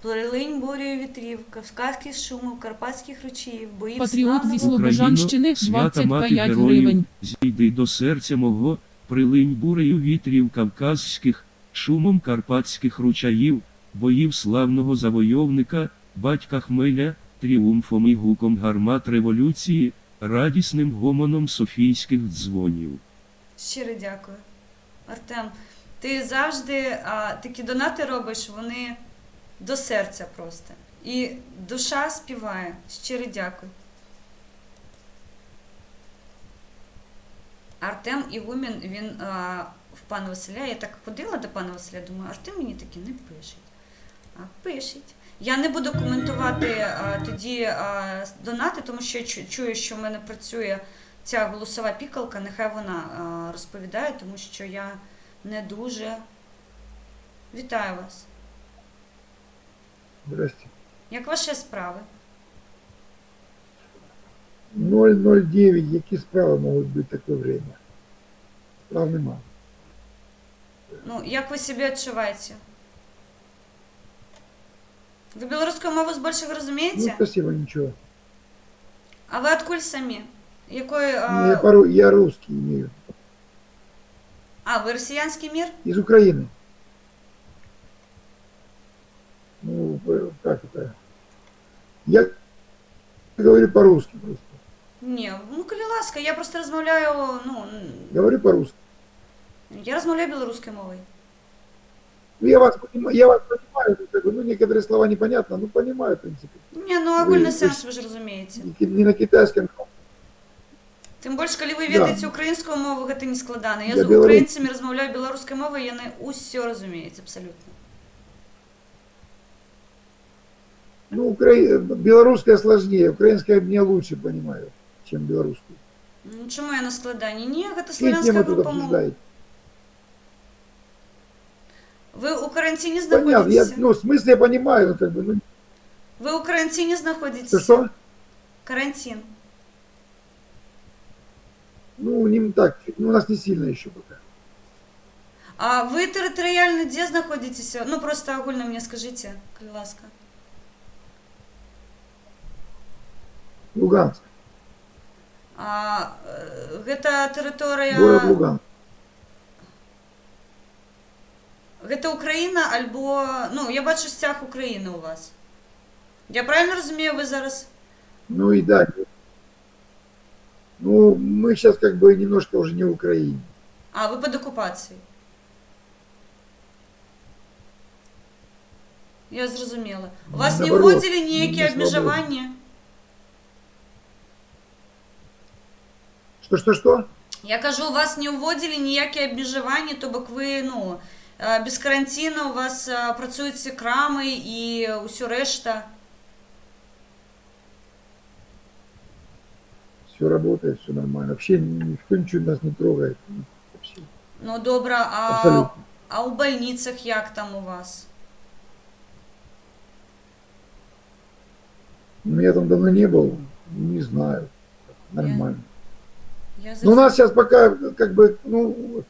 прилинь бурею вітрів, кавказьких шумів, карпатських ручаїв, боїв Патріот зі славного... Слобожанщини, свята мати 25 героїв, гривень. зійди до серця мого, прилинь бурею вітрів кавказських, шумом карпатських ручаїв, боїв славного завойовника, батька Хмеля, тріумфом і гуком гармат революції, радісним гомоном софійських дзвонів. Щиро дякую. Артем, ти завжди такі донати робиш, вони до серця просто. І душа співає. Щиро дякую. Артем Ігумін, він в пана Василя, я так ходила до пана Василя, думаю, Артем мені таки не пишеть. А пишеть. Я не буду коментувати тоді донати, тому що я чую, що в мене працює ця голосова пікалка, нехай вона розповідає, тому що я не дуже... Вітаю вас. Здрасте. Як ваші справи? 009, які справи можуть бути таке время? Справ нема. Ну, як ви себе відчуваєте? Ви білоруську мову збільше розумієте? Ну, спасибо, нічого. А ви откуль самі? Якої... Я русский имею. А, ви росіянський мір? Из Украины. Ну, как это? Я говорю по-русски просто. Ні, ну, коли ласка, я просто розмовляю, ну... Говорю по-русски. Я розмовляю білоруською мовою. Ну, я вас понимаю, ну, некоторые слова непонятно, ну, понимаю, в принципе. Ні, ну, огульний сенс ви ж розумієте. Не на китайском. Тим більше, коли ви Да. ведаєте українську мову, це не складано. Я Я з білорус. українцями розмовляю білоруською мовою, і вони усе розуміють, абсолютно. Ну, белорусская сложнее, украинская мне лучше понимаю, чем белорусскую. Ну, чому я на складанні? Ні, це Какие славянська темы тут група мов. обсуждаете? Ви у карантині Понятно, я, знаходитеся? ну, в смысле я понимаю, ну, как бы, ну, Ви у карантині знаходитеся? что? Карантин. Ну, не так, ну, у нас не сильно еще пока. А ви територіально де знаходитеся? Ну, просто огульно мені скажіть, будь ласка. Луганск, А гэта територія... город Луганск. Гэта Україна альбо... Ну, я бачу стяг України у вас. Я правильно розумію, ви зараз... Ну и да. Ну, мы сейчас как бы немножко уже не в Украине. А, ви під окупацією. Я зрозуміла. У вас не Наоборот, вводили ніякі не обмежування? Что? Я кажу, у вас не вводили ніякі обмежування, то бок ви, ну, без карантину, у вас працюють всі крами і усю решта. Все работает, все нормально. Вообще никто ничего нас не трогает. Вообще. Ну, добре, Абсолютно. а у больницях як там у вас? Ну, я там давно не был, не знаю. Нормально. Я Но у нас сейчас пока как бы, ну,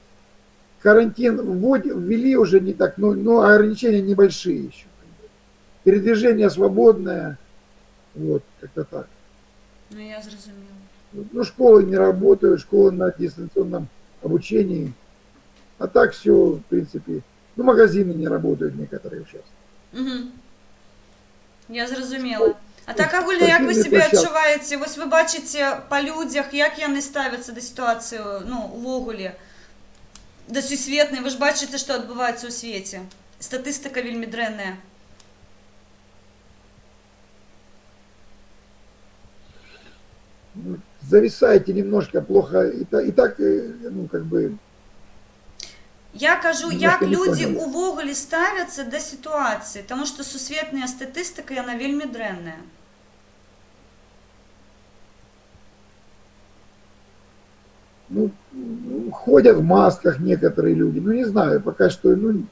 карантин ввели уже не так, но ограничения небольшие еще. Передвижение свободное, вот, как-то так. Ну, я зрозуміла. Ну, школы не работают, школы на дистанционном обучении. А так все, в принципе, ну, магазины не работают некоторые сейчас. Угу. Я зрозуміла. А так огульно, як ви себе відчуваєте? Ось ви бачите по людях, як вони ставляться до ситуації, ну, увогуле, до сусвітної. Ви ж бачите, що відбувається у світі. Статистика вельми дренна. Ну, зависаете немножко плохо. И так, ну, как бы... Я кажу, Немножко як не люди поняли. увогуле ставляться до ситуації, тому що сусвітня статистика, вона вельми дренна. Ну, ходят в масках некоторые люди. Ну, не знаю, пока что, ну,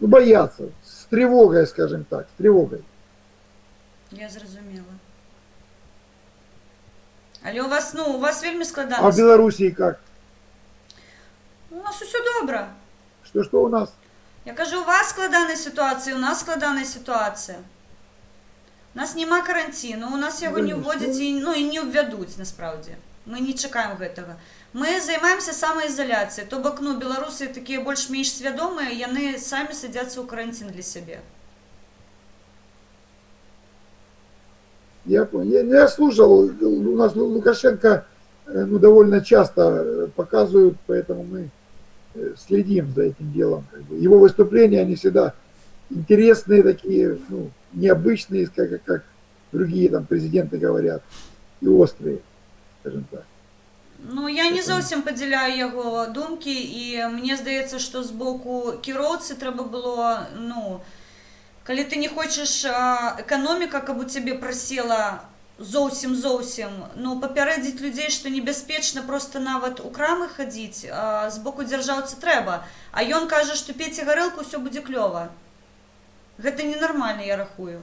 боятся. С тревогой, скажем так, с тревогой. Я зрозуміла. Але у вас вельми складана. А в Белоруссии как? У нас усе добре. Что у нас? Я кажу, у вас складана ситуація, у нас складана ситуація. У нас нема карантину, у нас його не вводять і не введуть, насправді. Ми не чекаємо гэтага. Ми займаємося самоізоляцією. То бок, білоруси такі більш-менш свідомі, вони самі сидяться у карантин для себе. Я понял. Я слушал, у нас Лукашенко довольно часто показывают, поэтому мы следим за этим делом. Его выступления, они всегда интересные такие, необычные, как другие там президенты говорят, и острые, скажем так. Я не зовсім поділяю його думки, і мені здається, що з боку кіроўцы треба було, коли ти не хочеш економіка, каб у тебе просела зовсім, папярэдзіць людей, што небяспечна просто нават у крамы хадзіць, з боку дзяржаўцы трэба. А ён кажа, што пейце гарэлку, ўсё будзе клёва. Гэта ненармальна, я рахую.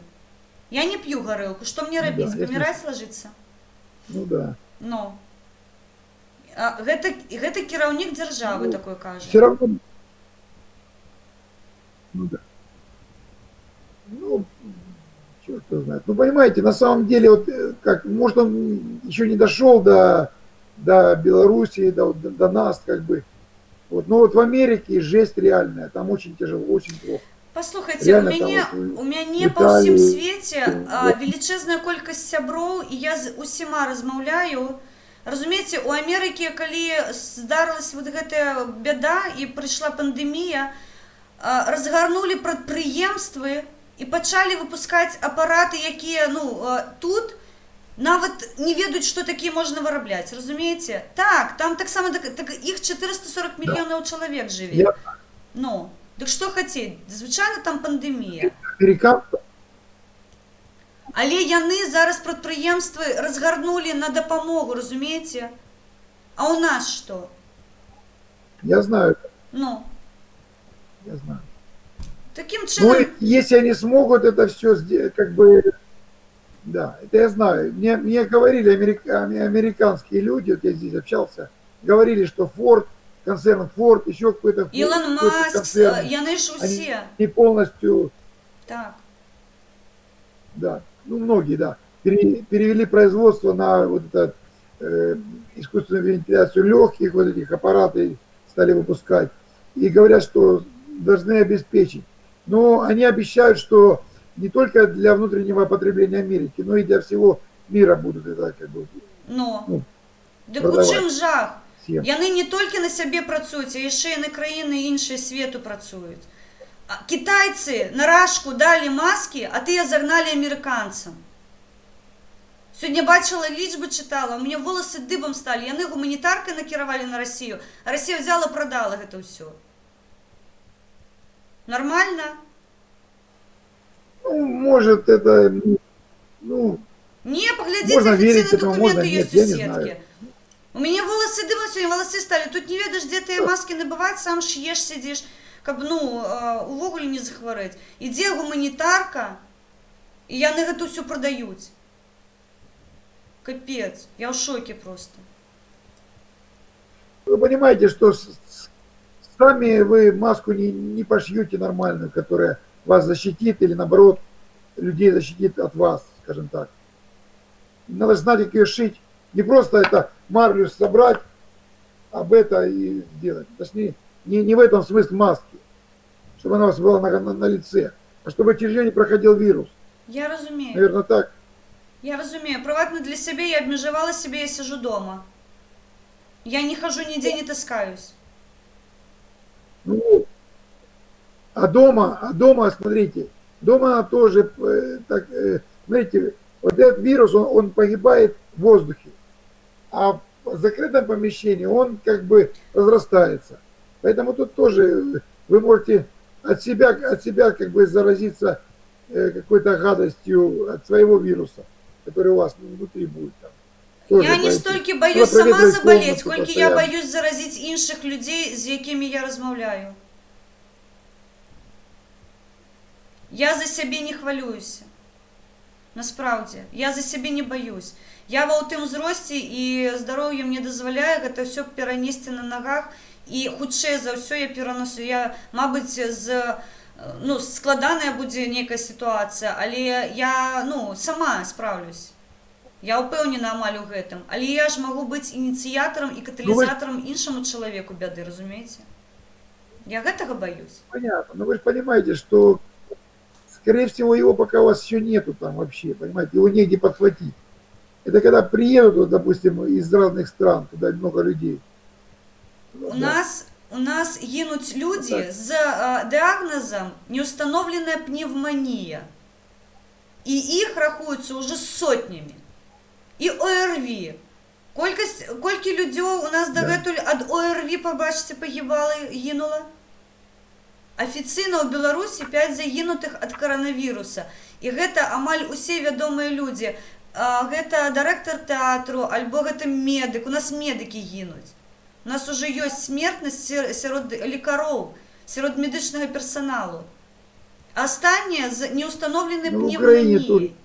Я не п'ю гарэлку, што мне рабіць, паміраць ложиться? Ну да. Гэта кіраўнік дзяржавы такое кажа. Все равно. Да. Черт его знает. Понимаете, на самом деле, вот как, может, он еще не дошел до Белоруссии, до нас, как бы. Вот. Но вот в Америке жесть реальная, там очень тяжело, очень плохо. Послухайте, у мяне па ўсім свеце велічэзная колькасць сяброў, і я з усіма размаўляю. Разумееце, у Амерыкі, калі здарылася вот гэтая бяда і прыйшла пандэмія, разгарнулі прадпрыемствы і пачалі выпускаць апараты, якія, тут нават не ведаюць, што такія можна вырабляць, разумееце? Так, там таксама іх 440 мільёнаў чалавек жыве. Дык што хацець? Звычайна там пандэмія. Але яны зараз прадпрыемствы разгарнулі на дапамогу, разумееце? А у нас што? Я знаю. Я знаю. Таким чином... если они смогут это все, как бы, Да, это я знаю. Мне говорили американские люди, вот я здесь общался, говорили, что Ford, концерн Ford, еще какой-то Ілон Маск, концерн, яны ж усі. они полностью, Так. да, ну многие, да, перевели производство на вот этот искусственную вентиляцию легких, вот этих аппараты стали выпускать. И говорят, что должны обеспечить. Но они обещают, что не только для внутреннего потребления Америки, но и для всего мира будут это как бы. Ну. Дык у продавать чым жах? всем. Яны не толькі на сябе працуюць, а яшчэ і на краіны іншыя свету працуюць. А кітайцы на рашку далі маскі, а тыя загналі амерыканцам. Сёння бачыла лічбы, чытала, у мяне воласы дыбам сталі, яны гуманітаркай накіравалі на Расію, а Расія взяла, продала гэта ўсё. Нормально? Ну, может, это, ну, Не, поглядзіце, можно верить афіцыйныя этому, можно дакументы нет, ёсць у я не сеткі. знаю. У мяне воласы дымам сёння, воласы сталі. Тут не ведаеш, дзе тыя маскі набываць, сам ш'еш, сидзіш, каб, ну, увогуле не захварэць. Ідзе гуманітарка, і яны гэта ўсё прадаюць. Капец, я в шоке просто. Вы понимаете, что сами вы маску не пошьете нормальную, которая вас защитит или наоборот людей защитит от вас, скажем так. Надо знать, как ее шить. Не просто это марлю собрать, об это и сделать. Точнее, не в этом смысл маски, чтобы она у вас была на лице, а чтобы через нее не проходил вирус. Я разумею. Наверное, так. Я разумею. Приватно для себя я обмежевала себе, я сижу дома. Я не хожу нигде, не таскаюсь. Ну, а дома, смотрите, дома тоже, так, смотрите, вот этот вирус, он погибает в воздухе, а в закрытом помещении он как бы разрастается. Поэтому тут тоже вы можете от себя как бы заразиться какой-то гадостью от своего вируса, который у вас внутри будет там. Я не столько боюсь сама заболеть, сколько я боюсь заразить інших людей, з якими я розмовляю. Я за себе не хвалююся. Насправді, я за себе не боюсь. Я ва ў тым узросце і здароўе мне дазваляе гэта ўсё перанесці на нагах, і хутчэй за ўсё я пераносу. Я, мабыць, складаная будзе нейкая сітуацыя, але я, сама справлюсь. Я ўпэўнена амаль у гэтым, але я ж магу быць ініцыятарам і каталізатарам іншаму чалавеку бяды, разумееце? Я гэтага боюсь. Понятно, но вы же понимаете, что скорее всего его пока у вас еще нету там вообще, понимаете, его негде подхватить. Это когда приедут, вот, допустим, из разных стран, туда много людей. У нас гинуть люди з діагнозом неустановленная пневмонія. І їх рахуються уже сотнями. І ОРВІ. Колькі людей у нас дагэтуль ад ОРВІ, побачите, погибало, гинуло? Афіцыйна ў Беларусі 5 загінутых ад каранавіруса. І гэта амаль усе вядомыя людзі. Гэта дырэктар тэатру, альбо гэта медык. У нас медыкі гінуць. У нас уже ёсць смертнасць сярод лекароў, сярод медычнага персаналу. Астатнія з неустановленай пневмоніяй.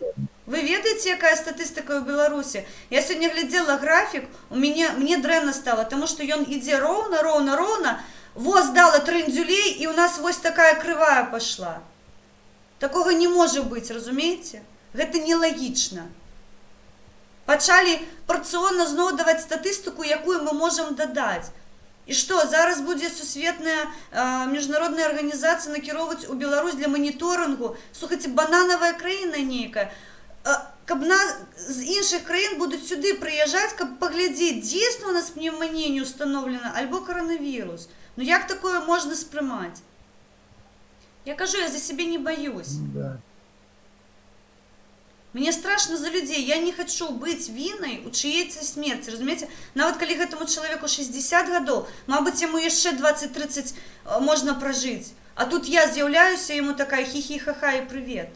Вы ведаеце, якая статыстыка ў Беларусі? Я сёння глядзела графік, мне дрэнна стала, таму што ён ідзе роўна, воз дала трындзюлей, і у нас вось такая крывая пашла. Такога не можа быць, разумееце? Гэта нелагічна. Пачалі парцыённа зноў даваць статыстыку, якую мы можам дадаць. І што, зараз будзе сусветная міжнародная арганізацыя накіроўваць у Беларусь для маніторынгу? Слухайце, бананавая краіна нейкая. Каб з іншых краін будуць сюды прыязджаць, каб паглядзець, дзейсна у нас пневманія не установлена, альбо каранавірус. Ну як такое можна спрымаць? Я кажу, я за себе не боюсь. Да. Мне страшно за людей. Я не хочу быць вінай у чыейцы смерці, разумееце? Нават калі гэтаму чалавеку 60 гадоў, мабыць, яму яшчэ 20-30 можна пражыць. А тут я з'яўляюся, яму такая хі-хі-ха-ха і прывет.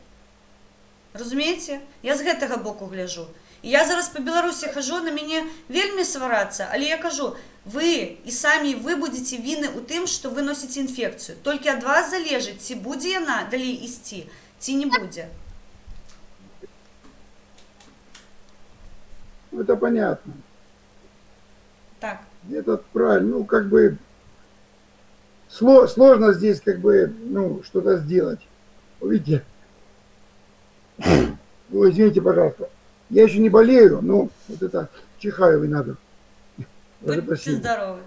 Разумееце? Я з гэтага боку гляжу. І я зараз по Беларусі хожу, на мяне вельмі сварацца, але я кажу, вы і самі вы будзеце віны ў тым, што вы носіце інфекцыю. Толькі ад вас залежыць, ці будзе яна далей ісці, ці не будзе. Ну, это понятно. Так. Это правильно. Ну, как бы сложно здесь, как бы, ну, что-то сделать. Видите? Ой, извините, пожалуйста. Я еще не болею, но вот это чихаю и надо. Будьте здоровы.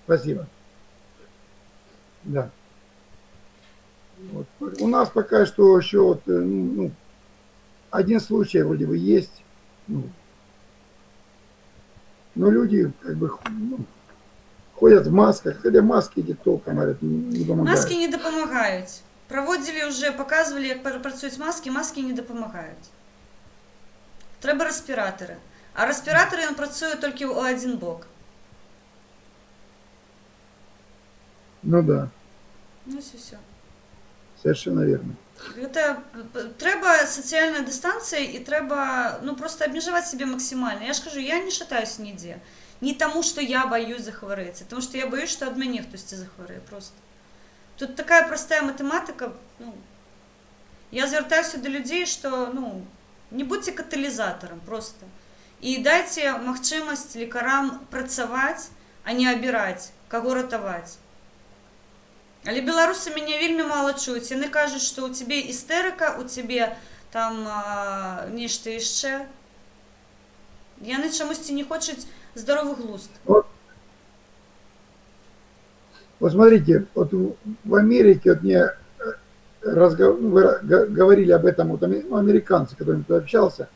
Спасибо. Да. Вот. У нас пока что еще вот, ну, один случай вроде бы есть. Ну, но люди как бы ходят в масках, хотя маски эти толком, говорят, не помогают. Маски не допомагають. Проводили вже, показували, як працюють маски не допомагають. Треба респіратори. А респіратори він працює тільки у один бок. Ну да. Ну все. Совершенно верно. Это треба соціальна дистанція і треба, ну, просто обмежувати себе максимально. Я ж кажу, я не шатаюсь ніде. Не тому, що я боюсь захворіти, тому що я боюсь, що від мене хтось це захворіє просто. Тут така проста математика, ну, я звертаюся до людей, що, ну, не будьте каталізатором просто. І дайте можливість лікарям працювати, а не обирати, кого ратувати. Але беларусы меня вельмі мало чують. Вони кажуть, що у тебе істерика, у тебе там нечто іще. Яны чомусь не хочуть здоровый глузд. Вот смотрите, вот в Америке, вот мне вы говорили об этом, вот американцы, с которыми я общался,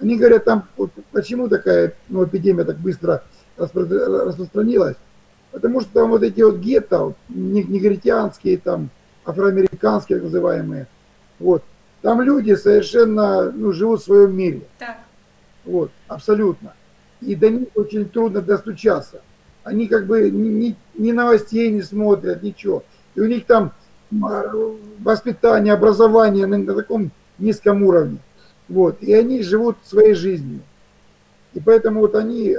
они говорят, там вот, почему такая, ну, эпидемия так быстро распространилась, потому что там вот эти вот гетто, вот, негритянские, там, афроамериканские, так называемые, вот, там люди совершенно, ну, живут в своем мире. Так. Вот, абсолютно. И до них очень трудно достучаться. Они как бы ни новостей не смотрят, ничего. И у них там воспитание, образование на таком низком уровне. Вот. И они живут своей жизнью. И поэтому вот они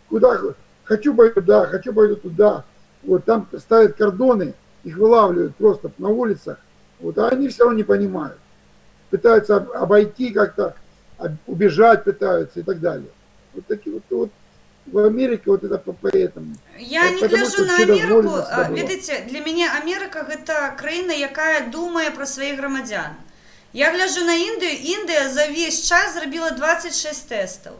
куда хочу пойду туда, хочу пойду туда. Вот там ставят кордоны, их вылавливают просто на улицах. Вот, а они все равно не понимают. Пытаются обойти как-то, убежать пытаются и так далее. Вот такие вот в Америке вот это поэтому. Я не гляжу на Америку. Видите, для меня Америка это країна, яка думає про своїх громадян. Я гляжу на Індію. Індія за весь час зробила 26 тестів.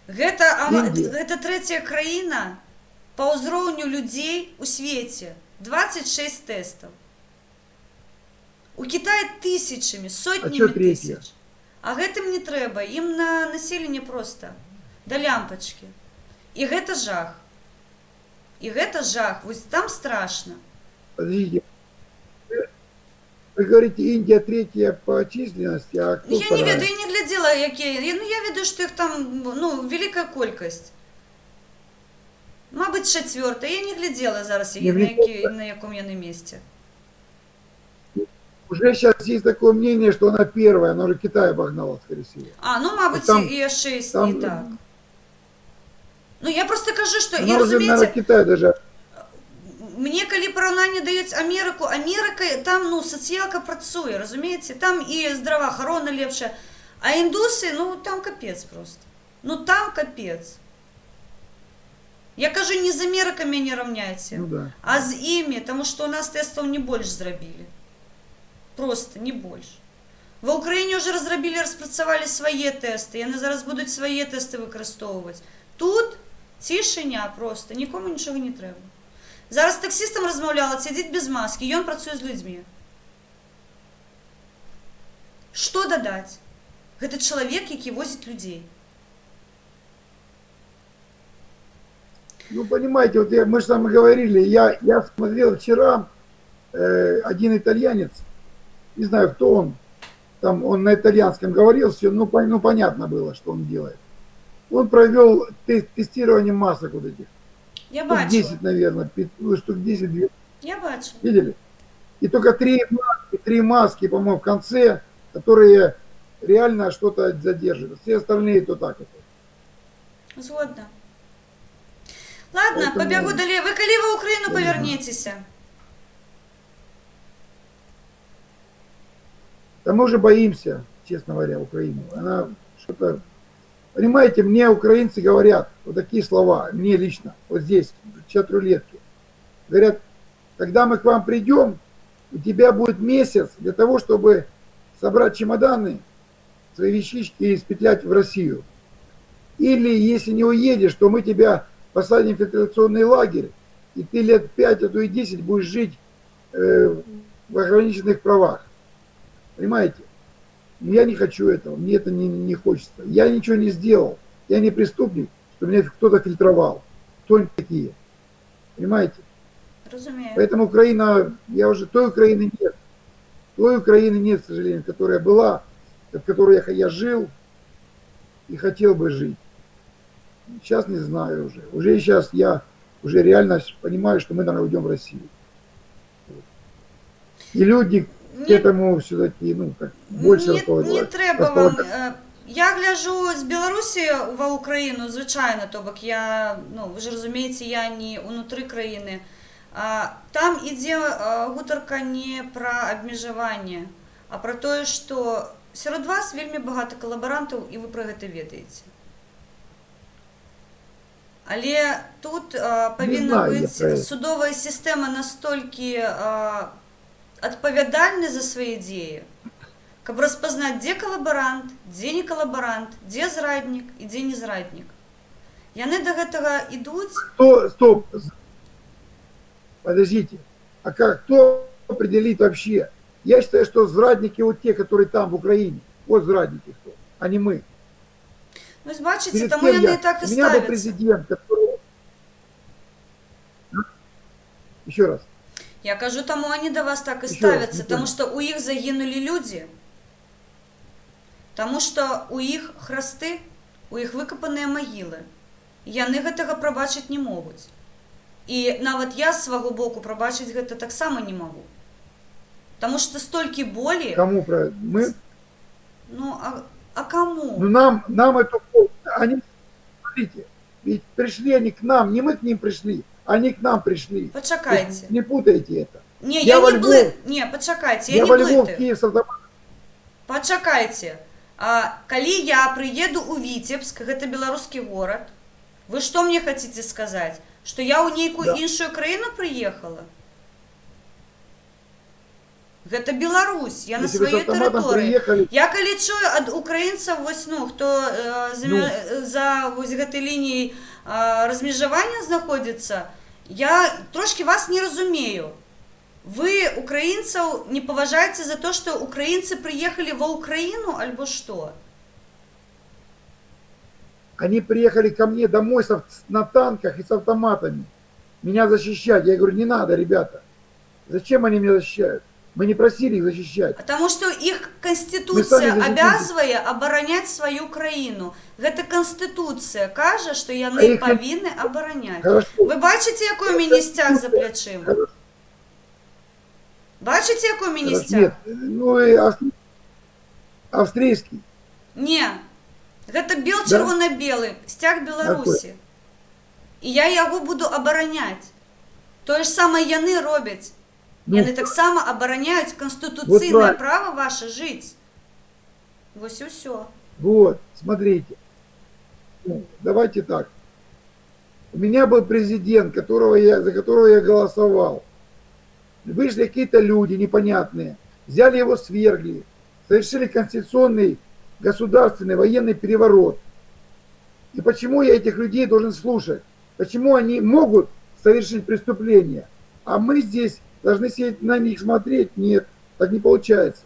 Гэта третя країна по ўзроўню людей у свеце. 26 тестов. У Китая тысячами, сотнями тысяч. А гэтым не трэба, ім на население просто до лямпочки. И гэта жах. И гэта жах. Вот там страшно. Подождите. Вы говорите, Индия третья по численности, а кто я вторая? не ведаю, я не глядела, якія. Я ведаю, что их там, ну, великая колькость. Мабуть, четвертая. Я не глядела зараз, на якому яны месте. Уже сейчас есть такое мнение, что она первая, она уже Китай обогнала, скорее всего. Ну, мабуть, там, и 6 там, не так. Ну, я просто кажу, что, она и уже, разумеете, наверное, Китай даже. Мне, коли параўнанне даюць Америку, Америка, там, ну, социалка працуе, разумеете, там и здравоохорона лепшая, а индусы, ну, там капец просто. Ну, там капец. Я кажу, не з Америками не равняйте, Ну, да. а з імі, тому що у нас тестів не больше зробили. Просто не больше. В Україні вже розробили, розпрацювали свої тести, і вони зараз будуть свої тести використовувати. Тут тишиня просто, нікому нічого не треба. Зараз з таксистом розмовляла, сидить без маски, і він працює з людьми. Що додати? Це чоловік, який возить людей. Ну, понимаете, вот мы же там говорили, я смотрел вчера, один итальянец, не знаю, кто он, там он на итальянском говорил, все, ну, понятно было, что он делает. Он провел тестирование масок вот этих. Я штук бачила. 10, наверное, штук 10, 2. Я бачила. Видели? И только три маски, по-моему, в конце, которые реально что-то задерживают. Все остальные то так вот. Згодна. Ладно, Поэтому- побегу далее. Вы коли в Украину повернетесь? Да мы уже боимся, честно говоря, Украину. Она что-то... Понимаете, мне украинцы говорят вот такие слова, мне лично, вот здесь, в чат-рулетке. Говорят, когда мы к вам придем, у тебя будет месяц для того, чтобы собрать чемоданы, свои вещички и спетлять в Россию. Или, если не уедешь, то мы тебя посадим в фильтрационный лагерь, и ты лет 5, а то и 10 будешь жить в ограниченных правах. Понимаете? Но я не хочу этого, мне это не хочется. Я ничего не сделал, я не преступник, что меня кто-то фильтровал. Кто они такие? Понимаете? Разумею. Поэтому Украина, той Украины нет. Той Украины нет, к сожалению, которая была, в которой я жил и хотел бы жить. Сейчас не знаю уже. Уже сейчас я уже реально понимаю, что мы, наверное, уйдем в Россию. І люди к этому все-таки, ну, как больше Не треба вам. Я гляжу з Білорусі в Україну, звичайно, тобто я, ну, ви ж розумієте, я не внутрі країни. Там іде гутарка не про обмежування, а про те, що серед вас вельми багато колаборантів, і ви про це ведаєте. Але тут повинна бути судова система настільки відповідальна за свої дії, щоб розпізнати, де колаборант, де не колаборант, де зрадник і де не зрадник. Яны до этого идут. Стоп. Подождите. А кто определит вообще? Я считаю, что зрадники вот те, которые там, в Украине. Вот зрадники кто, а не мы. Ну, бачите, тому яны и так и ставятся. У меня был президент, который... Еще раз. Я кажу, тому они до вас так и ставятся, потому что у их загинули люди, тому что у их храсты, у их выкопанные могилы. Яны гэтага прабачыць не могуць. І нават я з свайго боку прабачыць гэта таксама не магу. Таму што столькі болі... Кому про... Мы? Ну, а кому? Ну, нам эту... Они, смотрите, ведь пришли они к нам, не мы к ним пришли, они к нам пришли. Почакайте. Не путайте это. Не, я не блы... Не, почакайте, я не блытаю. Я во Львов, Киев, с автоматом. Почакайте. Калі я прыеду ў Віцебск, гэта беларускі горад, вы што мне хаце сказаць? Што я ў нейкую іншую краіну прыехала? Гэта Беларусь, я на сваёй тэрыторыі. Я калі чую ад украінцаў, вось, ну, хто за вось гэтай лініяй размежавання знаходзіцца, я трошки вас не разумею. Вы украінцаў не паважаеце за то, што украінцы прыехалі ва Украіну, альбо што? Они приехали ко мне домой на танках и с автоматами. Меня защищать. Я говорю, не надо, ребята. Зачем они меня защищают? Мы не просили их защищать. Потому что их конституция обязывает оборонять свою краину. Эта конституция кажа, что яны повинны оборонять. Вы бачите, якой у меня стяг за плечима? Бачите, якой у меня стяг? Нет, ну и австрийский. Не. Гэта бел-чырвона-белы, сцяг Беларусі. І я яго буду абараняць. Тое ж самае яны робяць. Яны таксама абараняюць канстытуцыйнае права ваше жыць. Вось і ўсё. Вот, смотрите. Ну, давайте так. У меня был президент, за которого я голосовал. Вышли какие-то люди непонятные, взяли его, свергли, совершили конституционный государственный военный переворот. И почему я этих людей должен слушать? Почему они могут совершить преступление, а мы здесь должны сидеть на них смотреть? Нет, так не получается.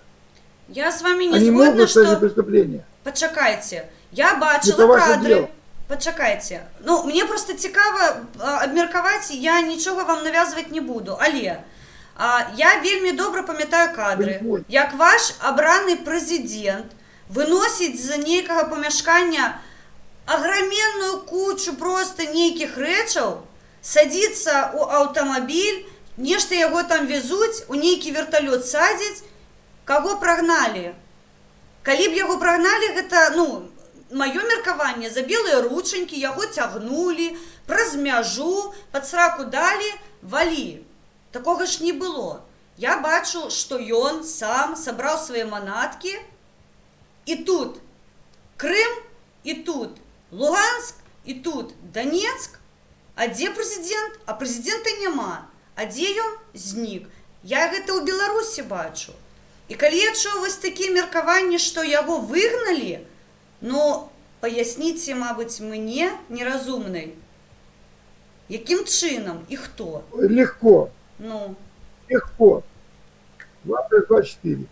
Я с вами не они згодна, могут что... совершить преступление. Почакайте, я бачила кадры. Почакайте. Ну, мне просто цікаво абмеркаваць, я нічога вам навязваць не буду, але я вельмі добра памятаю кадры, як ваш абраны прэзідэнт выносіць з нейкага памяшкання аграменную кучу просто нейкіх рэчаў, садзіцца ў аўтамабіль, нешта яго там везуць, у нейкі верталёт садзяць, каго прагналі. Калі б яго прагналі, гэта, ну, маё меркаванне, за белыя ручанькі яго цягнулі, праз мяжу, пад сраку далі, валі. Такога ж не было. Я бачу, што ён сам сабраў свае манаткі, і тут Крым, і тут Луганск, і тут Донецк. А дзе прэзідэнт? А прэзідэнта няма. А дзе ён? Знік. Я гэта ў Беларусі бачу. І калі я чую вось такія меркаванні, што яго выгналі, ну, паясніце, мабыць, мне, неразумнай, якім чынам і хто? Легко. Ну. Легко. 2+2=4.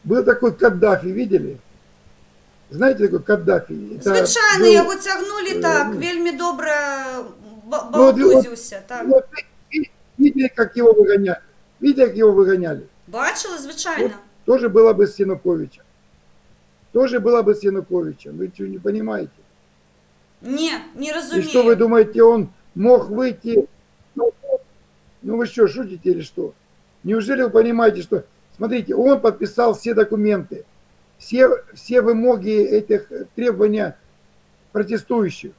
Был такой Каддафи, видели? Знаете такой Каддафи? Звычайна, был, яго цягнулі так, вельмі добра вот, балтузіўся. Так. Вот, видели, как его выгоняли? Видели, как его выгоняли? Бачила, звычайно. Вот, тоже было бы с Януковичем. Тоже было бы с Януковичем. Вы что, не понимаете? Не И разумею. что вы думаете, он мог выйти? Ну вы что, шутите или что? Неужели вы понимаете, что... Смотрите, он подписал все документы, все вымоги этих требований протестующих.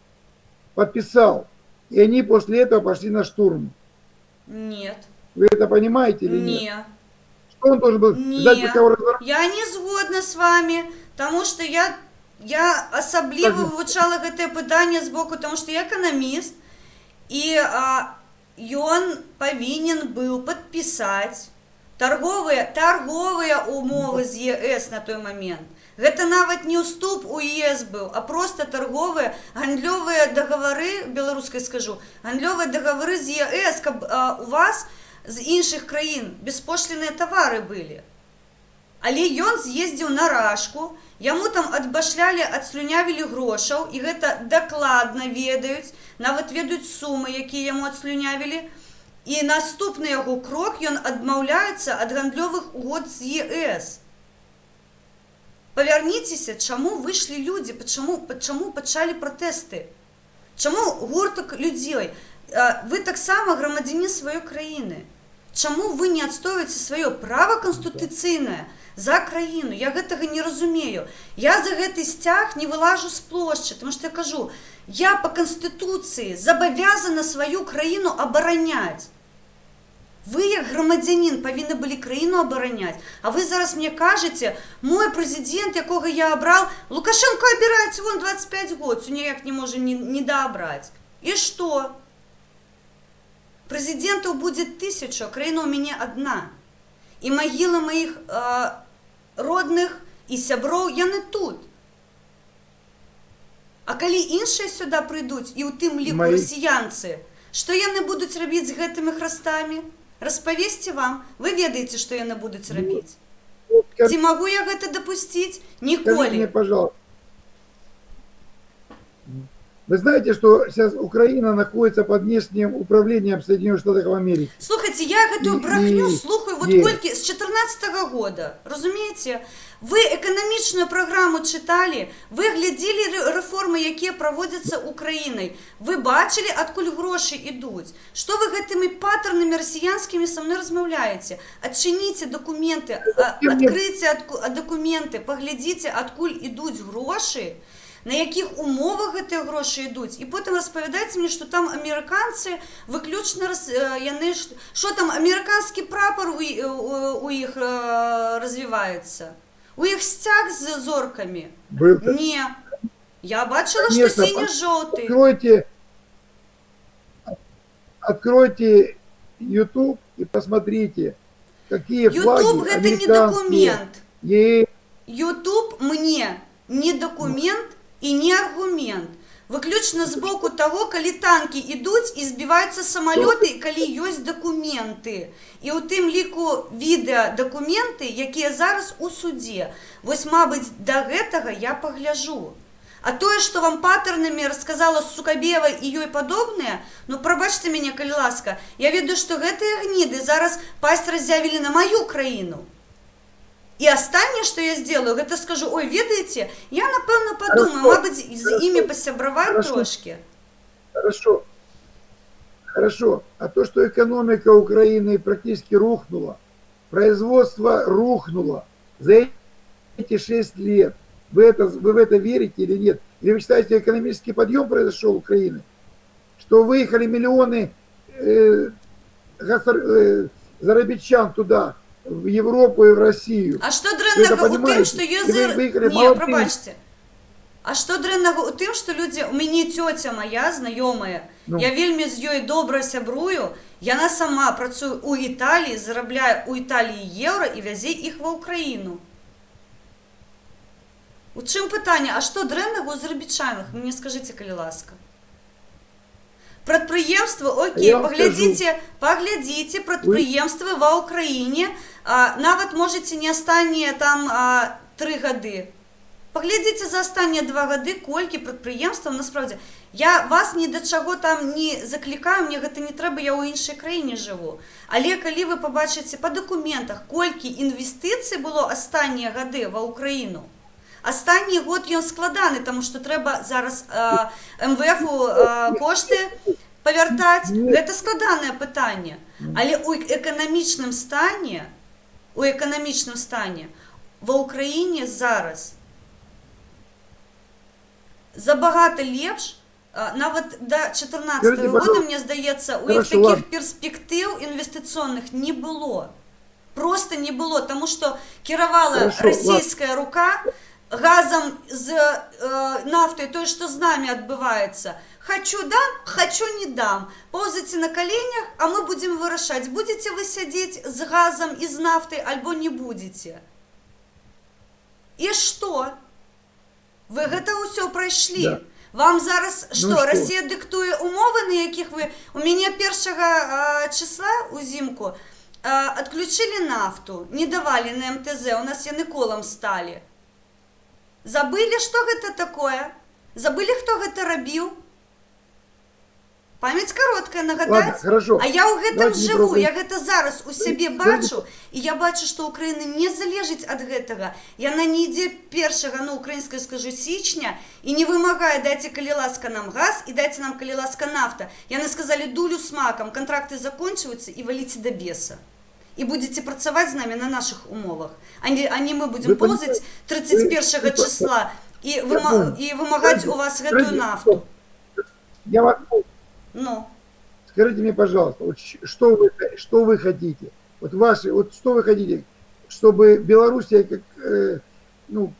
Подписал. И они после этого пошли на штурм. Нет. Вы это понимаете или нет? Нет. Что он должен был ждать, пока его разворачивают? Я не згодна з вами, тому що я асабліва вивчала гэтае пытанне з боку, тому що я эканаміст, і ён павінен быў падпісаць торговыя умовы з ЕС на той момент. Гэта нават не ўступ у ЕС быў, а проста торговыя, гандлёвыя дагавары, беларускай скажу, гандлёвыя дагавары з ЕС, каб у вас з іншых краін беспошліныя тавары былі. Але ён з'ездзіў на Рашку, яму там адбашлялі, адслюнявілі грошаў, і гэта дакладна ведаюць, нават ведаюць сумы, якія яму адслюнявілі. І наступны яго крок, ён адмаўляецца ад гандлёвых угод з ЕС. Павярніцеся, чаму выйшлі людзі, чаму пачалі пратэсты? Чаму гуртак людзей? Вы таксама грамадзяне сваёй краіны. Чаму вы не адстойваеце сваё права канстытуцыйнае за краіну? Я гэтага не разумею. Я за гэты сцяг не вылажу з плошчы, тому што я кажу, я па канстытуцыі забавязана сваю краіну абараняць. Вы, як грамадзянін, павінны былі краіну абараняць. А вы зараз мне кажаце, мой прэзідэнт, якога я абраў, Лукашенко абіраецца, вон 25 год, ніяк не можа не даабраць. І што? Прэзідэнтаў будзе 1000, краіна ў мяне адна. І магілы маіх родных і сяброў, яны тут. А калі іншыя сюда прыйдуць, і ў тым ліку расіянцы, што яны будуць рабіць з гэтымі храстамі? Распавесці вам, вы ведаеце, што яны будуць рабіць. Ці магу я гэта дапусціць? Ніколі. Скажите мне, пожалуйста. Вы знаете, что сейчас Украина находится под внешним управлением Соединенных Штатов Америки? Слухайте, я гэтую брахню слухаю вот колькі з 14-го года. Разумееце? Вы эканамічную праграму чыталі, вы глядзелі рэформы, якія праводзяцца Украінай. Вы бачылі, адкуль грошы ідуць. Што вы гэтымі паттернамі расіянскімі са мной размаўляеце? Адчыніце дакументы, адкрыйце дакументы, паглядзіце, адкуль ідуць грошы, на якіх умовах гэтыя грошы ідуць, і потым распавядайце мне, што там амерыканцы выключна, яны, што там амерыканскі прапар у іх развіваецца? У іх сцяг з зоркамі? Не. Я бачила, што сіні-жоўты. Откройте YouTube и посмотрите, какие флаги YouTube гэта не документ. американские. YouTube мне не документ і не аргумент. Выключна з боку таго, калі танкі ідуць і збіваюцца самалёты, і калі ёсць дакументы. І ў тым ліку відэадакументы, якія зараз у судзе. Вось, мабыць, да гэтага я пагляжу. А тое, што вам паттернамі расказала Сукабеева і ёй падобныя, ну, прабачце мяне, калі ласка, я ведаю, што гэтыя гніды зараз пасць раззявілі на маю краіну. І астатняе, што я сделаю, гэта скажу, ой, ведаеце, я, напэўна, падумаю, мабыць, з імі пасябраваць трошки. Хорошо. А то, что экономика Украины практически рухнула, производство рухнуло за эти 6 лет, вы в это верите или нет? Или вы считаете, экономический подъем произошел в Украине? Что выехали миллионы зарабичан туда, в Европу и в Россию. А што Вы это дрэннага у тым, понимаете? што И ёсць... вы выехали Не, молодыми. прабачце. А што дрэннага у тым, што людзі... У мяне цёця моя, знаёмая, Ну. я вельмі з ёй добра сябрую, яна сама працуе ў Італіі, зарабляе ў Італіі еўра і вязе іх ва Ўкраіну. У чым пытанне? А што дрэннага ў зарабічанах? Мне скажыце, калі ласка. Прадпрыемствы, окей, Я вам паглядзіце прадпрыемствы ва Ўкраіне, нават можаце не астатнія там 3 гады. Паглядзіце за астатнія 2 гады, колькі прадпрыемстваў, насправдзе. Я вас ні да чаго там не заклікаю, мне гэта не трэба, я ў іншай краіне жыву. Але калі вы пабачыце па дакументах, колькі інвестыцый было астатнія гады ва Ўкраіну, астатні год ён складаны, таму што трэба зараз МВФ-у кошты павяртаць. Гэта складанае пытанне. Але ў эканамічным стане ва Ўкраіне зараз забагата лепш, нават да 14 года, мне здаецца, у іх такіх перспектыў інвестыцыйных не было. Просто не было, таму што кіравала расійская рука газам з нафтай, тое, што з намі адбываецца. Хочу дам, хочу не дам. Паўзаце на каленях, а мы будзем вырашаць, будзеце вы сядзець з газам і з нафтай, альбо не будзеце. І што? Вы гэта ўсё прайшлі. Да. Вам зараз Ну што, што? Расія дыктуе умовы, на якіх вы... У мяне 1 числа узімку адключылі нафту, не давалі на МТЗ, у нас яны колам сталі. Забылі, што гэта такое? Забылі, хто гэта рабіў? Памяць кароткая, Ладно, нагадаць? хорошо. А я ў гэтым Давайте не жыву, трогай. я гэта зараз у сябе бачу, і я бачу, што Украіна не залежыць ад гэтага. Яна не ідзе 1, украінскай, скажу, січня, і не вымагае, дайце, калі ласка, нам газ, і дайце нам, калі ласка, нафта. Яны сказалі дулю с макам, контракты закончваюцца, і валіце да беса. І будзеце працаваць з намі на нашых умовах. А не мы будзем поўзаць 31 числа і вымагаць у вас гэтую нафту. Я вас... Ну. Скажите мне, пожалуйста, вот что вы хотите? Вот что вы хотите? Чтобы Белоруссия, какую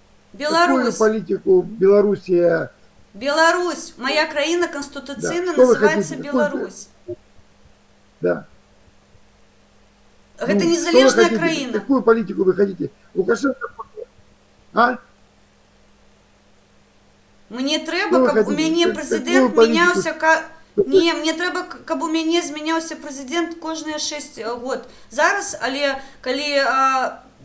политику Белоруссия... Беларусь, моя краіна конституцыйна Да. называется Хотите? Беларусь. Да. Гэта Ну, незалежная что вы хотите? краіна. Какую политику вы хотите? Лукашенко... А? Мне Что трэба, вы каб у хотите? мяне Какую прэзідэнт политику? мяняўся... Не, мне трэба, каб у мяне змяняўся прэзідэнт кожныя 6 год. Зараз, але калі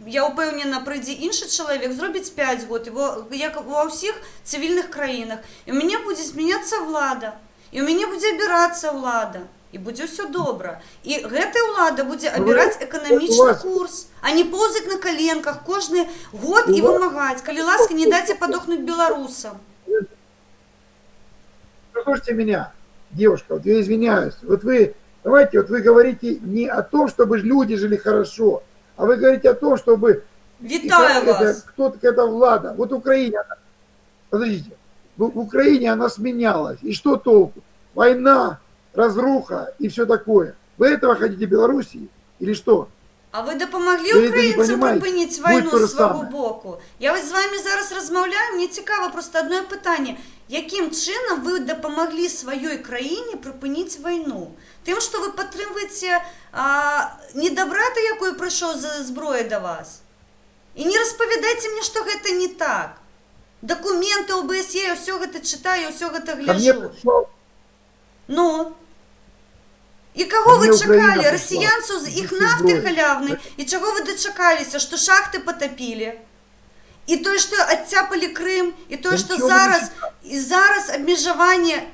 я ўпэўнена, прыйдзе іншы чалавек, зробіць 5 год, як ва ўсіх цывільных краінах. І ў мяне будзе змяняцца ўлада, і ў мяне будзе абірацца ўлада, і будзе ўсё добра. І гэтая ўлада будзе абіраць эканамічны курс, а не поўзаць на каленках кожны год і вымагаць. Калі ласка, не дайце падохнуць беларусам. Послушайте меня, девушка, вот я извиняюсь. Вот вы, давайте, вот вы говорите не о том, чтобы люди жили хорошо, а вы говорите о том, чтобы... Витаю вас. Кто такая влада? Вот Украина, подождите, в Украине она сменялась. И что толку? Война, разруха и все такое. Вы этого хотите Белоруссии или что? А вы дапамаглі Вы это не украінцам понимаете. прыпыніць Будет вайну то же з свайго самое. боку? Я вось з вами зараз размаўляю, мне цікава просто одно пытанне. Якім чынам вы дапамаглі сваёй краіне прыпыніць вайну? Тым, што вы падтрымваеце недабрата, якую прыйшоў за зброя да вас? І не распавядайце мне, што гэта не так. Дакументы ОБСЕ, ўсё гэта чытаю, ўсё гэта гляжу. Ну... І каго вы чакалі? Расіянцаў з іх нафты халявнай? І чаго вы дачакаліся, што шахты патапілі? І тое, што адцяпалі Крым, і тое, што зараз абмежаванне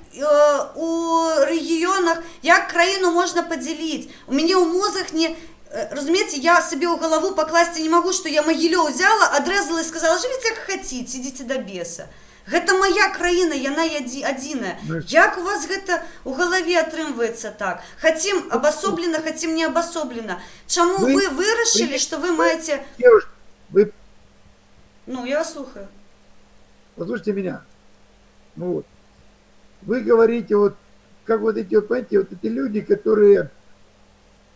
у рэгіёнах, як краіну можна падзяліць. У мяне ў мозгах не... Разумееце, я сабе ў галаву пакласці не магу, што я Магілёў узяла, адрэзала і сказала, жывіце як хаціце, ідзіце да беса. Гэта моя краіна, яна адзіная. Як у вас гэта ў галаве атрымваецца так? Хацім абасоблена, хацім не абасоблена. Чаму вы вырашылі, што вы маеце... Ну, я вас слухаю. Послушайте меня. Ну вот. Вы говорите, вот, как вот эти, вот, понимаете, вот эти люди, которые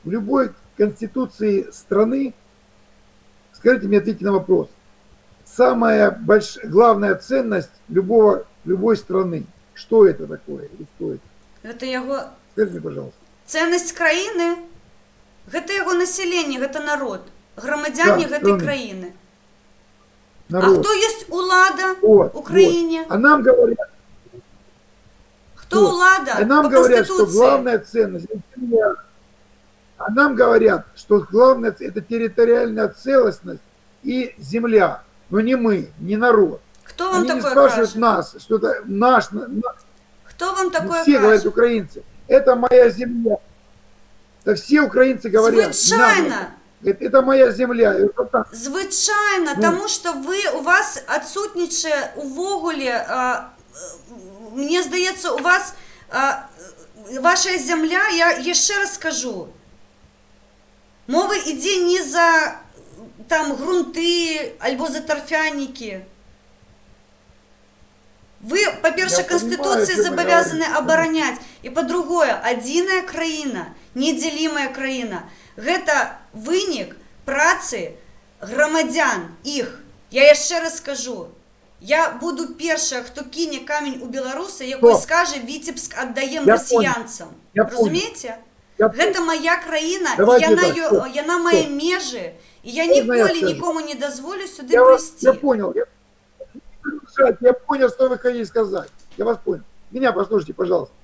в любой Конституции страны, скажите мне, ответьте на вопрос. Самая главная ценность любой страны. Что это такое? И кто это? Гэта яго Скажите мне, пожалуйста. ценнасць краіны, гэта яго насяленне, гэта народ, грамадзяне Да, гэтай страны. краіны. Народ. А хто ёсць улада Вот, у краіне? вот. А нам говорят, Хто улада а нам по говорят, что Конституції? главная ценность это земля. А нам говорят, что главное это территориальная целостность и земля. Но не мы, не народ. Хто вам Они не такое спрашивают каже? нас, что это наш, Хто вам такое все говорят каже? украинцы, это моя земля. Да все украинцы говорят, Звычайно. нам это моя земля. И вот так. Звычайно, тому що у вас адсутнічае увогуле, мне здаецца, у вас ваша земля, я яшчэ раз скажу, мова ідзе не за там грунты альбо за торфяники. Вы, по-перше, Я Конституции понимаю, о чем вы зобовязаны говорите. оборонять. И по-другое, адзіная краіна, неделимая краіна. Гэта вынік працы грамадзян іх. Я яшчэ раз скажу. Я буду першая, хто кине камень у беларуса, якой скажа, Витебск отдаем Я россиянцам. Я понял. Разумеете? Гэта моя краіна, Давайте і так, стоп, яна мае стоп. межы, і я Можна я ніколі скажу? нікому не дазволю сюди Я прийти. понял. Я понял, что вы хотели сказать. Я вас понял. Меня послушайте, пожалуйста.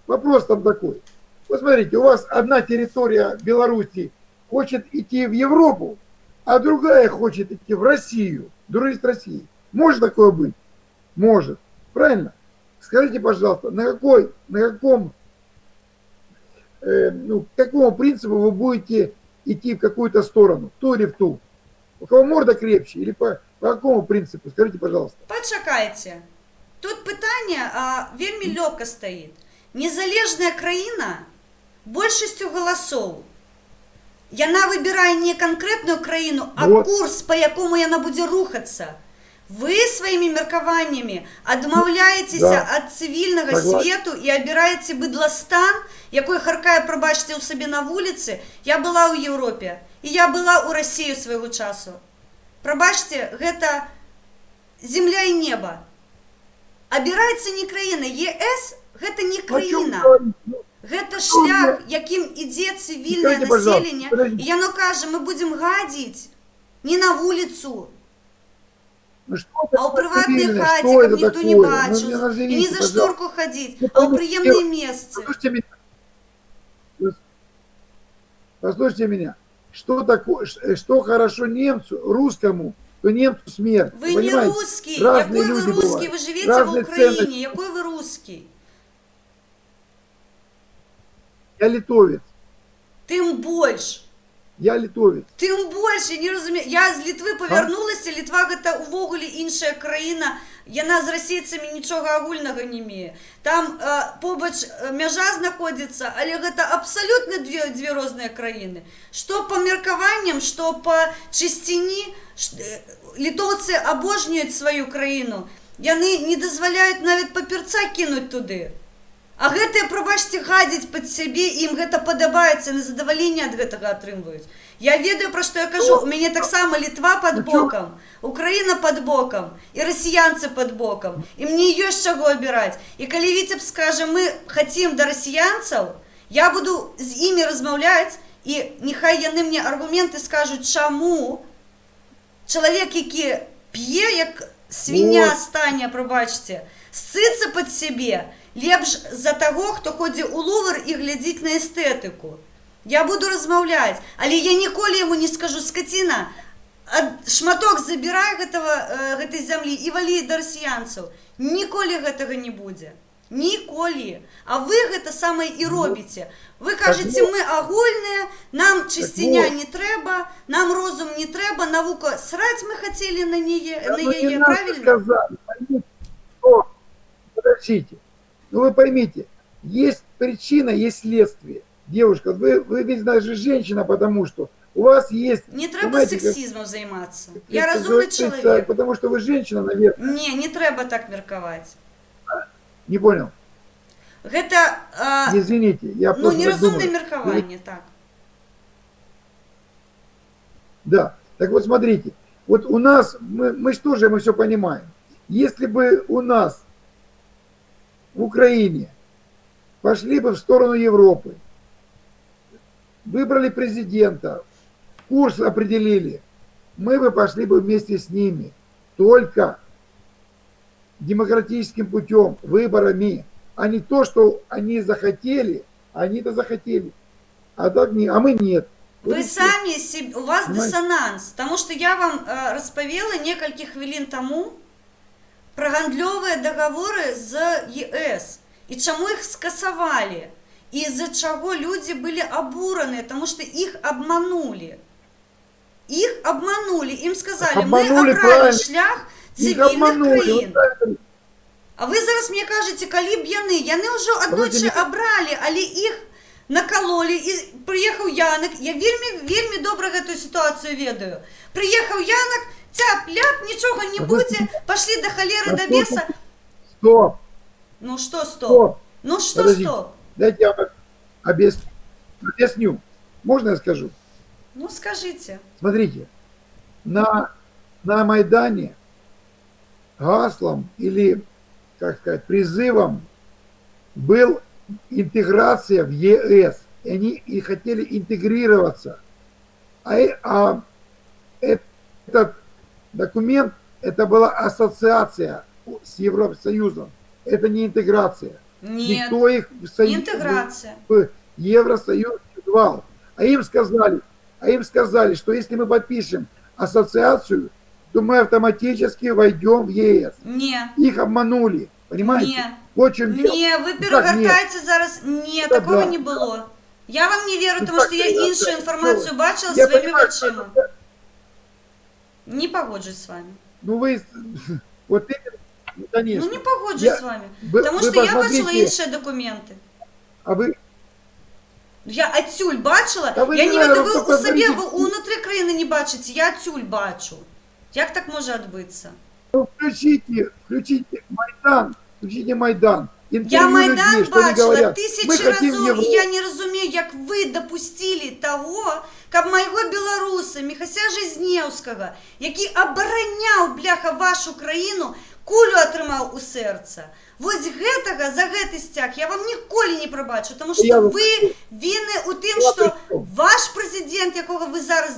Вопрос там такой. Вот смотрите, у вас одна территория Беларуси хочет идти в Европу, а другая хочет идти в Россию, дружить с Россией. Может такое быть? Может. Правильно? Скажите, пожалуйста, по какому принципу вы будете идти в какую-то сторону, в ту или в ту? У кого морда крепче или по какому принципу? Скажите, пожалуйста. Пачакайце. Тут пытанне вельмі лёгка стаіць. Незалежная краіна большасцю галасоў. Яна выбірае не канкрэтную краіну, а Вот. курс, по якому яна будзе рухацца. Вы сваімі меркаваннямі адмаўляецеся Да. ад цывільнага Согласен. свету і абіраеце быдластан, якой харкае, прабачце, ў сабе на вуліцы. Я была ў Еўропе, і я была ў Расію свайго часу. Прабачце, гэта земля і неба. Абіраецца не краіна. ЕС гэта не краіна. Гэта шлях, якім ідзе цывільнае Скажите, пожалуйста, населенне. подождите. І яно кажа, мы будзем гадзіць не на вуліцу, Ну, что а ў прыватнай цивильное? хаце, Что каб это ніхто не такое? бачыў. Ну, мне І назовите, не за пожалуйста. шторку хадзіць, Ну, а ў потому прыемныя что- месцы. Послушайте меня. Послушайте меня. Что такое, что хорошо немцу, русскому, то немцу смерть. Вы не Понимаете? русский. Разные Якой вы люди русский? бывают. Вы живете Разные в Украине. ценности. Якой вы русский? Я литовец. Тым больш. Я литовец. Тым больш, не разумею. Я з Літвы павярнулася, Літва гэта ўвогуле іншая краіна. Яна з расейцамі нічога агульнага не мее. Там побач мяжа знаходзіцца, але гэта абсалютна дзве розныя краіны. Што па меркаванням, што па чысціні, літоўцы абожнююць сваю краіну. Яны не дазваляюць нават папірца кінуць туды. А гэтыя, прабачце, гадзяць пад сябе, ім гэта падабаецца, на задаваленне ад гэтага атрымваюць. Я ведаю, пра што я кажу, у мяне таксама Літва пад бокам, Украіна пад бокам, і расіянцы пад бокам, і мне ёсць чаго абіраць. І калі Віцебск скажа, мы хацім да расіянцаў, я буду з імі размаўляць, і няхай яны мне аргументы скажуць, чаму чалавек, які п'е, як свіня стане, прабачце, ссыцца пад сябе, лепш за таго, хто ходзіць у Лувр і глядзіць на эстэтыку. Я буду размаўляць, але я ніколі яму не скажу, скаціна, шматок забірай гэтай зямлі і валі да расіянцаў. Ніколі гэтага не будзе. Ніколі. А вы гэта самае і робіце. Вы кажаце, мы агульныя, нам чысціня не трэба, нам розум не трэба, навука сраць мы хацелі на яе, правильно? Подождите. Ну вы поймите, есть причина, есть следствие. Девушка, вы ведь даже женщина, потому что у вас есть... Не трэба сексизмом займацца. Я разумны чалавек. Потому что вы женщина, наверное. Не трэба так меркаваць. Не понял. Гэта... Извините, я просто неразумнае думаю. меркаванне, так. Да. Так вот смотрите, вот у нас, мы что же, мы все понимаем. Если бы у нас в Украине пошли бы в сторону Европы, выбрали президента, курс определили, мы бы пошли бы вместе с ними. Только демократическим путем, выборами, а не то, что они захотели, они-то захотели, а так не, а мы нет. Ви самі, у вас диссонанс, тому що я вам розповіла кілька хвилин тому про гандльові договори з ЄС і чому їх скасували, і з-за чого люди були обурені, тому що їх обманули. Їх обманули, їм сказали, ми обрали шлях цивільних країн. А ви зараз мені кажете, коли б яни вже одночі обрали, але їх накололи, і приїхав Янок, я вельми добре цю ситуацію ведаю. Приїхав Янок, цяп-ляп, нічого не буде, пішли до холери, до беса. Стоп! Ну что стоп? Ну что Подождите. стоп? Дайте я вам объясню. Можно я скажу? Ну скажите. Смотрите, на Майдане гаслом или, как сказать, призывом был интеграция в ЕС. И они и хотели интегрироваться. А этот документ, это была ассоциация с Евросоюзом. Это не интеграция. Нет, никто их в не интеграция. В Евросоюз не звал. А им сказали, что если мы подпишем ассоциацию, то мы автоматически войдем в ЕС. Нет. Их обманули. Понимаете? Нет. Вот в чем дело. Ні, ви Ну, перегортаєте зараз. Ні, Ну, такого да. не було. Я вам не вірю, Ну, тому так, що я ну, іншу так, інформацію ну, бачила я своїми понимаю, очима. Не погоджусь з вами. Ну вы, вот именно, ну, конечно. Ну не погоджусь Я- з вами. вы- Тому вы що я бачила посмотрите. інші документи. А вы, Я отсюль бачила, Та ви я не не надо, ви ви у себе посмотрите. внутрі країни не бачите, я отсюль бачу. Як так може відбитися? ну, включите Майдан. Я Интервью Майдан людей, что они бачила говорят. тисячі Мы хотим разів, Европу. і я не розумію, як ви допустили того, як моєго білоруса Михася Жизнєвського, який обороняв, бляха, вашу країну, кулю отримав у серце. Ось гэтага, за гэты стяг я вам ніколи не пробачу, тому що Я ви винні у тим, що ваш президент, якого ви зараз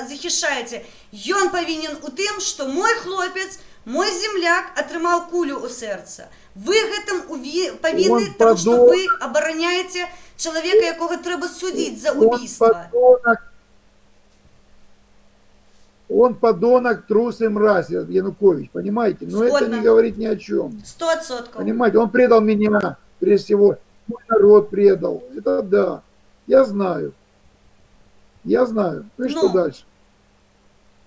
захищаєте, він повинен у тим, що мой хлопець, мой земляк отримав кулю у серце. Ви гэтым повинні, тому що ви обороняєте чоловіка, якого треба судити за убийство. Он подонок, трус и мразь, Янукович, понимаете? Но это Згодна. не говорит ни о чем. 100%. Понимаете, он предал меня, прежде всего, мой народ предал. Это да, я знаю. Ну и что Ну. дальше?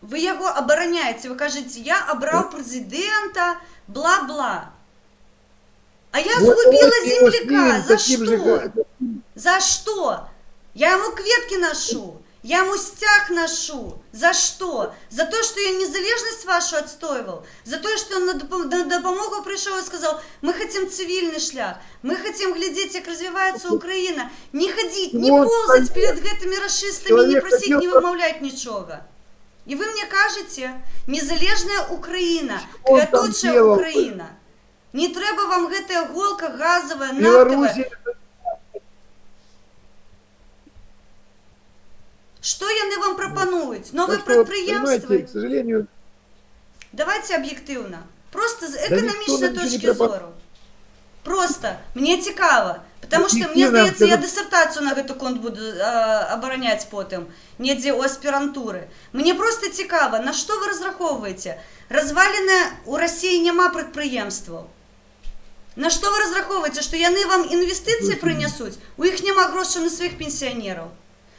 Ви його обороняєте, ви кажете, я обрав президента, бла-бла. А я Вот згубила давайте его земляка. снимем За таким что? же, За что? Я ему кветки ношу, я ему стяг ношу. За что? За то, что я незалежность вашу отстаивал? За то, что он на допомогу пришел и сказал, мы хотим цивильный шлях, мы хотим глядеть, как развивается Украина. Не ходить, не Вот, ползать перед этими расистами, не человек просить, не хотел- вымовлять ничего. И вы мне кажете, незалежная Украина, Что он там квятучая делал? Украина. Не треба вам гэтая голка газовая, Беларуси нафтовая. Что яны вам пропонують? Нові Так что, підприємства? понимаете, к сожалению, Давайте об'єктивно. Просто з ніхто економічної нам нічого точки не пропонує. зору. Просто мені цікаво, тому що мені Об'єктивно, здається, я це- дисертацію на гэту конт буду обороняти потім, недзе у аспірантури. Мені просто цікаво, на що ви розраховуєте? Розвалене у Росії нема підприємств. На що ви розраховуєте? Що яны вам інвестиції принесуть? У їх нема грошей на своїх пенсіонерів.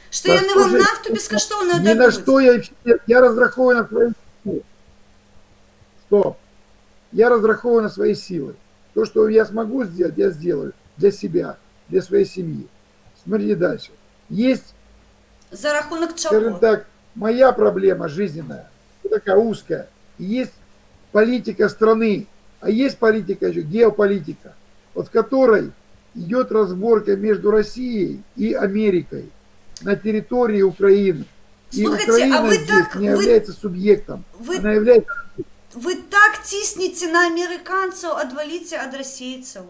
Що Да яны что вам же- нафту безкоштовно ни на дадуть? что я разраховываю на свои силы. Стоп. Я разраховываю на свои силы. То, что я смогу сделать, я сделаю для себя, для своей семьи. Смотрите дальше. Есть, За рахунок скажем чого? так, моя проблема жизненная, такая узкая. И есть политика страны, а есть политика еще, геополитика, вот в которой идет разборка между Россией и Америкой на территории Украины. И Слушайте, Украина а вы здесь так- не вы- является субъектом. вы- Она является... Ви так тисніте на американців, відваліться від російців.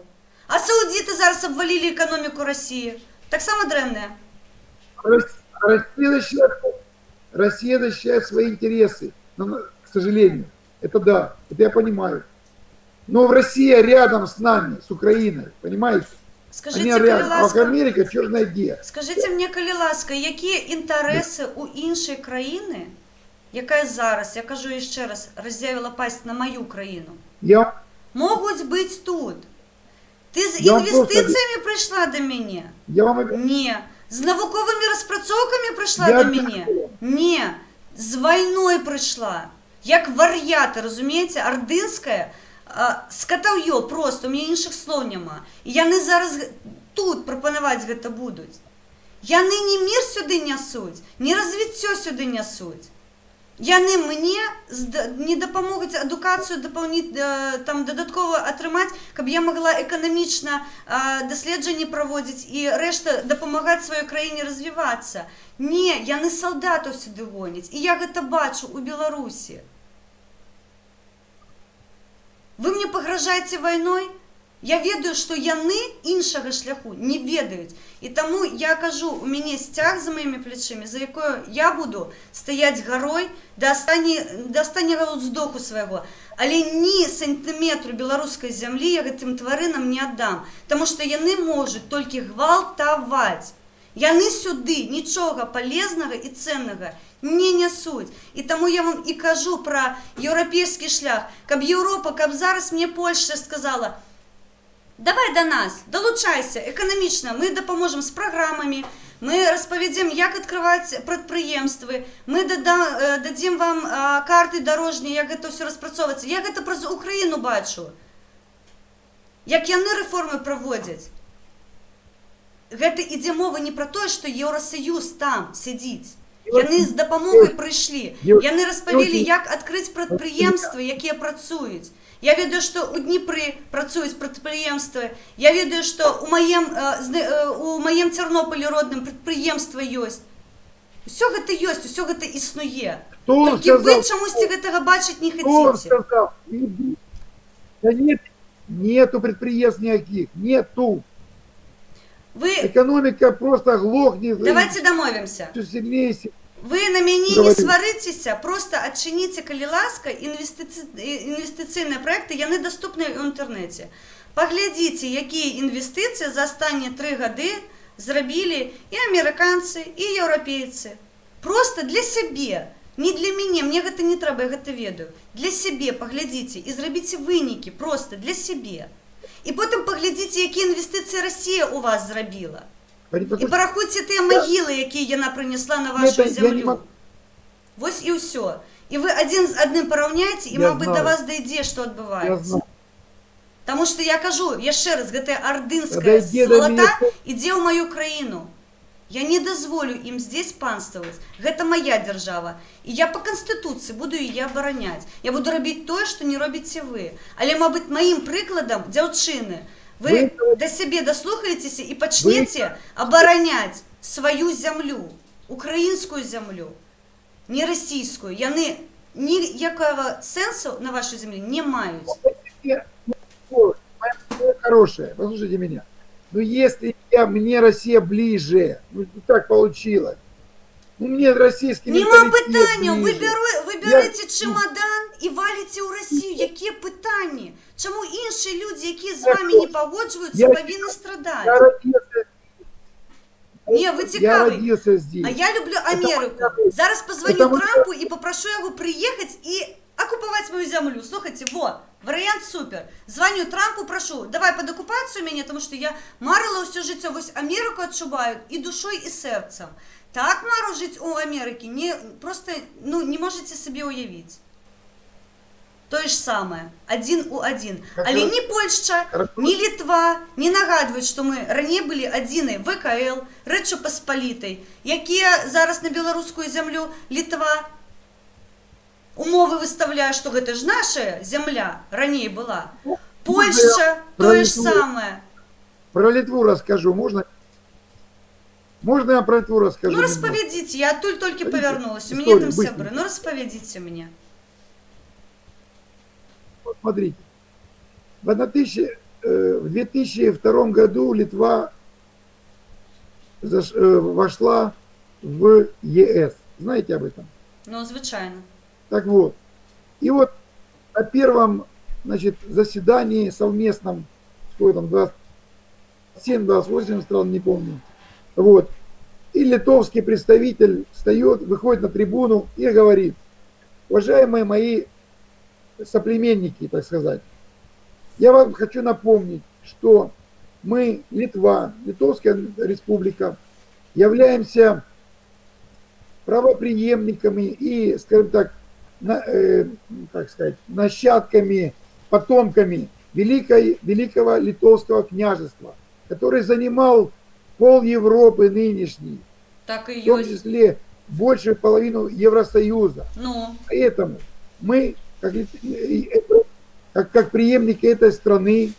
А саудити зараз обвалили економіку Росії. Так само древне. Россия защищает свои интересы, но, к сожалению. Это да, это я понимаю. Но в России рядом с нами, с Украиной, понимаете? Скажіть, Они коли рядом, а ласка, Америка черт знает где. скажіть мені, коли ласка, які інтереси у іншої країни, яка зараз, я кажу ще раз, роззявила пасть на мою країну, Я, можуть бути тут? Ти з Я вам інвестиціями прийшла до мене? я вам... Ні. З науковими розпрацовками прийшла Я до мене? Ні. З війною прийшла. Як вар'яти, розумієте? Ординська, скотов'є просто, у мене інших слов нема. І я не зараз тут пропонувати це будуть. Я ні мир сюди несуть, ні розвиття сюди несуть. Я не мені не допоможуть едукацію там додатково отримати, щоб я могла економічно дослідження проводити і решта допомагати своїй країні розвиватися. Ні, я не солдатів сюди гонять. І я це бачу у Білорусі. Ви мені погрожаєте війною? Я ведаю, що яни іншого шляху не ведають. І тому я кажу, у мене стяг за моїми плечима, за якою я буду стояти горою до останнього вздоху свого. Але ні сантиметру білоруської землі я цим тваринам не віддам. Тому що яни можуть тільки гвалтувати. Яни сюди нічого полезного і цінного не несуть. І тому я вам і кажу про європейський шлях. Щоб Європа, щоб зараз мені Польща сказала: давай до нас, долучайся економічно, ми допоможемо з програмами, ми розповідемо, як відкривати підприємства, ми дадим вам карти дорожні, як це все розпрацьовується. Я це про Україну бачу. Як яни реформи проводять. Гэта іде мова не про те, що Євросоюз там сидить. Яны з допомогою прийшли. Яны розповіли, як відкрити підприємства, які працюють. Я ведаю, що у Дніпрі працюють підприємства. Я ведаю, що у моєму Тернополі родним підприємства є. Все це є, все це існує. Тільки ви чомусь цього бачити не хочете. сказал? Да нет, нету предприятий никаких, нету. Экономика просто глохнет. Давайте домовимся. Все сильнее. Ви на мені не сваритеся, просто відчиніться, коли ласка, інвестиційні проекти, вони доступні в інтернеті. Поглядіть, які інвестиції за останні 3 роки зробили і американці, і європейці. Просто для себе. Не для мене, мені це не треба, я це ведаю. Для себе поглядіть і зробіть виники просто для себе. І потім поглядіть, які інвестиції Росія у вас зробила. І порахуйте ті могили, які вона принесла на вашу землю. Ось і все. І ви один з одним порівняєте, і, мабуть, до вас дійде, що відбувається. Тому що я кажу, я ще раз, ця ординська сволота йде в мою країну. Я не дозволю їм здесь панствувати. Це моя держава. І я по Конституції буду її обороняти. Я буду робити те, що не робите ви. Але, мабуть, моїм прикладом, дівчини, ви до себе дослухаєтеся і почнете обороняти свою землю, українську землю, не російську. Вони ніякого сенсу на вашій землі не мають. Хорошая, послушайте меня. Ну если мне Россия ближе, ну так получилось. Ну мне российский нема питання, ви берете чемодан і валите у Росію. Які питання? Чому інші люди, які з вами не погоджуються, повинні страдати? Ні, ви цікавий. А я люблю Америку. Зараз позвоню Трампу і попрошу його приїхати і оккупувати мою землю. Слухайте, варіант супер. Звоню Трампу, прошу, давай під окупацію мене, тому що я марила все життя, ось Америку відчуваю і душою, і серцем. Так мару жити у Америці, просто не можете собі уявити. То ж саме, один у один. Але ні Польща, ні Литва не нагадують, що ми раніше були одні ВКЛ, Речі Посполитої, які зараз на білоруську землю Литва умови виставляє, що це ж наша земля раніше була. Польща, то ж саме. Про Литву расскажу, можно? Можно я про это расскажу? Ну, немного? розповідіть, я тут тільки повернулась, у мене Історію, там быстренько. сябри. Ну, розповідіть мені. Вот смотрите. В 2002 году Литва вошла в ЕС. Знаете об этом? Ну, звичайно. Так вот. И вот на первом, значит, заседании совместном, сколько там, 27-28 стран, не помню. Вот. И литовский представитель встает, выходит на трибуну и говорит: уважаемые мои соплеменники, так сказать, я вам хочу напомнить, что мы, Литва, Литовская республика, являемся правопреемниками и, скажем так, как сказать, нащадками, потомками великого литовского княжества, который занимал пол Европы нынешней, Так и в том есть. числе большую половину Евросоюза. Ну, Поэтому мы, как преемники этой страны,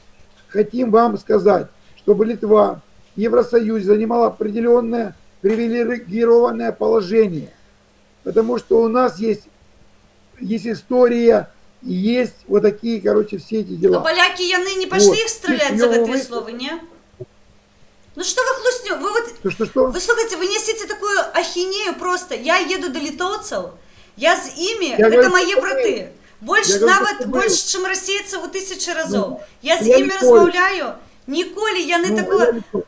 хотим вам сказать, чтобы Литва в Евросоюзе занимала определенное привилегированное положение. Потому что у нас есть история, и есть вот такие, короче, все эти а дела. поляки яны не пошли Вот. их стрелять И за клёво гэтые вы- словы, не? Ну что вы хлустнё? Вы вот Что? Вы слухайте, вы несите такую ахинею просто. Я еду до літоўцаў, я з імі, Я гэта говорю, мае что браты. Больш, Я говорю, нават что больш, вы. чым расейцаў у 1000 разоў. Ну, Я з я імі не размаўляю. Ніколі яны Ну, такое... я не спорю.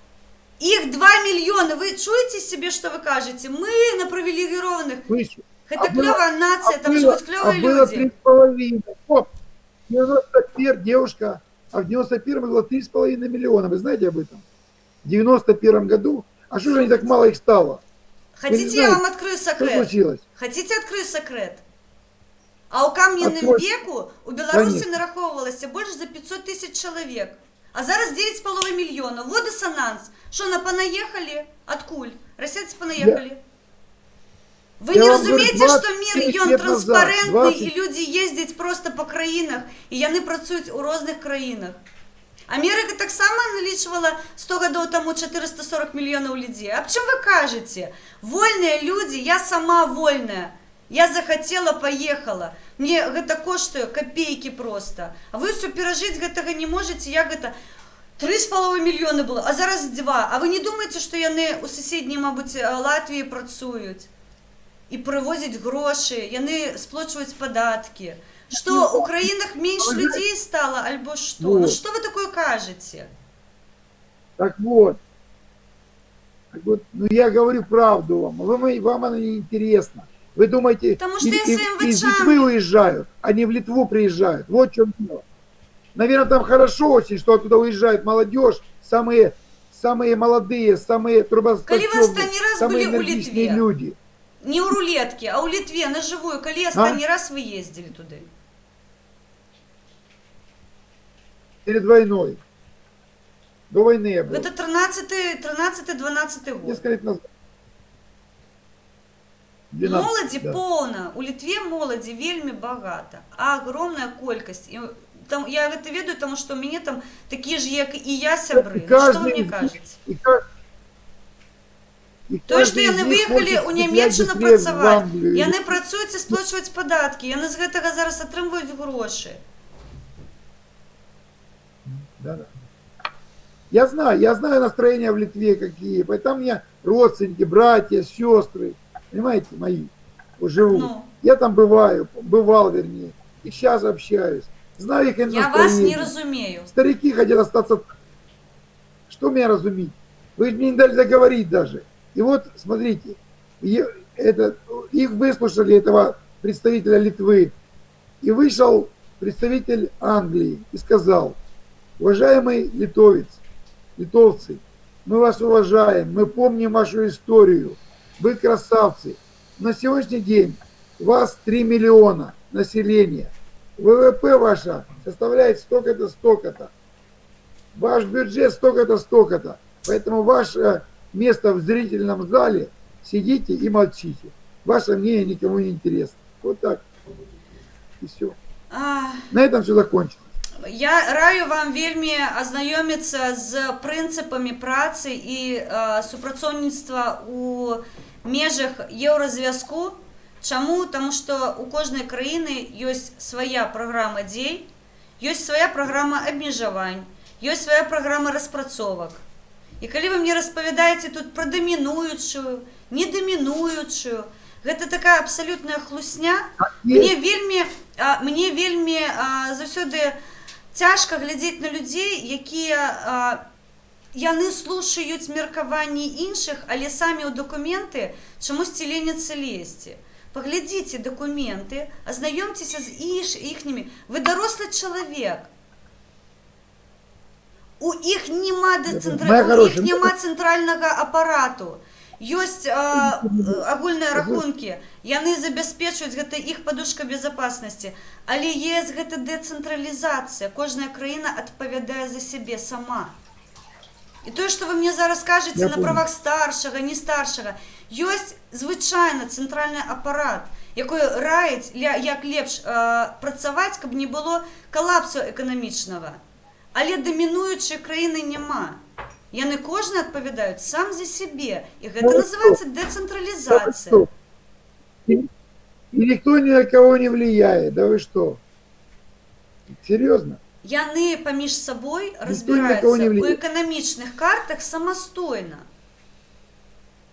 Іх 2 мільёны. Вы чуеце себе, што вы кажаце? Мы на прывілегірованых. Слышь, Гэта а было- клёвая нацыя, там было- жывуць клёвыя было людзі. 3,5. Стоп. 91 девушка, а в 91 было 3,5 миллиона. Вы знаете об этом? В 91 году. А что же они так мало их стало? Хотите, я вам открою Что секрет? случилось? Хотите, открою секрет? А у кам'яным Открой. веку у Беларусі Конечно. нараховувалося больш за 500 тысяч чалавек. А зараз 9,5 мільёна. Вот диссонанс. Что, на понаехали? Откуль? Расейцы понаехали. Вы Я не вам говорю, разумеете, что 20 мир ён лет назад, транспарентный, 20. и люди ездять просто по краінах, і яны працуюць у розных краінах. Америка так само налічвала 100 гадоў тому 440 мільёнаў людзей. Аб чым вы кажаце? Вольныя людзі, я сама вольная. Я захотела, поехала. Мне гэта коштуе копейки просто. А вы все перажыць гэтага не можете. Я гэта 3,5 мільёны было, а зараз 2. А вы не думаете, что яны у суседняй, мабуть, Латвії працують? І привозять гроші, яны сплачваюць падаткі. Что, у краінах менш людей стало, альбо что? Ну Вот. что вы такое кажете? Так вот. Ну я говорю правду вам. Вам она не интересна. Вы думаете, Потому что я своим из врачам- Литвы уезжают, они в Литву приезжают. Вот в чем дело. Наверное, там хорошо очень, что оттуда уезжает молодежь, самые молодые, самые Коли вы трубоспособные, останній раз самые були у энергичные Литве? люди. Не у рулетки, а у Литве, на живую. Коли останній раз ви їздили туди? Перед войной. До войны я был. Это 13-12 год. Несколько лет назад. 12, Моладзі да. поўна. У Літве моладзі вельмі багата. Огромная колькасць. І там, я гэта ведаю, тому што у мяне там такі ж, як і я, сябры. Ну, што вы мне кажаце? Тое, што яны выехалі ў Нямецчыну працаваць, яны працуюць і сплачваюць падаткі, яны з гэтага зараз атрымваюць грошы. Да. Я знаю настроения в Литве какие. Поэтому у меня родственники, братья, сестры, понимаете, мои живут. Ну. Я там бывал, вернее. И сейчас общаюсь. Знаю их Я вас настроение. не разумею. Старики хотят остаться. Что меня разуметь? Вы мне не дали договорить даже. И вот, смотрите, их выслушали, этого представителя Литвы. И вышел представитель Англии и сказал: уважаемый литовцы, мы вас уважаем, мы помним вашу историю, вы красавцы. На сегодняшний день у вас 3 миллиона населения, ВВП ваша составляет столько-то, столько-то, ваш бюджет столько-то, столько-то, поэтому ваше место в зрительном зале, сидите и молчите. Ваше мнение никому не интересно. Вот так. И все. На этом все закончилось. Я раю вам вельмі азнаёміцца з прынцыпамі працы і супрацоўніцтва у межах еўразвязку. Чаму? Таму што у кожнай краіны ёсць свая праграма дзей, ёсць свая праграма абмежавань, ёсць свая праграма распрацовак. І калі вы мне распавядаеце тут пра дамінуючую, недамінуючую, гэта такая абсалютная хлусня. Мне вельмі заўсёды цяжка глядзець на людзей, якія яны слушаюць меркаванні іншых, але самі ў дакументы чамусьці леняцца лезці. Паглядзіце дакументы, азнаёмцеся з іхнімі. Вы дарослы чалавек. У іх няма цэнтральнага апарату. Ёсць агульныя рахункі, яны забяспечваюць, гэта іх падушка безопасности, але есть гэта дэцэнтралізацыя, кожная краіна адпавядае за сябе сама. І тое, што вы мне зараз кажаце на правах старшага, не старшага, ёсць звычайна цэнтральны апарат, якой раіць, як лепш працаваць, каб не было калапсу эканамічнага. Але дамінуючай краіны няма. Яны кожны адпавядаюць сам за сябе. І гэта называецца децентрализация. И никто ни на кого не влияет. Да вы что? Серьезно? Яны паміж сабой разбіраюцца у эканамічных картах самастойна.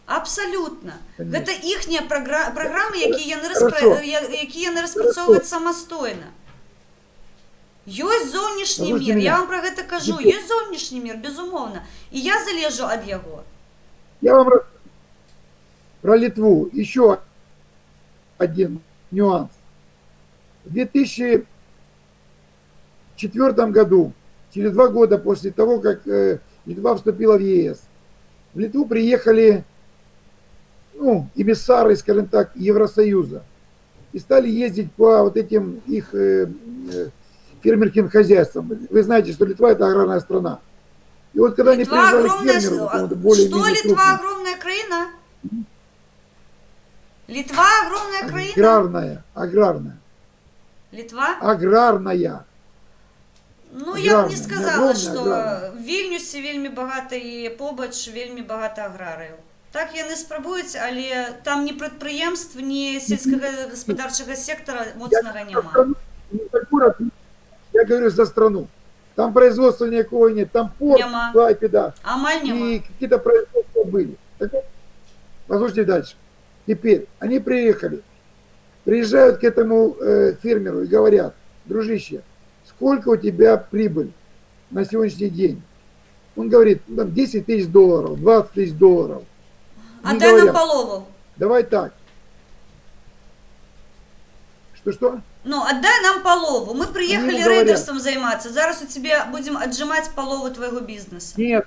Абсолютно. Гэта іхнія праграмы, якія яны распрацоўваюць самастойна. Ёсць зовнішні мір, я вам про гэта кажу, ёсць зовнішні мір, безумоўна, і я залежу ад яго. Я вам расскажу про Литву. Еще один нюанс. В 2004 году, через 2 года после того, как Литва вступила в ЕС, в Литву приехали эмиссары, скажем так, Евросоюза и стали ездить по вот этим их фермерским хозяйствам. Вы знаете, что Литва — это аграрная страна. И вот когда они приезжали к фермеру, более что Литва огромная краина? Литва огромная краина? Аграрная. Литва? Аграрная. Ну, я б не сказала, что в Вільнюсі вельмі багата і побач вельмі багата аграрыяў. Так яны спрабуюць, але там ні прадпрыемств, ні сельскагаспадарчага сектора моцнага няма. Я говорю за страну. Там производства никакого нет. Там порт, Клайпеда. И какие-то производства были. Так, послушайте дальше. Теперь они приезжают к этому фермеру и говорят: дружище, сколько у тебя прибыль на сегодняшний день? Он говорит: там $10 000, $20 000. Отдай нам полову. Давай так. Что? Ну, отдай нам полову. Мы приехали рейдерством займаться. Зараз у тебя будем отжимать полову твоего бизнеса. Нет.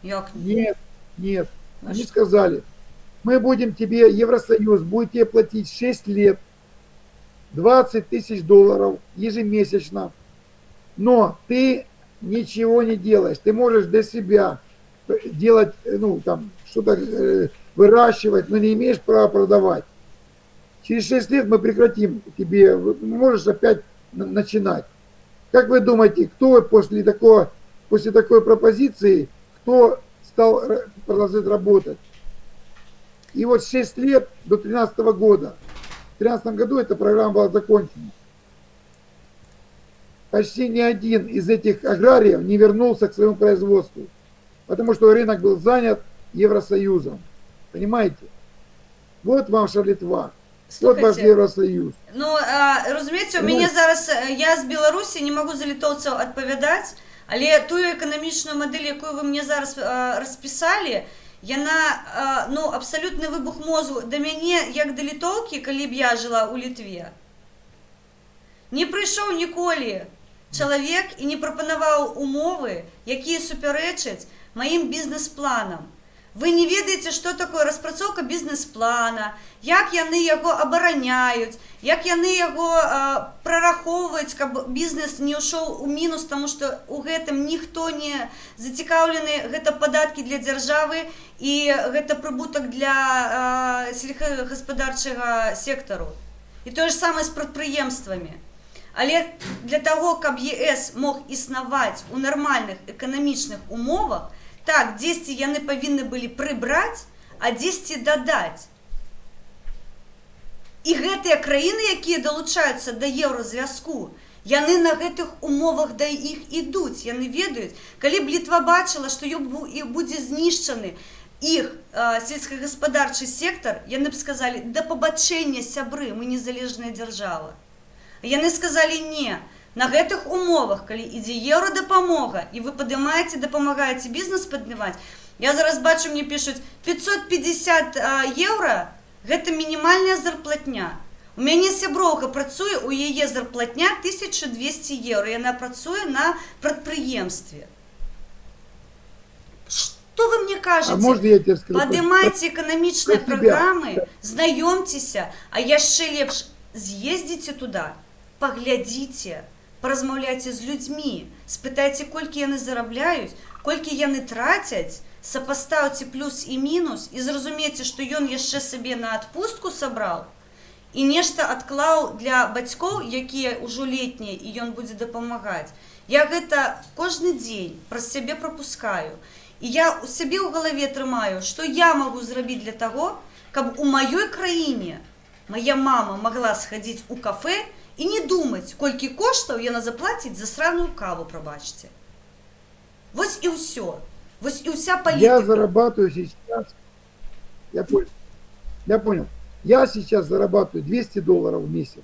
Як? Нет. Они сказали: мы будем тебе, Евросоюз, будет тебе платить 6 лет $20 000 ежемесячно. Но ты ничего не делаешь. Ты можешь для себя делать, что-то выращивать, но не имеешь права продавать. Через 6 лет мы прекратим тебе, можешь опять начинать. Как вы думаете, кто после такой пропозиции, кто стал продолжать работать? И вот 6 лет до 2013 года. В 2013 году эта программа была закончена. Почти ни один из этих аграриев не вернулся к своему производству, потому что рынок был занят Евросоюзом. Понимаете? Вот вам Литва. Вот ваш Евросоюз. Ну, разумеется, у меня зараз, я з Беларусі не могу за літоўцаў адпавядаць, але тую эканамічную модель, якую вы мне зараз распісалі, яна, абсалютны выбух мозгу да мяне, як да літоўкі, калі б я жыла ў Літве. Не прыйшоў ніколі чалавек і не прапанаваў умовы, якія супярэчаць маім бізнес-планам. Вы не ведаеце, што такое распрацоўка бізнес-плана, як яны яго абараняюць, як яны яго прарахоўваюць, каб бізнес не ўшоў у мінус, таму што ў гэтым ніхто не зацікаўлены, гэта падаткі для дзяржавы і гэта прыбутак для сельскагаспадарчага сектару. І тое ж самае з прадпрыемствамі. Але для того, каб ЕС мог існаваць у нармальных эканамічных умовах, так, дзесьці яны павінны былі прыбраць, а дзесьці дадаць. І гэтыя краіны, якія далучаюцца да еўразвязку, яны на гэтых умовах да іх ідуць, яны ведаюць. Калі б Літва бачыла, што будзе знішчаны іх сельскагаспадарчы сектар, яны б сказалі, да пабачэння, сябры, мы незалежная дзяржава. Яны сказалі, не, на гэтых умовах, калі ідзе еўрадапамога, і вы падымаеце, дапамагаеце бізнес паднімаць, я зараз бачу, мне пішуць, 550 еўра, гэта мінімальная зарплатня. У мяне сяброўка працуе, у яе зарплатня 1200 еўра, яна працуе на прадпрыемстве. Что вы мне кажаце? Падымайце эканамічныя праграмы, знаёмцеся, а яшчэ лепш з'ездзіце туда, паглядзіце, паразмаўляйце з людзьмі, спытайце, колькі яны зарабляюць, колькі яны трацяць, сапастаўце плюс і мінус і зразумейце, што ён яшчэ сабе на адпустку сабраў і нешта адклаў для бацькоў, якія ўжо летнія, і ён будзе дапамагаць. Я гэта кожны дзень праз сябе прапускаю. І я у сябе ў галаве трымаю, што я магу зрабіць для таго, каб у маёй краіне моя мама могла схадзіць у кафе і не думаць, колькі коштаў яна заплаціць за сраную каву, прабачце. Вось і ўсё. Вось и вся политика. Я зарабатываю сейчас, я понял, я сейчас зарабатываю $200 в месяц,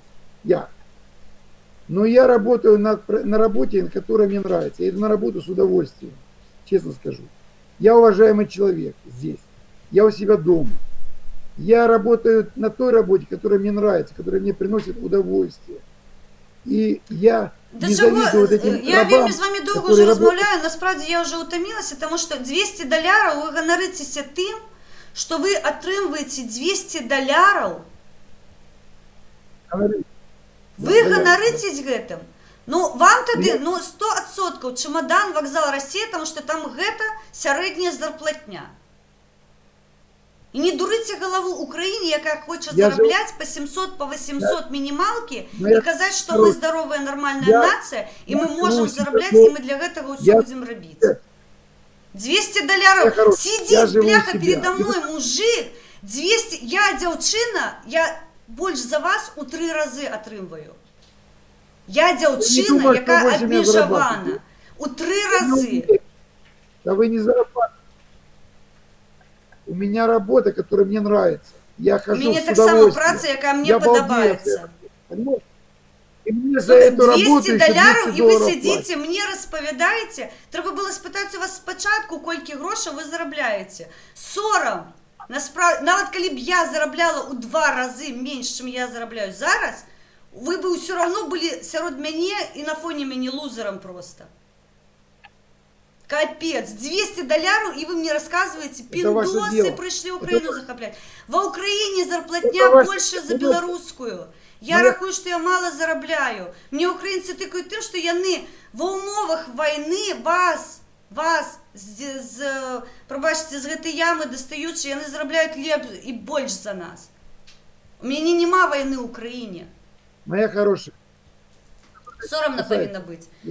но я работаю на работе, которая мне нравится, я иду на работу с удовольствием, честно скажу. Я уважаемый человек здесь, я у себя дома, я работаю на той работе, которая мне нравится, которая мне приносит удовольствие, и я... Да чого? Я вельмі з вами довго вже розмовляю, насправді я вже утомилася, тому що $200, ви ганаритеся тим, що ви отримуєте $200. Ви ганаритесь гэтым. Ну, вам тады, 100% чемодан, вокзал России, тому що там гэта сярэдняя зарплатня. І не дурыце галаву Украине, якая хоча зарабляць по 700, по 800 мінімалкі і казаць, што мы здоровая, нормальная нацыя, і мы можам зарабляць, і мы для гэтага ўсё будзем рабіць. $200. Сидзіць, бляха, передо мной мужик, 200, я дзяўчына, я больш за вас у 3 разы атрымваю. Я дзяўчына, якая абмежавана. У 3 разы. Да вы не зарабатываете. У меня работа, которая мне нравится. Я хожу с удовольствием. У меня так само праца, якая мне подобается. И мне за эту работу $200, и вы сидите, мне распавядаете. Треба было спытаць у вас спачатку, колькі грошай вы зарабляете. Сорам. Нават калі б я зарабляла у 2 разы менш, чым я зарабляю зараз, вы бы ўсё равно былі сярод мяне і на фоне мяне лузером просто. Капец, $200, и вы мне рассказываете, пиндосы пришли Украину захоплять. Во Украине зарплатня больше за белорусскую. Я рахую, что я мало зарабляю. Мне украинцы тыкают тем, что яны во умовах войны вас, пробачьте, з гэтай ямы достаючи, яны зарабляют леп и больше за нас. У меня нема войны в Украине. Моя хорошая. Соромно павінна быць. І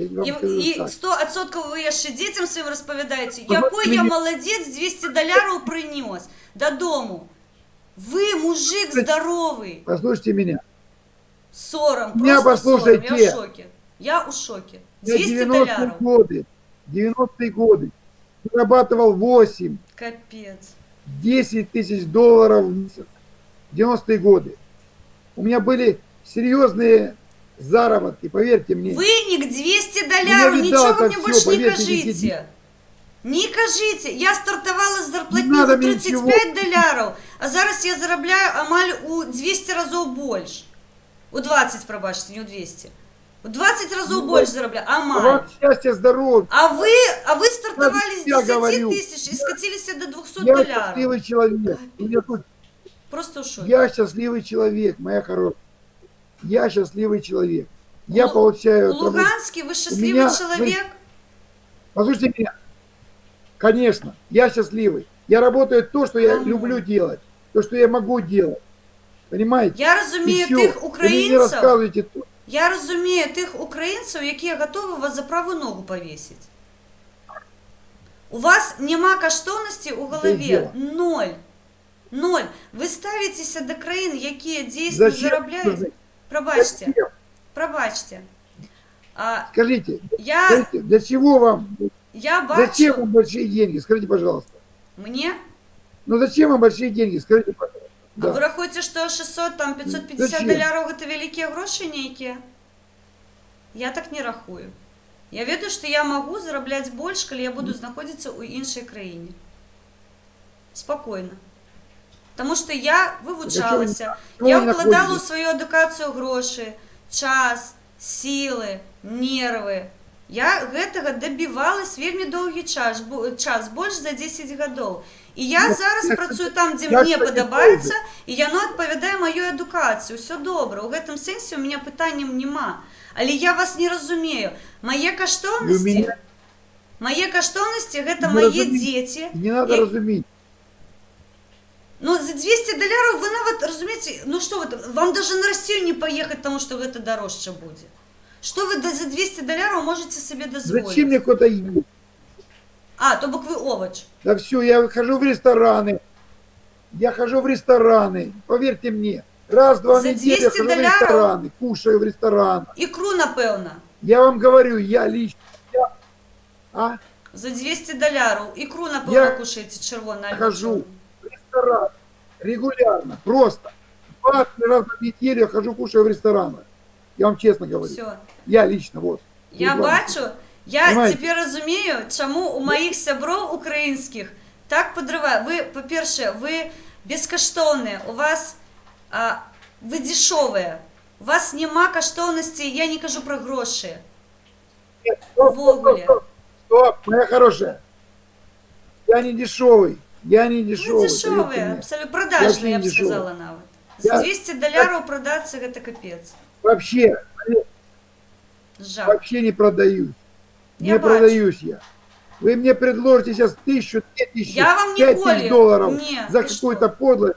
100% ви яшчэ дзецям сваім распавядаеце, якой я маладзец, $200 прынёс дадому. Вы мужик здоровый. Послушайте меня. Сором, меня просто послушайте. Сором. Я в шоке. Я в шоке. $200. 90-е годы. Зарабатывал 8. Капец. $10 тысяч в месяц. 90-е годы. У меня были серьезные заработки, поверьте мне. Вынік $200, ничего вы мне больше не кажите. Не кажите, я стартовала з зарплатні у $35, а зараз я заробляю амаль у 200 разів більше. У 20, пробачте, не у 200. У 20 разів більше заробляю, амаль. Вам счастья, здоровья. А вы стартовали с 10 тысяч и скатились до $200. Я счастливый человек. Просто в шоке. Я счастливый человек, моя хорошая. Я счастливый человек. Я получаю... Луганский, вы счастливый человек? Послушайте меня. Конечно, я счастливый. Я работаю то, что я люблю делать. То, что я могу делать. Понимаете? Я разумею тых украинцев. Я розумію тих українців, які готові вас за праву ногу повісити. У вас нема коштовності у голові. Ноль. Ноль. Ви ставитеся до країн, які дійсно Зачем? заробляють. Пробачте. Пробачте. Скажите, Я, скажите, для чего вам, я зачем бачу, вам большие деньги? Скажите, пожалуйста. мені, Ну зачем вам большие деньги? Скажите, пожалуйста. а ви Да. рахуєте, що 600, там 550 Зачем? доларів це великі гроші ніякі? Я так не рахую. Я веду, що я можу заробляти більше, коли я буду знаходитися у іншій країні. Спокійно. Тому що я вивчалася, я вкладала у свою едукацію гроші, час, сили, нерви. Я гэтага добивалась вельмі довгий час, більше за 10 років. І я зараз працюю там, де мені подобається, і яно відповідає мою едукацію. Все добре, у гэтым сенсі у мене питань нема. Але я вас не розумію. Мої коштовності, гэта мої діти. Не надо разуметь. Ну, за 200 доларів ви навіть, розумієте, ну що ви там, вам даже на Росію не поїхати, тому що це дорожче буде. Що ви за 200 доларів можете собі дозволити? Зачем мне куда-то ехать? А, то бок ви овоч. Да все, я хожу в рестораны. Я хожу в рестораны. Поверьте мне. Раз-два в За неделю я 200 хожу в доляров? рестораны. Кушаю в ресторанах. Ікру, напевно. Я вам говорю, я лично. За 200 доларів. Ікру, напевно, Я кушаєте червону. альбо хожу чорну. в ресторан регулярно. Просто. 2-3 раза в неделю я хожу, кушаю в ресторанах. Я вам честно говорю. Все. Я лично, вот. Я перед вами. бачу, я Понимаете? тепер розумію, чому у моїх сябров українських так подрыває. Ви, по-перше, ви безкоштовні, у вас, ви дешеві, у вас нема коштовності, я не кажу про гроші. Вогуле. Стоп, моя хорошая. Я не дешевый. Я не дешевый. Ви дешеві, абсолютно продажні, я б сказала навіть. За 200 доларів продаться – це капець. Вообще, Жах. вообще не продаюсь. Я Не бачу. продаюсь я. Вы мне предложите сейчас 1000, 2000, Я вам 5000 ніколи. долларов Ні, за ти какую-то подлость.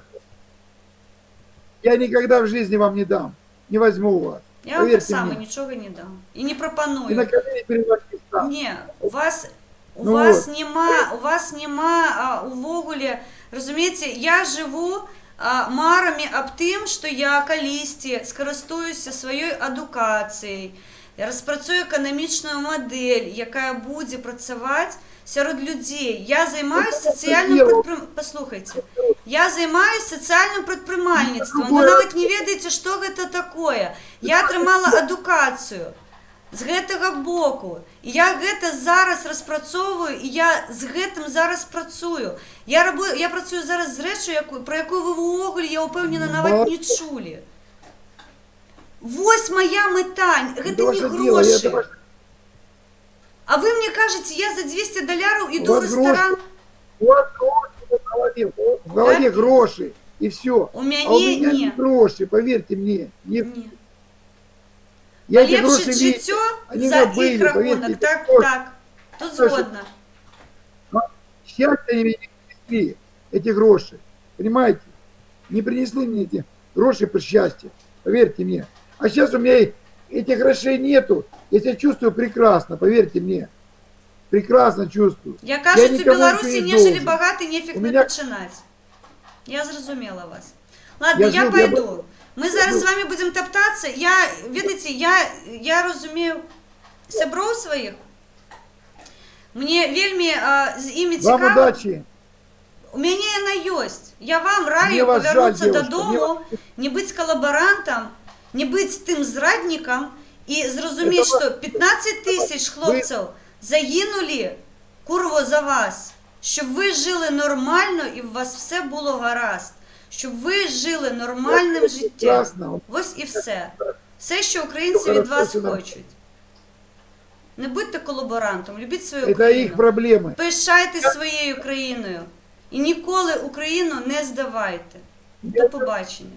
Я никогда в жизни вам не дам. Не возьму у вас. Я вам так Поверьте само мне. нічого не дам. І не И пропоную. на колени перед вами не стану. Ні, у вас Ну у вас нема увогуле, розумієте, я живу марами об тим, що я колісті скористуюся своєю адукацією, розпрацюю економічну модель, яка буде працювати серед людей. Я займаюся соціальним Послухайте. Я займаюся соціальним предпринимательством. Ви навіть не ведаєте, що це таке. Я отримала адукацію з гэтага боку. І я гэта зараз розпрацьовую, і я з гэтым зараз працюю. Я працюю зараз з речою, про яку ви вогуле, я впевнена, навіть не чули. Ось моя мета, гэта не гроші. А ви мені кажете, я за 200 доларів іду в ресторан. У вас гроши в голове гроши. И все. У меня а у меня не. не гроши, поверьте мне. Не. Ні. Я эти гроши Поліпшить видел. життя Они за забыли, їх рахунок. поверьте, Так, это так. Тут Слушай, згодна. счастье они мне не принесли, эти гроши. Понимаете? Не принесли мне эти гроши по счастью. Поверьте мне. А сейчас у меня этих грошей нету. Я себя чувствую прекрасно, поверьте мне. Прекрасно чувствую. Я кажуть, у никому Білорусі, ничего не нежели должен. багатий, нефіг У не меня- починати. Я зрозуміла вас. Ладно, я жив, пойду. Ми зараз жив. з вами будемо топтатися. Видите, я розумію сябров своїх. Мені вельми з ими Вам цікаво. удачи. У мене вона є. Я вам Мне раю вас жаль, повернутися девушка, додому, не бути колаборантом, не бути тим зрадником і зрозуміти, Это що 15 тисяч хлопців загинули, курво, за вас. Щоб ви жили нормально і у вас все було гаразд. Щоб ви жили нормальним життям. Прекрасно. Ось і все. Все, що українці Все від хорошо, вас все нормально. хочуть. Не будьте колаборантом, любіть свою Это Україну. их проблемы. Пишайтесь своєю країною. І ніколи Україну не здавайте. До побачення.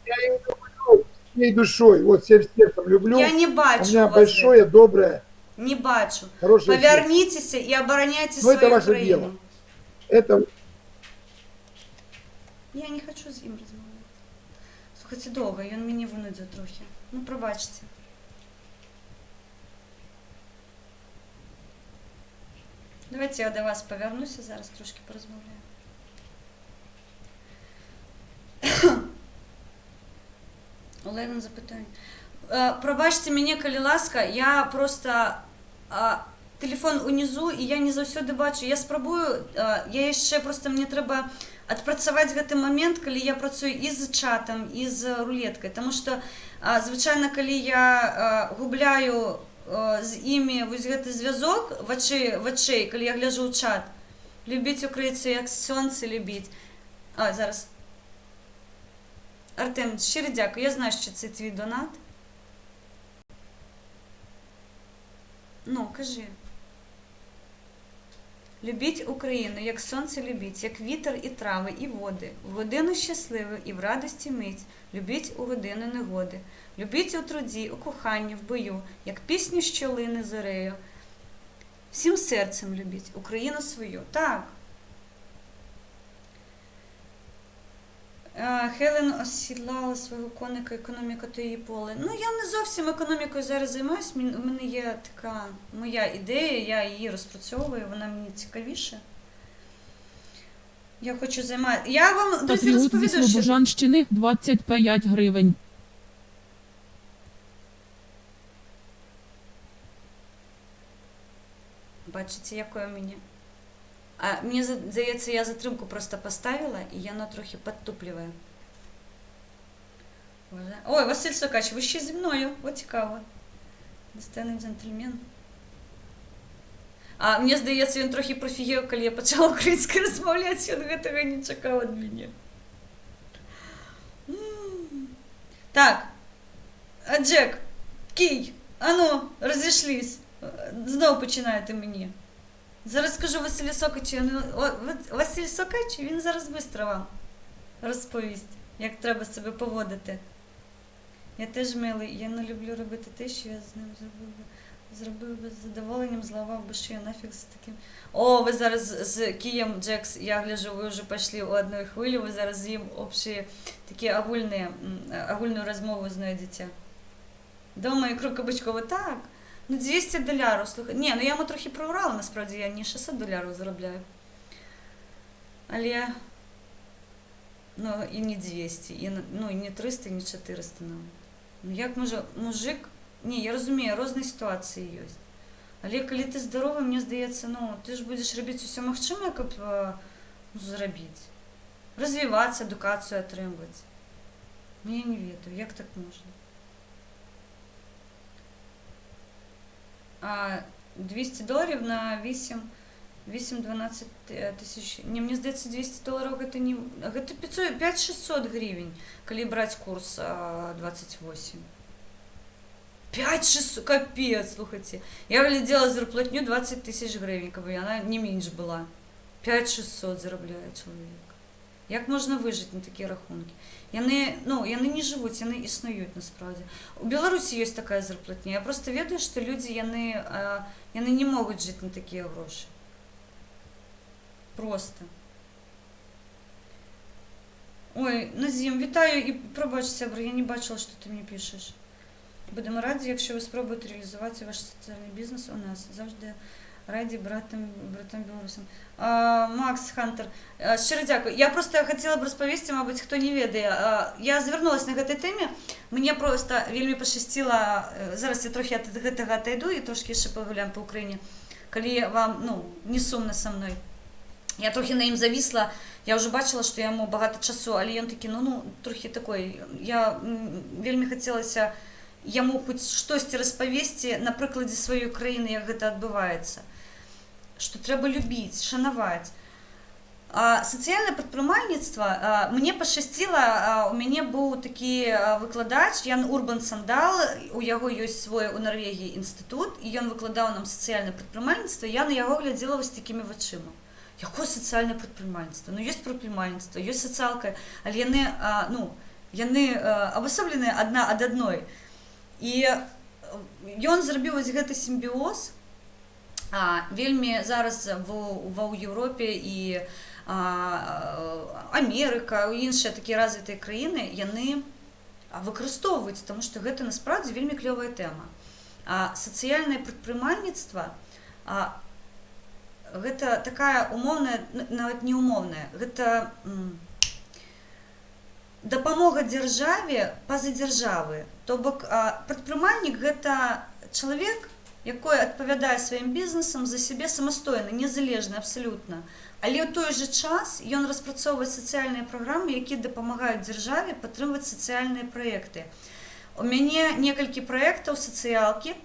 Я ее люблю всей душой. Вот всем сердцем люблю. Я не У бачу меня вас большое, доброе, Не бачу. хорошее сердце. Поверніться і обороняйте Ну, это свою ваше країну. дело. Это Я не хочу з ним розмовляти. Слухайте, довго, він мені винудив трохи. Ну, пробачте. Давайте я до вас повернуся, зараз трошки порозмовляю. Олена, запитання. Пробачте мене, коли ласка, я просто... телефон унизу, і я не заўсёды бачу. Я спрабую, я яшчэ просто мне трэба адпрацаваць гэты момент, калі я працую і з чатам, і з рулеткай, тому што звычайна, калі я губляю з імі вось гэты звязок вачэй, калі я гляжу ў чат, любіць украінцу як сонце любіць. Зараз. Артем, щиро дякую, я знаю, що це твій донат. Ну, кажи. Любіть Україну, як сонце любіть, як вітер і трави, і води, в годину щасливу і в радості мить. Любіть у годину негоди. Любіть у труді, у коханні, в бою, як пісню, що лине зорею. Всім серцем любіть Україну свою. Так. Хелен осідлала свого коника, економіка то її поле. Ну, я не зовсім економікою зараз займаюся, у мене є така моя ідея, я її розпрацьовую, вона мені цікавіше. Я хочу займатися. Я вам, друзі, Патріот зі розповідаю, що... Слобожанщини 25 гривень. Бачите, якою мені. Мені здається, я затримку просто поставила, і воно трохи підтуплює. Ой, Василь Сокач, ви ще зі мною. О, цікаво. Достойний джентльмен. Мені здається, він трохи профігів, коли я почала українською розмовляти, він гэтага не чекав від мене. Так. Джек, Кій, ану, розійшлись. Знову починаєте мені. Зараз скажу Василю Сокачу. Василь Сокач, він зараз швидко вам розповість, як треба себе поводити. Я теж милий, я не люблю робити те, що я з ним зробив би з задоволенням, зламав би шию, нафіг з таким. О, ви зараз з Кієм, Джекс, я гляжу, ви вже пішли у одну хвилю, ви зараз з ним общі такі огульну розмову знайдете. Дома ікру кабачкову, так. Ну, $200, слухай. Ні, ну я йому трохи програла, насправді, я не $600 заробляю. Але, ну, і не 200, і, ну, і не 300, і не 400 нам. Ну, як може мужик... Ні, я розумію, різні ситуації є. Але коли ти здоровий, мені здається, ну, ти ж будеш робити все можливе, як зробити. Розвиватися, едукацію отримувати. Ну, я не вірю, як так можна? $200 на 8-12 тисяч. Не, мені здається, $200 це не... Це 5-600 гривень, коли брати курс 28. 5-600, капец, слухайте. Я глядела зарплатню 20 тисяч гривень, как бы она не меньше была. 5-600 заробляє чоловік. Як можна вижити на такі рахунки? Яни не живуть, яни існують насправді. У Білорусі є така зарплатня. Я просто ведаю, що люди, яни не можуть жити на такі гроші. Просто. Ой, Назім, вітаю і пробач, Себр, я не бачила, що ти мені пишеш. Будемо раді, якщо ви спробуєте реалізувати ваш соціальний бізнес у нас. Завжди раді братам білорусам. Макс Хантер, щиро дякую. Я просто хотіла б розповісти, мабуть, хто не ведає. Я звернулася на гэтай темі. Мені просто вельми пощастило, зараз я трохи від гэтага отойду і трошки ще погуляємо по Україні. Коли вам, ну, не сумно со мною. Я трохи на ім зависла, я вже бачила, що йому багато часу, але він такий, ну, трохи такий. Я вельми хотілося йому хоч щось розповісти на прикладі своєї країни, як це відбувається. Що треба любити, шанувати. Соціальне підприємництво, мені пощастило, у мене був такий викладач, Ян Урбан Сандал, у його є свій у Норвегії інститут, і він викладав нам соціальне підприємництво, і я на його гляділа ось такими очима. Яке соціальне підприємництво? Ну, є підприємництво, є соціалка, але вони обособлені одна від одної. І ён зрабіў вось гэты сімбіоз, вельмі зараз ва Європі і Америка, іншыя такія развітыя краіны, яны выкарыстоўваць, таму што гэта насправдзе вельмі клёвая тэма. Сацыяльнае прадпрымальніцтва гэта такая умоўная, нават не умоўная, гэта дапамога дзяржаве па-за дзяржавы. То бок прадпрымальнік гэта чалавек, якой адпавядае сваім бізнесам за сябе самастойна, незалежна абсалютна. Але ў той жа час ён распрацоўвае сацыяльныя праграмы, якія дапамагаюць дзяржаве падтрымваць сацыяльныя праекты. У мяне некалькі праектаў сацыялкі,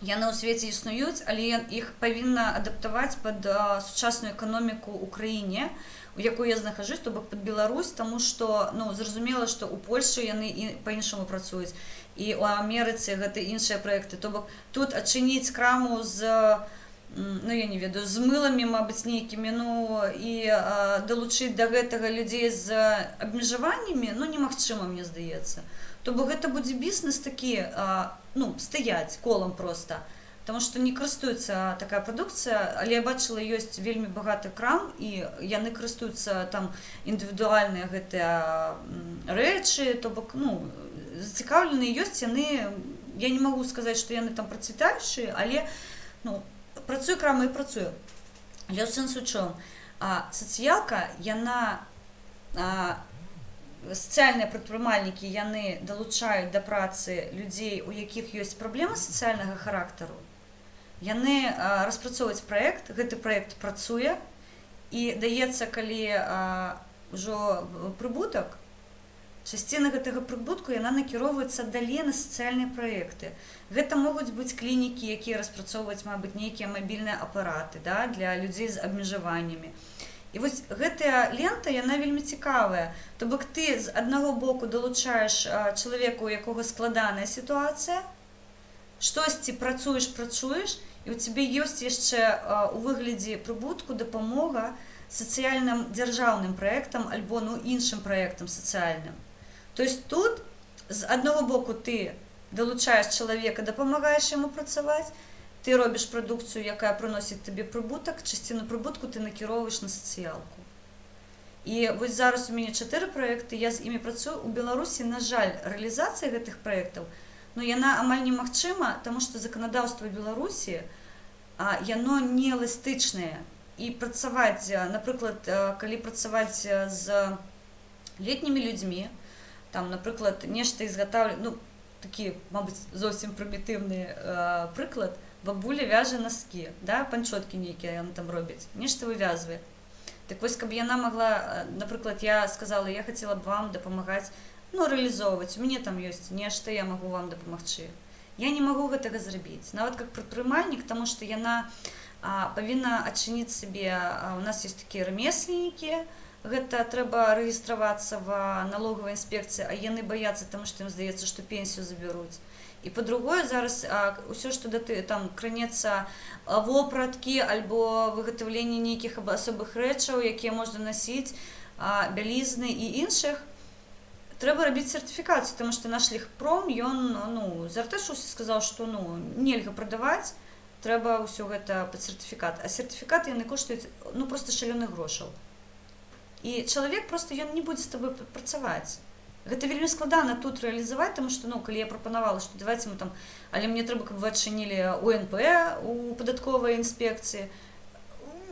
яны ў свеце існуюць, але іх павінна адаптаваць пад сучасную эканоміку ў краіне, у якой я знахажусь, то бок пад Беларусь, таму што зразумела, што ў Польшчы яны па-іншаму працуюць, і ў Амерыцы гэта іншыя праекты. То бок тут адчыніць краму з, я не ведаю, з мыламі, мабыць, нейкімі, і далучыць да гэтага людзей з абмежаваннямі, немагчыма, мне здаецца. То бок гэта будзе бізнес такі, стаяць колам проста. Таму што не карыстуецца такая прадукцыя, але я бачыла, ёсць вельмі багаты крам, і яны карыстуюцца там індывідуальныя гэтыя рэчы, то бок, зацікаўленыя ёсць яны, я не магу сказаць, што яны там працвітаючыя, але, працуе крама і працуе. Але ў сэнсу чым? Сацыялка, яна, сацыяльныя прадпрымальнікі, яны далучаюць да працы людзей, у якіх ёсць праблемы сацыяльнага характару. Яны распрацоўваюць праект, гэты праект працуе, і даецца, калі ўжо прыбутак, частина гэтага прыбутку яна накіроўваецца далей на сацыяльныя праекты. Гэта могуць быць клінікі, якія распрацоўваюць, мабыць, нейкія мабільныя апараты для людзей з абмежаваннямі. І вось гэтая лента, яна вельмі цікавая. То бок ты з аднаго боку далучаеш чалавека, у якога складаная сітуацыя, штосьці працуеш, і ў цябе ёсць яшчэ у выглядзе прыбутку дапамога сацыяльным дзяржаўным праектам альбо іншым праектам сацыяльным. То есть тут з аднаго боку ты далучаеш чалавека, дапамагаеш яму працаваць, ты робіш прадукцыю, якая прыносіць табе прыбутак, частину прыбутку ты накіроўваеш на сацыялку. І вось зараз у мяне 4 праекты, я з імі працую. У Беларусі, на жаль, рэалізацыя гэтых праектаў, яна амаль немагчыма, таму што заканадаўства Беларусі, яно не эластычнае. І працаваць, напрыклад, калі працаваць з летнімі людзьмі, там, напрыклад, нешта ізгатаўлю, такі, мабыць, зовсім прымітыўны прыклад, бабуля вяжа носки, панчоткі нейкія яны там робяць, нешта вывязвае. Так вось, каб яна магла, напрыклад, я сказала, я хацела б вам дапамагаць, рэалізоўваць, у мяне там ёсць нешта, я магу вам дапамагчы. Я не магу гэтага зрабіць, нават як прадпрымальнік, таму што яна павінна адчыніць сабе, у нас ёсць такія рамесленнікі, гэта трэба рэгістравацца в налоговай інспекцыі, а яны баяцца, таму што ім здаецца, што пенсію забяруць. І па-другое, зараз ўсё, што там кранецца вопраткі альбо выгатаўленне нейкіх асобых рэчаў, якія можна насіць, бялізны і іншых, трэба рабіць сертыфікацыю, таму што наш легпром, ён зартэшыўся, сказаў, што нельга прадаваць, трэба ўсё гэта пад сертыфікат. А сертыфікаты яны коштуюць проста шалёных грошаў. І чалавек проста ён не будзе з табой працаваць. Гэта вельмі складана тут рэалізаваць, таму што, калі я прапанавала, што давайце мы там, але мне трэба, каб вы адчынілі УНП у падатковай інспекцыі.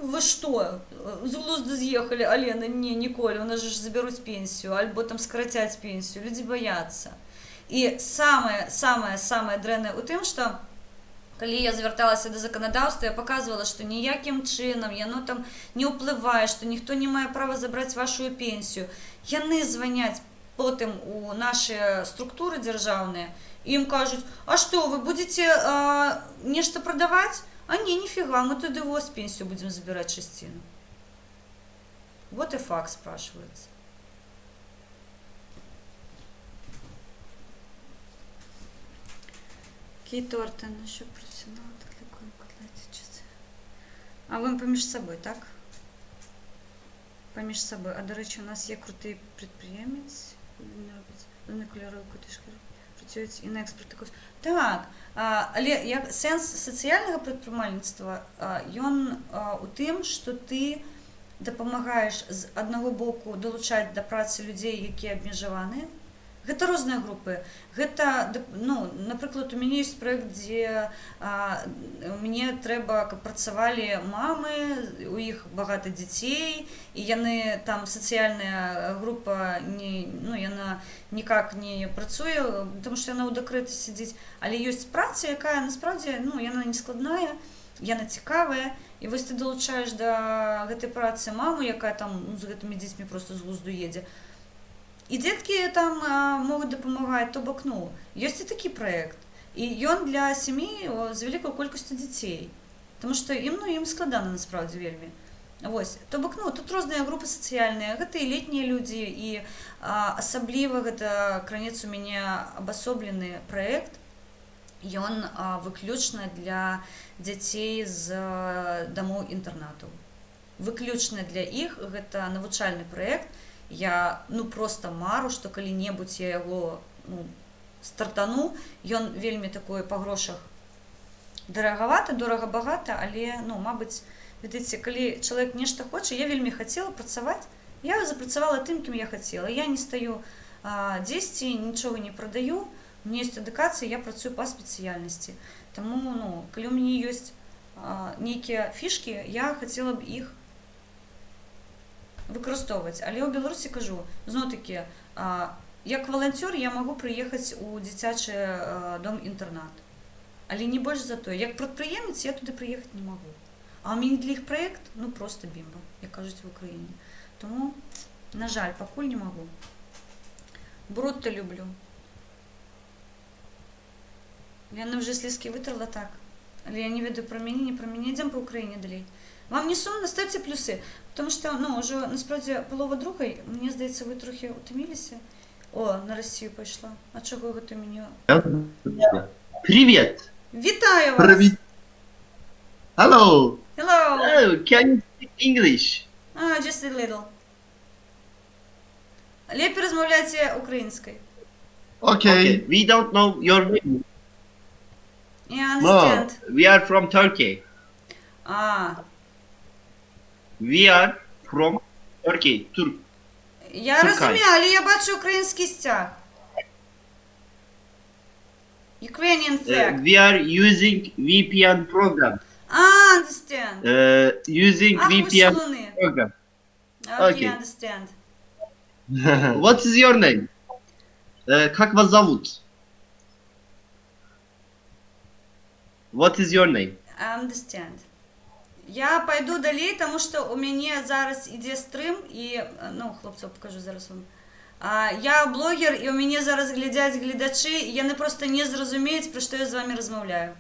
Вы што? З глузду з'ехалі, Алена, не, ніколі, у нас ж забяруць пенсію, альбо там скарацяць пенсію, людзі баяцца. І самае дрэннае ў тым, што калі я звярталася да заканадаўства, я паказвала, што ніякім чынам яно там не ўплывае, што ніхто не мае права забраць вашу пенсію. Яны званяць потым у нашыя структуры дзяржаўныя, і ім кажуць, а што, вы будзеце нешта прадаваць? А не, нифига, мы туда его с пенсию будем забирать частину. Вот и факт спрашивается. Кейт Ортон еще профессионал, такой котлетичец. А вы поміж собой, так? Поміж собой. А, до речі, у нас є крутий підприємець. Вони кольоровку трішки працюють і на експорт також. Так, але сенс сацыяльнага прадпрымальніцтва, ён у тым, што ты дапамагаеш з аднаго боку далучаць да працы людзей, якія абмежаваныя, Гэта розныя групы. Гэта, ну, напрыклад, у мяне ёсць праект, дзе мне трэба, каб працавалі мамы, у іх багата дзяцей, і яны там сацыяльная група, ну, яна ніяк не працуе, тому што яна ў дэкрэце сидзіць, але ёсць праца, якая насправді, ну, яна не складная, яна цікавая, і вось ты далучаеш да гэтай працы маму, якая там, ну, з гэтымі дзецьмі просто з глузду едзе. І дзеткі там могуць дапамагаць, то бок, ну, ёсць і такі праект. І ён для сямей з вялікай колькасцю дзяцей. Таму што ім, ну, ім складана насправді вельмі. Вось, то бок, ну, тут розныя групы сацыяльныя, гэта і летнія людзі, і асабліва гэта кранец у мяне абасоблены праект. Ён выключна для дзяцей з дамоў інтэрнатаў. Выключна для іх гэта навучальны праект. Я, ну, просто мару, што калі-небудзь я яго, ну, стартану, ён вельмі такой па грошах дарагаваты, дорага-багата, але, ну, мабыць, ведаеце, калі чалавек нешта хоча, я вельмі хацела працаваць, я запрацавала тым, кім я хацела. Я не стаю дзесьці, нічога не прадаю, у меня ёсць адукацыя, я працую па спецыяльнасці. Таму, ну, калі у мяне ёсць нейкія фішкі, я хацела б іх выкарыстоўваць. Але ў Беларусі, кажу, зноў-такі, як валанцёр я магу прыехаць у дзіцячы дом-інтэрнат. Але не больш за тое. Як прадпрыемец я туды прыехаць не магу. А ў мяне для іх праект, ну, просто бімба, як кажуць в Украіне. Тому, на жаль, пакуль не магу. Бруд-то люблю. Яна вже слізкі витерла так. Але я не ведаю про мяне, не про мяне. Йдемо по Україні далей. Вам не сумно? Ставьте плюсы. Потому что, ну, уже, насправді, полова другой, мені здається, ви трохи утомилися. О, на Росію пішла. А чого ви мене? Привет. Вітаю вас. Привет. Hello. Hello. Oh, can you speak English? Just a little. Лепі розмовляйте українською. Okay. We don't know your name. I understand. No, we are from Turkey. We are from Turkey. Turk. Я розумію, але я бачу український стяг. Ukrainian flag. We are using VPN program. Understand. Using VPN program. Okay, understand. What is your name? Как вас зовут? What is your name? I understand. Я пойду далей, тому що у мене зараз іде стрім, і, ну, хлопців покажу зараз вам. Я блогер, і у мене зараз глядять глядачі, і вони просто не зрозуміють, про що я з вами розмовляю.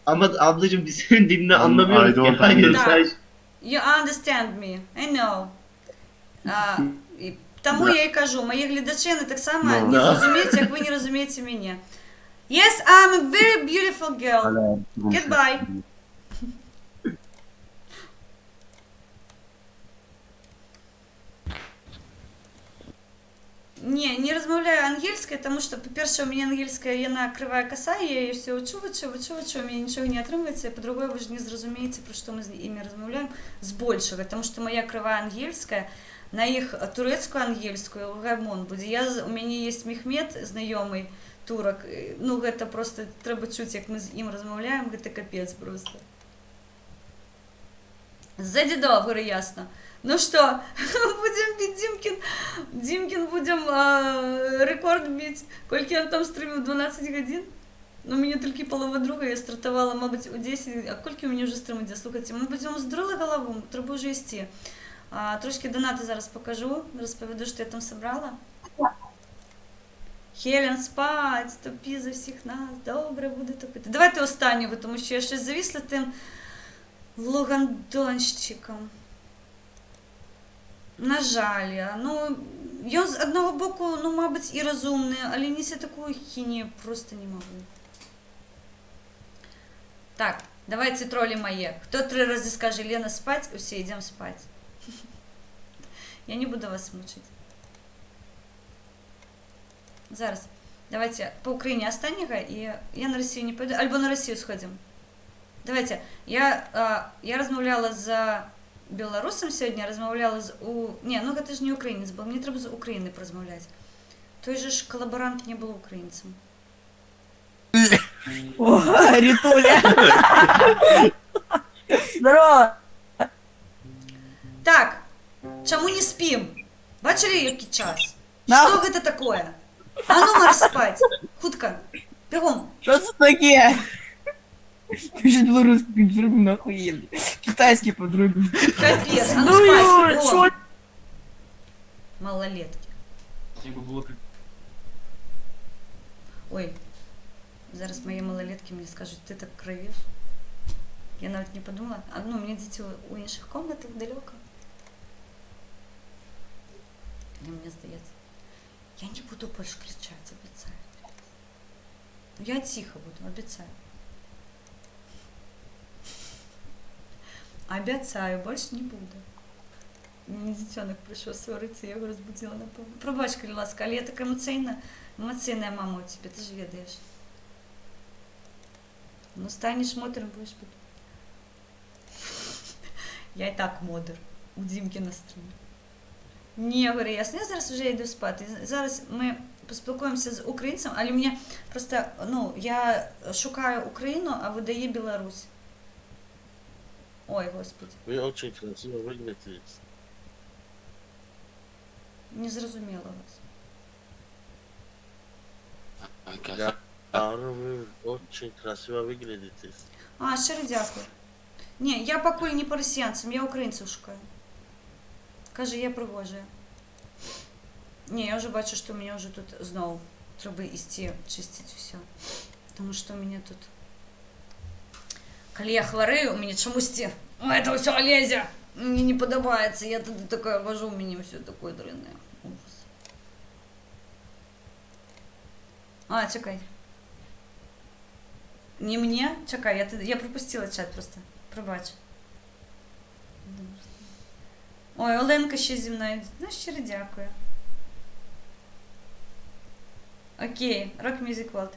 Ama ablacığım biz senin dilini anlamıyoruz ki. Hayır, sen... You understand me, I know. Тому я і кажу, мої глядачі, вони так само не зрозуміють, як ви не розумієте мене. Yes, I'm a very beautiful girl. Goodbye. Не розмовляю ангельською, тому що, по-перше, у мене ангельська, яна кривая коса, я її все учу, у мене нічого не отримується, по-друге, ви ж не зрозумієте, про що ми з ними розмовляємо, збольшого, тому що моя кривая ангельська, на їх турецьку ангельську, гаймон буде. У мене є Мехмед, знайомий турок, ну, гэта просто, треба чути, як ми з ним розмовляємо, гэта капець просто. Сзади до, говорю, ясно. Ну что, будем бить Димкин будем рекорд бить. Кольки он там стримил 12 годин? Ну, у меня только полова друга, я стартовала, мабуть, у 10, а кольки у меня уже стрим іде? Слухайте, ми будемо здрили голову, треба вже йти. Трошки донати зараз покажу, розповіду, що я там собрала. Хелен, спать, топі за всіх нас, добре буде топити. Давайте останнього, тому що я щось завісла тим лугандонщиком. На жаль, ну, ён з одного боку, ну, мабуть, і розумний, але несе таку хінію просто не можу. Так, давайте тролли мои. Кто 3 раза скажет Лена спать, все идем спать. Я не буду вас мучить. Зараз. Давайте по Украине останнего, и я на Россию не пойду, альбо на Россию сходим. Давайте. Я размовляла за беларусам сьогодні розмовляла Ні, ну гэта ж не українець був, мені треба з України порозмовляти. Той же ж колаборант не був українцем. О, Ритуля! Здорово! Так, чому не спим? Бачили, який час? Да. Що це таке? А ну марш спать! Хутко, бігом! Що це таке? Пишет белорусский, конфирму нахуй. Китайский подруги. Капец, а ну Ну, спать, шо? бігом! Малолетки. Ой, зараз мої малолетки мені скажуть, ти так кровиш. Я навіть не подумала. А ну, мені діти у інших комнатах далеко. Мені здається. Я не буду больше кричать, обещаю. Я тихо буду, обещаю. Обещаю, больше не буду. Мені дитенок прийшов сваритися, я його розбудила, напевно. Пробач, будь ласка, але я така емоційна мама у тебе, ти ж ведаєш. Ну, станеш модером, будеш потім. Я і так модер. У Дімки на стрімі. Ні, говорю, ясно, я зараз вже йду спати. Зараз ми поспілкуємося з українцем, але мені просто, ну, я шукаю Україну, а видає Білорусь. Ой, Господи. Вы очень красиво выглядите. Не зрозуміла вас. Вы очень красиво выглядите. А, щиро дякую. Ні, я покуль не по росіянцям, я українців шукаю. Каже, я пригожа. Ні, я вже бачу, що мені вже тут знову треба йти чистити все. Тому що у мене тут... Коли я хворею, у мене чомусь це все лезе. Мені не подобається, я тоді така вожу, у мене все таке дрянне. Ужас. А, чекай. Не мне? Чекай, я пропустила чат просто. Пробач. Ой, Оленка ще зі мною. Ну, щиро дякую. Окей, Rock Music World.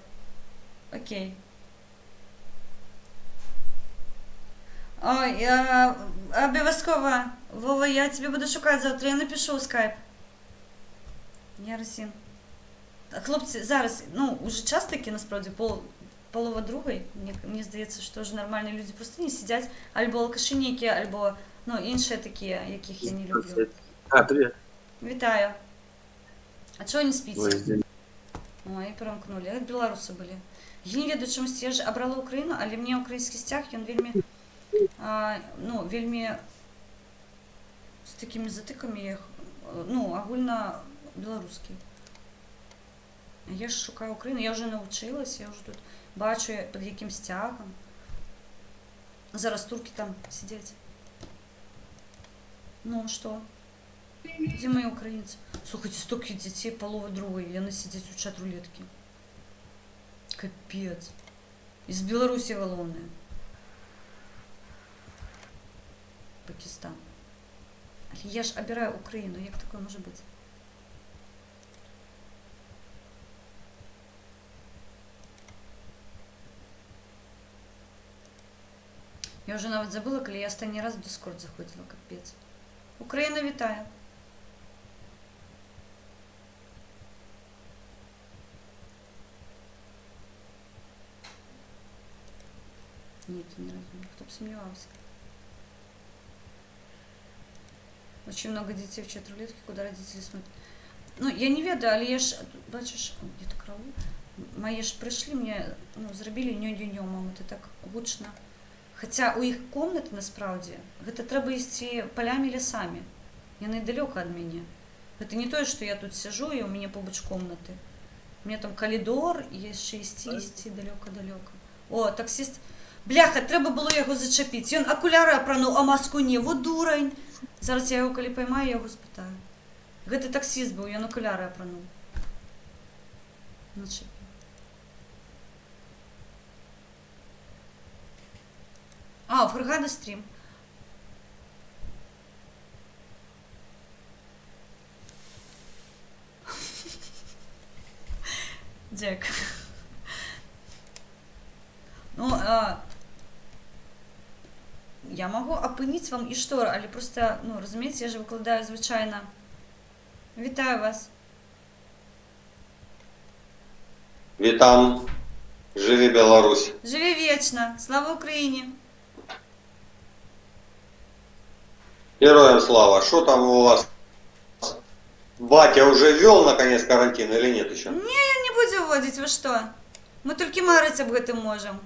Окей. Ой, обов'язково. Вова, я тебе буду шукати завтра, я напишу у скайп. Я Росін. Хлопці, зараз, ну, уже час таки, насправді, полова другої. Мені здається, що вже нормальні люди просто не сидять, або алкашиніки, або, ну, інші такі, яких я не люблю. А, привет. Вітаю. А чого не спите? Ой, перемкнули. Это белорусы были. Я не ведаю, чомусь, я ж обрала Україну, але мені український стяг, він вельми, ну, вельми з такими затиками, ну, огульно білоруський. Я ж шукаю Україну, я вже навчилась, я вже тут бачу, під яким стягом. Зараз турки там сидять. Ну, что? Где мои украинцы? Слушайте, столько детей, половы другой, и они сидят в чат-рулетке. Капец. Из Беларуси головная. Пакистан. Я ж обираю Украину, як такое может быть? Я вже навіть забула, коли я останній раз в Discord заходила, капець. Україна, вітаю. Нет, ни разу. Кто бы сомневался. Очень много детей в чат-рулетке, куда родители смотрят. Ну, я не ведаю, але я ж, бачиш, где-то крову. Мої ж прийшли, мені, ну, зробили ньо-ньо-ньо, мама, ти так гучно. Хоча у їх комнати, насправді, гэта треба йти полями, лесами. Яны далеко від мене. Это не то, что я тут сижу, и у меня побач комнаты. У меня там коридор, и еще идти далеко-далеко. О, таксист. Бляха, треба було його зачепити. Він окуляри опранув, а маску ні. Вот дурень. Зараз я його, коли поймаю, я його спитаю. Гэта таксист був, він окуляри опранув. Значить. А, в Хургаді стрім. Джек. Ну, я можу опинити вам і що, але просто, ну, розумієте, я ж викладаю, звичайно. Вітаю вас. Вітам. Живи Беларусь. Живи вічно. Слава Україні. Героям слава. Что там у вас? Батя уже ввел наконец карантин или нет еще? Не, я не буду вводить, ви що? Ми тільки марити об этом можемо.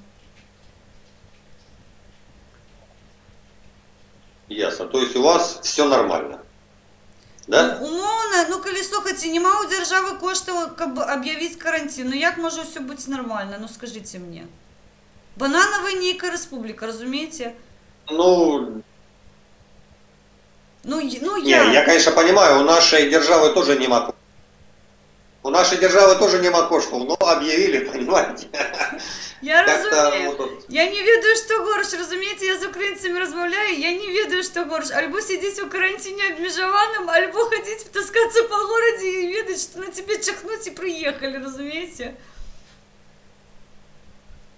Ясно. То есть у вас все нормально? Да? Умовно, ну коли слухайте, нема у держави коштів, как бы, об'явити карантин. Ну як може все бути нормально? Ну скажіть мені. Бананова ніяка республіка, розумієте? Ну, я... конечно, понимаю, у нашей державы тоже нема. У нашей державы тоже нема коштів, но объявили, понимаете? Я розумію. Я не ведаю, що горш, розумієте, я з українцями розмовляю, я не ведаю, що горш. Альбо сидіти у карантині обмежованим, альбо ходити, таскатися по городі і видати, що на тебе чихнуть і приїхали, розумієте?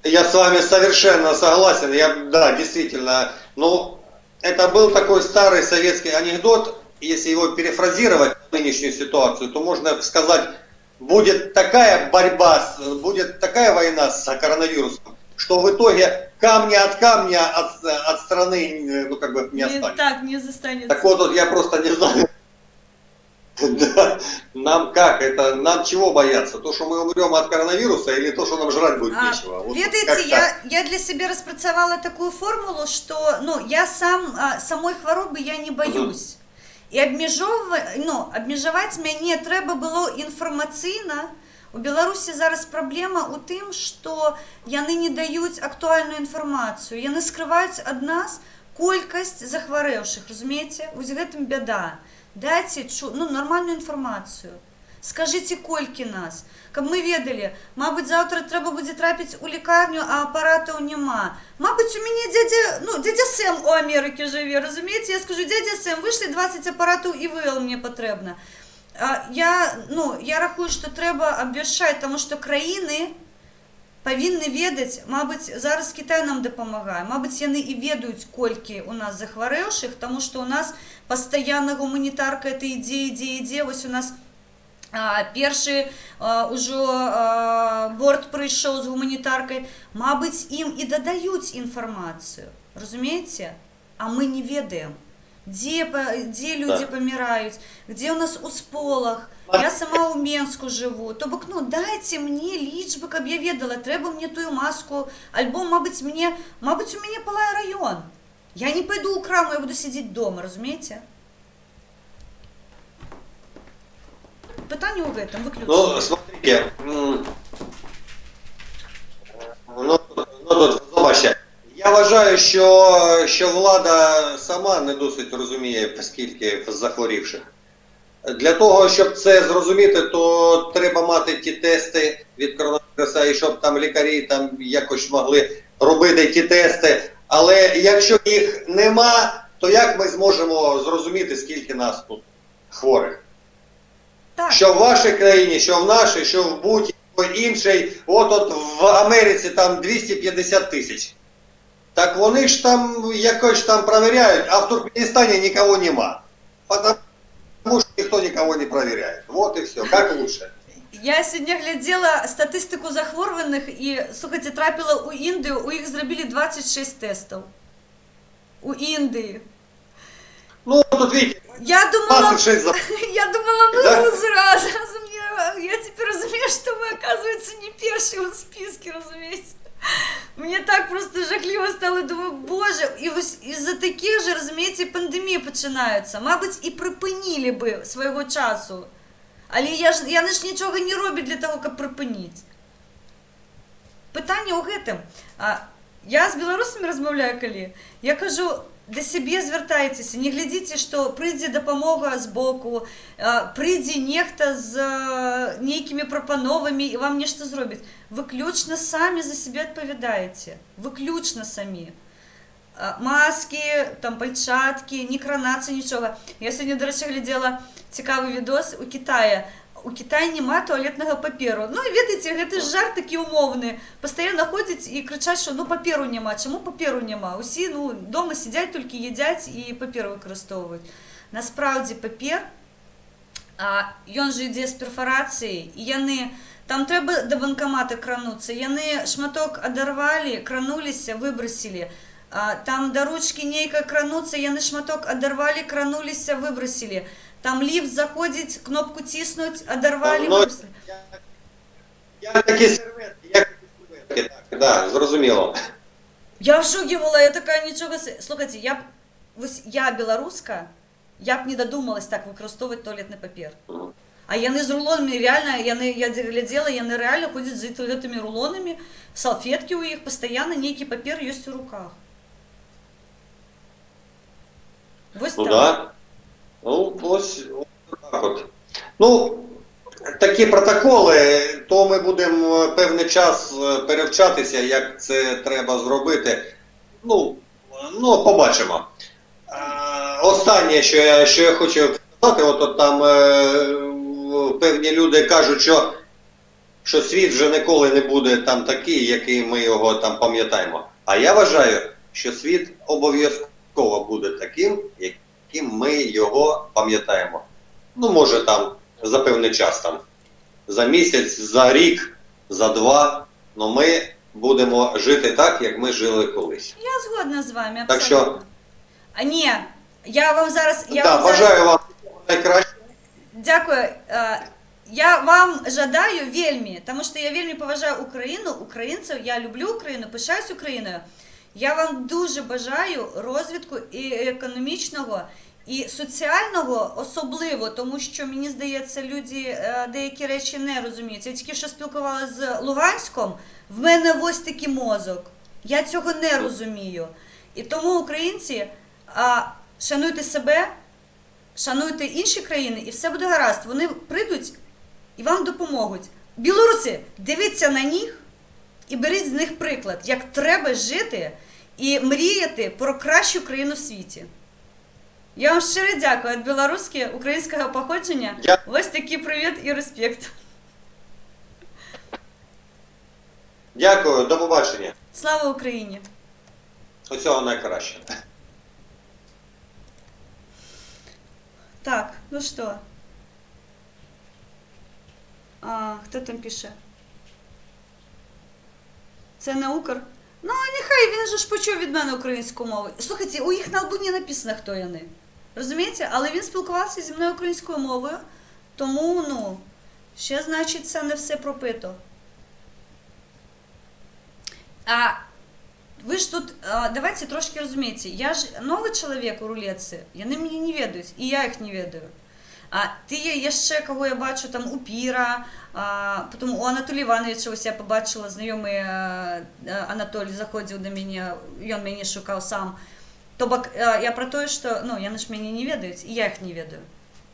Я с вами совершенно согласен, да, действительно, ну, это был такой старый советский анекдот, если его перефразировать в нынешнюю ситуацию, то можно сказать, будет такая борьба, будет такая война с коронавирусом, что в итоге камня от страны, ну, как бы не останется. Так, не застанется. Так вот, я просто не знаю. Да. Нам как? Это нам чего бояться? То, что мы умрем от коронавируса, или то, что нам жрать будет нечего? Вот видите, я для себя распрацовала такую формулу, что, ну, я самой хвороби я не боюсь. І обмежувати мене треба було інформаційно. У Білорусі зараз проблема у тим, що вони не дають актуальну інформацію. Вони скривають від нас кількість захворівших, розумієте? Ось в цьому біда. Дайте нормальну інформацію. Скажіть, скільки нас. Щоб ми ведали, мабуть, завтра треба буде трапити у лікарню, а апаратів нема. Мабуть, у мене дядя Сем у Америці живе, розумієте? Я скажу, дядя Сем, вийшли 20 апаратів ІВЛ мені потрібно. Я рахую, що треба обвіщати, тому що країни повинні ведати, мабуть, зараз Китай нам допомагає, мабуть, вони і ведають, скільки у нас захворівших, тому що у нас постійно гуманітарка, це іде, ось у нас перший уже борт прийшов з гуманітаркою, мабуть, їм і додають інформацію, розумієте? А ми не ведаємо, де люди помирають, де у нас у сполох. Я сама у Менську живу. Тобто, дайте мені лічби, щоб я ведала, треба мені ту маску, або, мабуть, у мене палає район. Я не пойду у краму, я буду сидіти вдома, розумієте? Питання у этом, выключено. Ну, смотрите, тут вообще. Я вважаю, що влада сама не досить розуміє, скільки захворівших. Для того, щоб це зрозуміти, то треба мати ті тести від коронавіруса, і щоб там лікарі там якось могли робити ті тести. Але якщо їх нема, то як ми зможемо зрозуміти, скільки нас тут хворих? Так. Що в вашій країні, що в нашій, що в будь-якій іншій, от в Америці там 250 тисяч. Так вони ж там якось там перевіряють, а в Туркменістані нікого нема. Потому что никто никого не проверяет. Вот и все. Как лучше? Я сьогодні глядела статистику захворюваних і, слухайте, трапила у Індію, у їх зробили 26 тестів. У Індії. Ну, тут видите, я думала, 26 ну, зразу я тепер розумію, що ми, оказується, не перші у списку, розумієте? Мені так просто жахливо стало, думаю, боже, і ось із-за таких же, розумієте, пандемії починаються. Мабуть, і припинили би свого часу. Але я ж нічого не роблю для того, щоб припинити. Питання у гэтым. Я з білорусами розмовляю, коли. Я кажу, до себе звертайтеся, не глядите, що прийде допомога з боку, прийде нехто з нейкими пропановами і вам нечто зробить. Виключно самі за себе відповідаєте. Виключно самі. Маски, там, пальчатки, ні кранаться, нічого. Я сьогодні, до речі, глядела цікавий відос у Китаї. у Китаї нема туалетного паперу. Ну, видите, гэта ж жарт такі умовны. Постоянно ходять і кричать, що ну паперу нема. Чому паперу нема? Усі ну, дома сидять, тільки їдять і папір використовують. Насправді папір, ён же йде з перфорації, і яны, там треба до банкомата крануться, яны шматок оторвали, кранулися, выбросили. Там до ручки нейка крануться, яны шматок оторвали, кранулися, выбросили. Там лифт заходить, кнопку тиснуть, одорвали, выбросили. Як такі серветки, так, да, зрозуміло. Я в шокі була, я така нічого... Слухайте, я білоруска, я б не додумалась так використовувати туалетний папір. А яны з рулонами, реально, я глядела, яны реально ходят з этими рулонами, салфетки у них, постоянно некий папір есть у руках. Ось ну так. Да. Ну, ось так от. Ну, такі протоколи, то ми будемо певний час перевчатися, як це треба зробити. Ну побачимо. Останнє, що я хочу сказати, от там певні люди кажуть, що світ вже ніколи не буде там такий, який ми його там пам'ятаємо. А я вважаю, що світ обов'язково буде таким, яким ми його пам'ятаємо. Ну, може там за певний час, там, за місяць, за рік, за два, но ми будемо жити так, як ми жили колись. Я згодна з вами, абсолютно. Так що... Ні, я вам зараз... бажаю вам найкраще. Дякую. Я вам жадаю вельми, тому що я вельми поважаю Україну, українців, я люблю Україну, пишаюсь Україною. Я вам дуже бажаю розвитку і економічного, і соціального особливо, тому що, мені здається, люди деякі речі не розуміють. Я тільки що спілкувалася з Луганськом, в мене ось такий мозок. Я цього не розумію. І тому, українці, шануйте себе, шануйте інші країни, і все буде гаразд. Вони прийдуть і вам допоможуть. Білоруси, дивіться на них і беріть з них приклад, як треба жити і мріяти про кращу країну в світі. Я вам щиро дякую від білоруськи, українського походження. Ось такий привіт і респект. Дякую, до побачення. Слава Україні! Усього найкращого. Так, ну що? Хто там пише? Це не Укр? Ну, нехай, він же ж почув від мене українську мову. Слухайте, у їх на лбу не написано, хто вони. Розумієте? Але він спілкувався зі мною українською мовою, тому, ну, ще, значить, це не все пропито. Ви ж тут, давайте трошки розумієте, я ж новий чоловік у рулетці, вони мені не ведають, і я їх не ведаю. Ти є ще, кого я бачу, там у Піра, потім у Анатолія Івановича, ось я побачила, знайомий Анатолій заходив до мене, він мене шукав сам. Тобто я про те, що, ну, вони ж мене не ведають, і я їх не ведаю.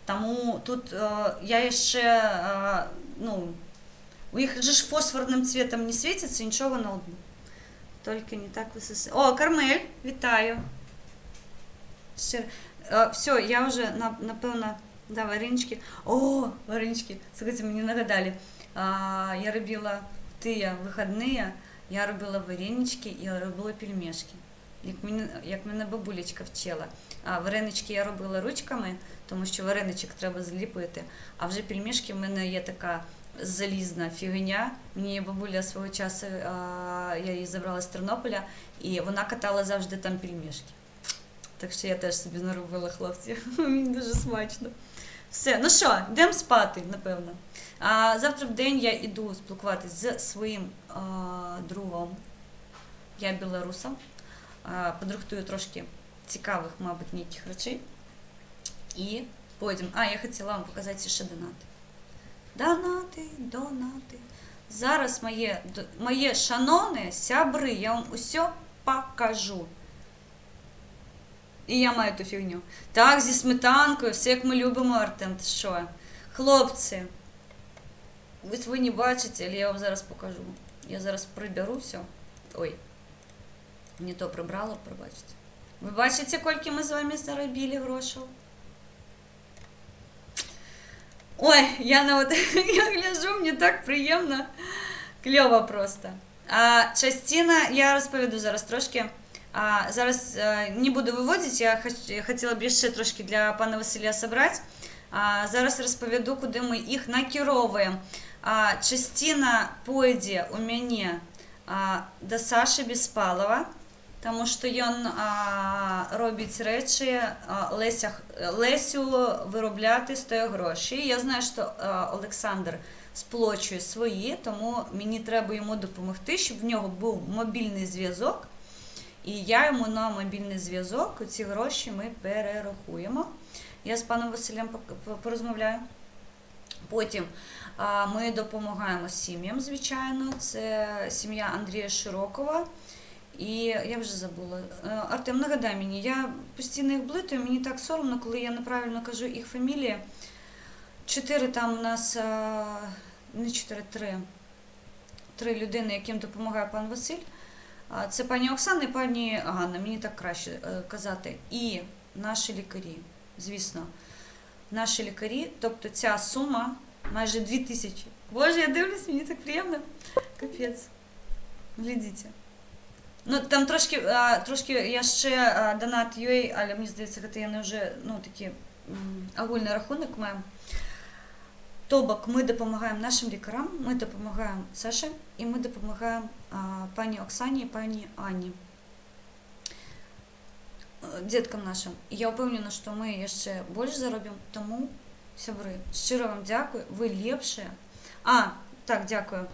Тому тут я ще, ну, у їх же ж фосфорним цветом не світиться, нічого на лбу. Тільки не так високо. О, Кармель, вітаю. Все, я вже, напевно, да, варенички. О, варенички, слухайте, мені нагадали. Я робила в ті вихідні, я робила варенички і робила пельмешки. Як мене бабулечка вчила. Варенички я робила ручками, тому що вареничок треба зліпити. А вже пельмешки в мене є така залізна фігня. Мені бабуля свого часу, я її забрала з Тернополя, і вона катала завжди там пельмешки. Так що я теж собі наробила, хлопці. Мені дуже смачно. Все, ну що, йдемо спати, напевно. Завтра в день я йду спілкуватися з своїм другом. Я білорусом. Подрихтую трошки цікавих, мабуть, ніяких речей. І потім, я хотіла вам показати ще донати. Донати. Зараз моє шановне сябри, я вам усе покажу. І я маю ту фігню. Так, зі сметанкою, все як ми любимо, Артем, ти що? Хлопці, ви не бачите, але я вам зараз покажу. Я зараз приберу все. Ой, не то прибрала, пробачте. Ви бачите, скільки ми з вами заробили грошей? Ой, Яна, от я гляжу, мені так приємно. Кльово просто. Частина, я розповіду зараз трошки. Зараз не буду виводити, я хотіла б ще трошки для пана Василя зібрати. Зараз розповіду, куди ми їх накеровуємо. Частина пойде у мене до Саші Безпалова, тому що він робить речі, Лесю виробляти стоїть гроші. Я знаю, що Олександр сплачує свої, тому мені треба йому допомогти, щоб в нього був мобільний зв'язок. І я йому на мобільний зв'язок ці гроші ми перерахуємо. Я з паном Василем порозмовляю. Потім ми допомагаємо сім'ям, звичайно. Це сім'я Андрія Широкова. І я вже забула. Артем, нагадай мені, я постійно їх блитую, мені так соромно, коли я неправильно кажу їх фамілії. 4 там у нас, не 4, 3 людини, яким допомагає пан Василь. Це пані Оксана і пані Ганна, мені так краще казати. І наші лікарі, звісно, наші лікарі, тобто ця сума майже 2000. Боже, я дивлюсь, мені так приємно. Капець. Глядіть. Ну, там трошки я ще Donat.ua, але мені здається, це я не вже, такий огульний рахунок маємо. Тобто ми допомагаємо нашим лікарям, ми допомагаємо Саші і ми допомагаємо пані Оксані і пані Анні, діткам нашим. І я впевнена, що ми ще більше заробимо, тому, сябри, щиро вам дякую, ви ліпші. Так, дякую.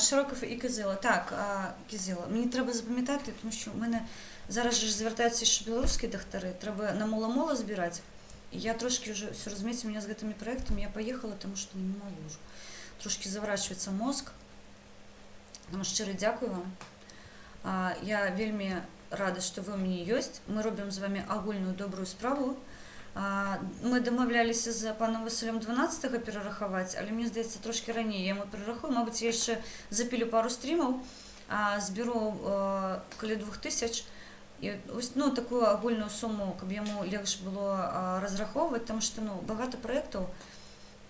Широков і Кизила. Так, Кизила. Мені треба запам'ятати, тому що в мене зараз же звертаються ще білоруські доктори, треба на моло-моло збирати. І я трошки вже, все розумієте, у мене з цими проектами, я поїхала, тому що не можу. Трошки заворачується мозк. Тому щиро дякую вам. Я вельми рада, що ви у мене є. Ми робимо з вами огульну добру справу. Ми домовлялися з паном Василем 12-го перерахувати, але мені здається, трошки раніше я йому перерахую. Мабуть, я ще запілю пару стрімів, зберу коли 2000. І ось таку огульну суму, щоб йому легше було розраховувати, тому що багато проєктів,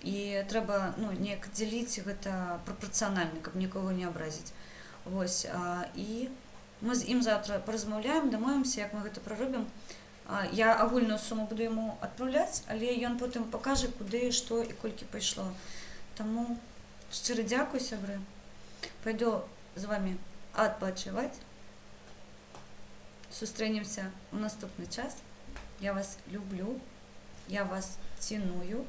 і треба ніяк ділити це пропорціонально, щоб нікого не образити. Ось, і ми з ним завтра порозмовляємо, домовимося, як ми це проробимо. Я огульну суму буду йому відправляти, але він потім покаже, куди, що і скільки пішло. Тому щиро дякую, сябри. Пойду з вами відпочивати. Зустрінемося у наступний час. Я вас люблю, я вас ціную.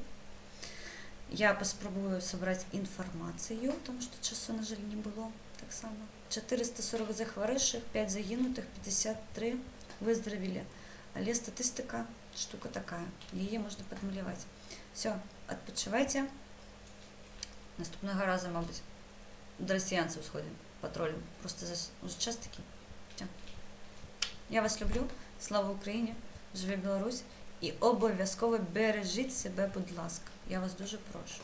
Я спробую зібрати інформацію, тому що часу, на жаль, не було так само. 440 захворівших, 5 загинутих, 53 выздоровели. Але статистика штука такая, її можна подмалювати. Все, відпочивайте. Наступного разу, мабуть, до росіянців сходимо, патрулем. Просто вже час такий. Все. Я вас люблю. Слава Україні! Живе Білорусь! І обов'язково бережіть себе, будь ласка. Я вас дуже прошу.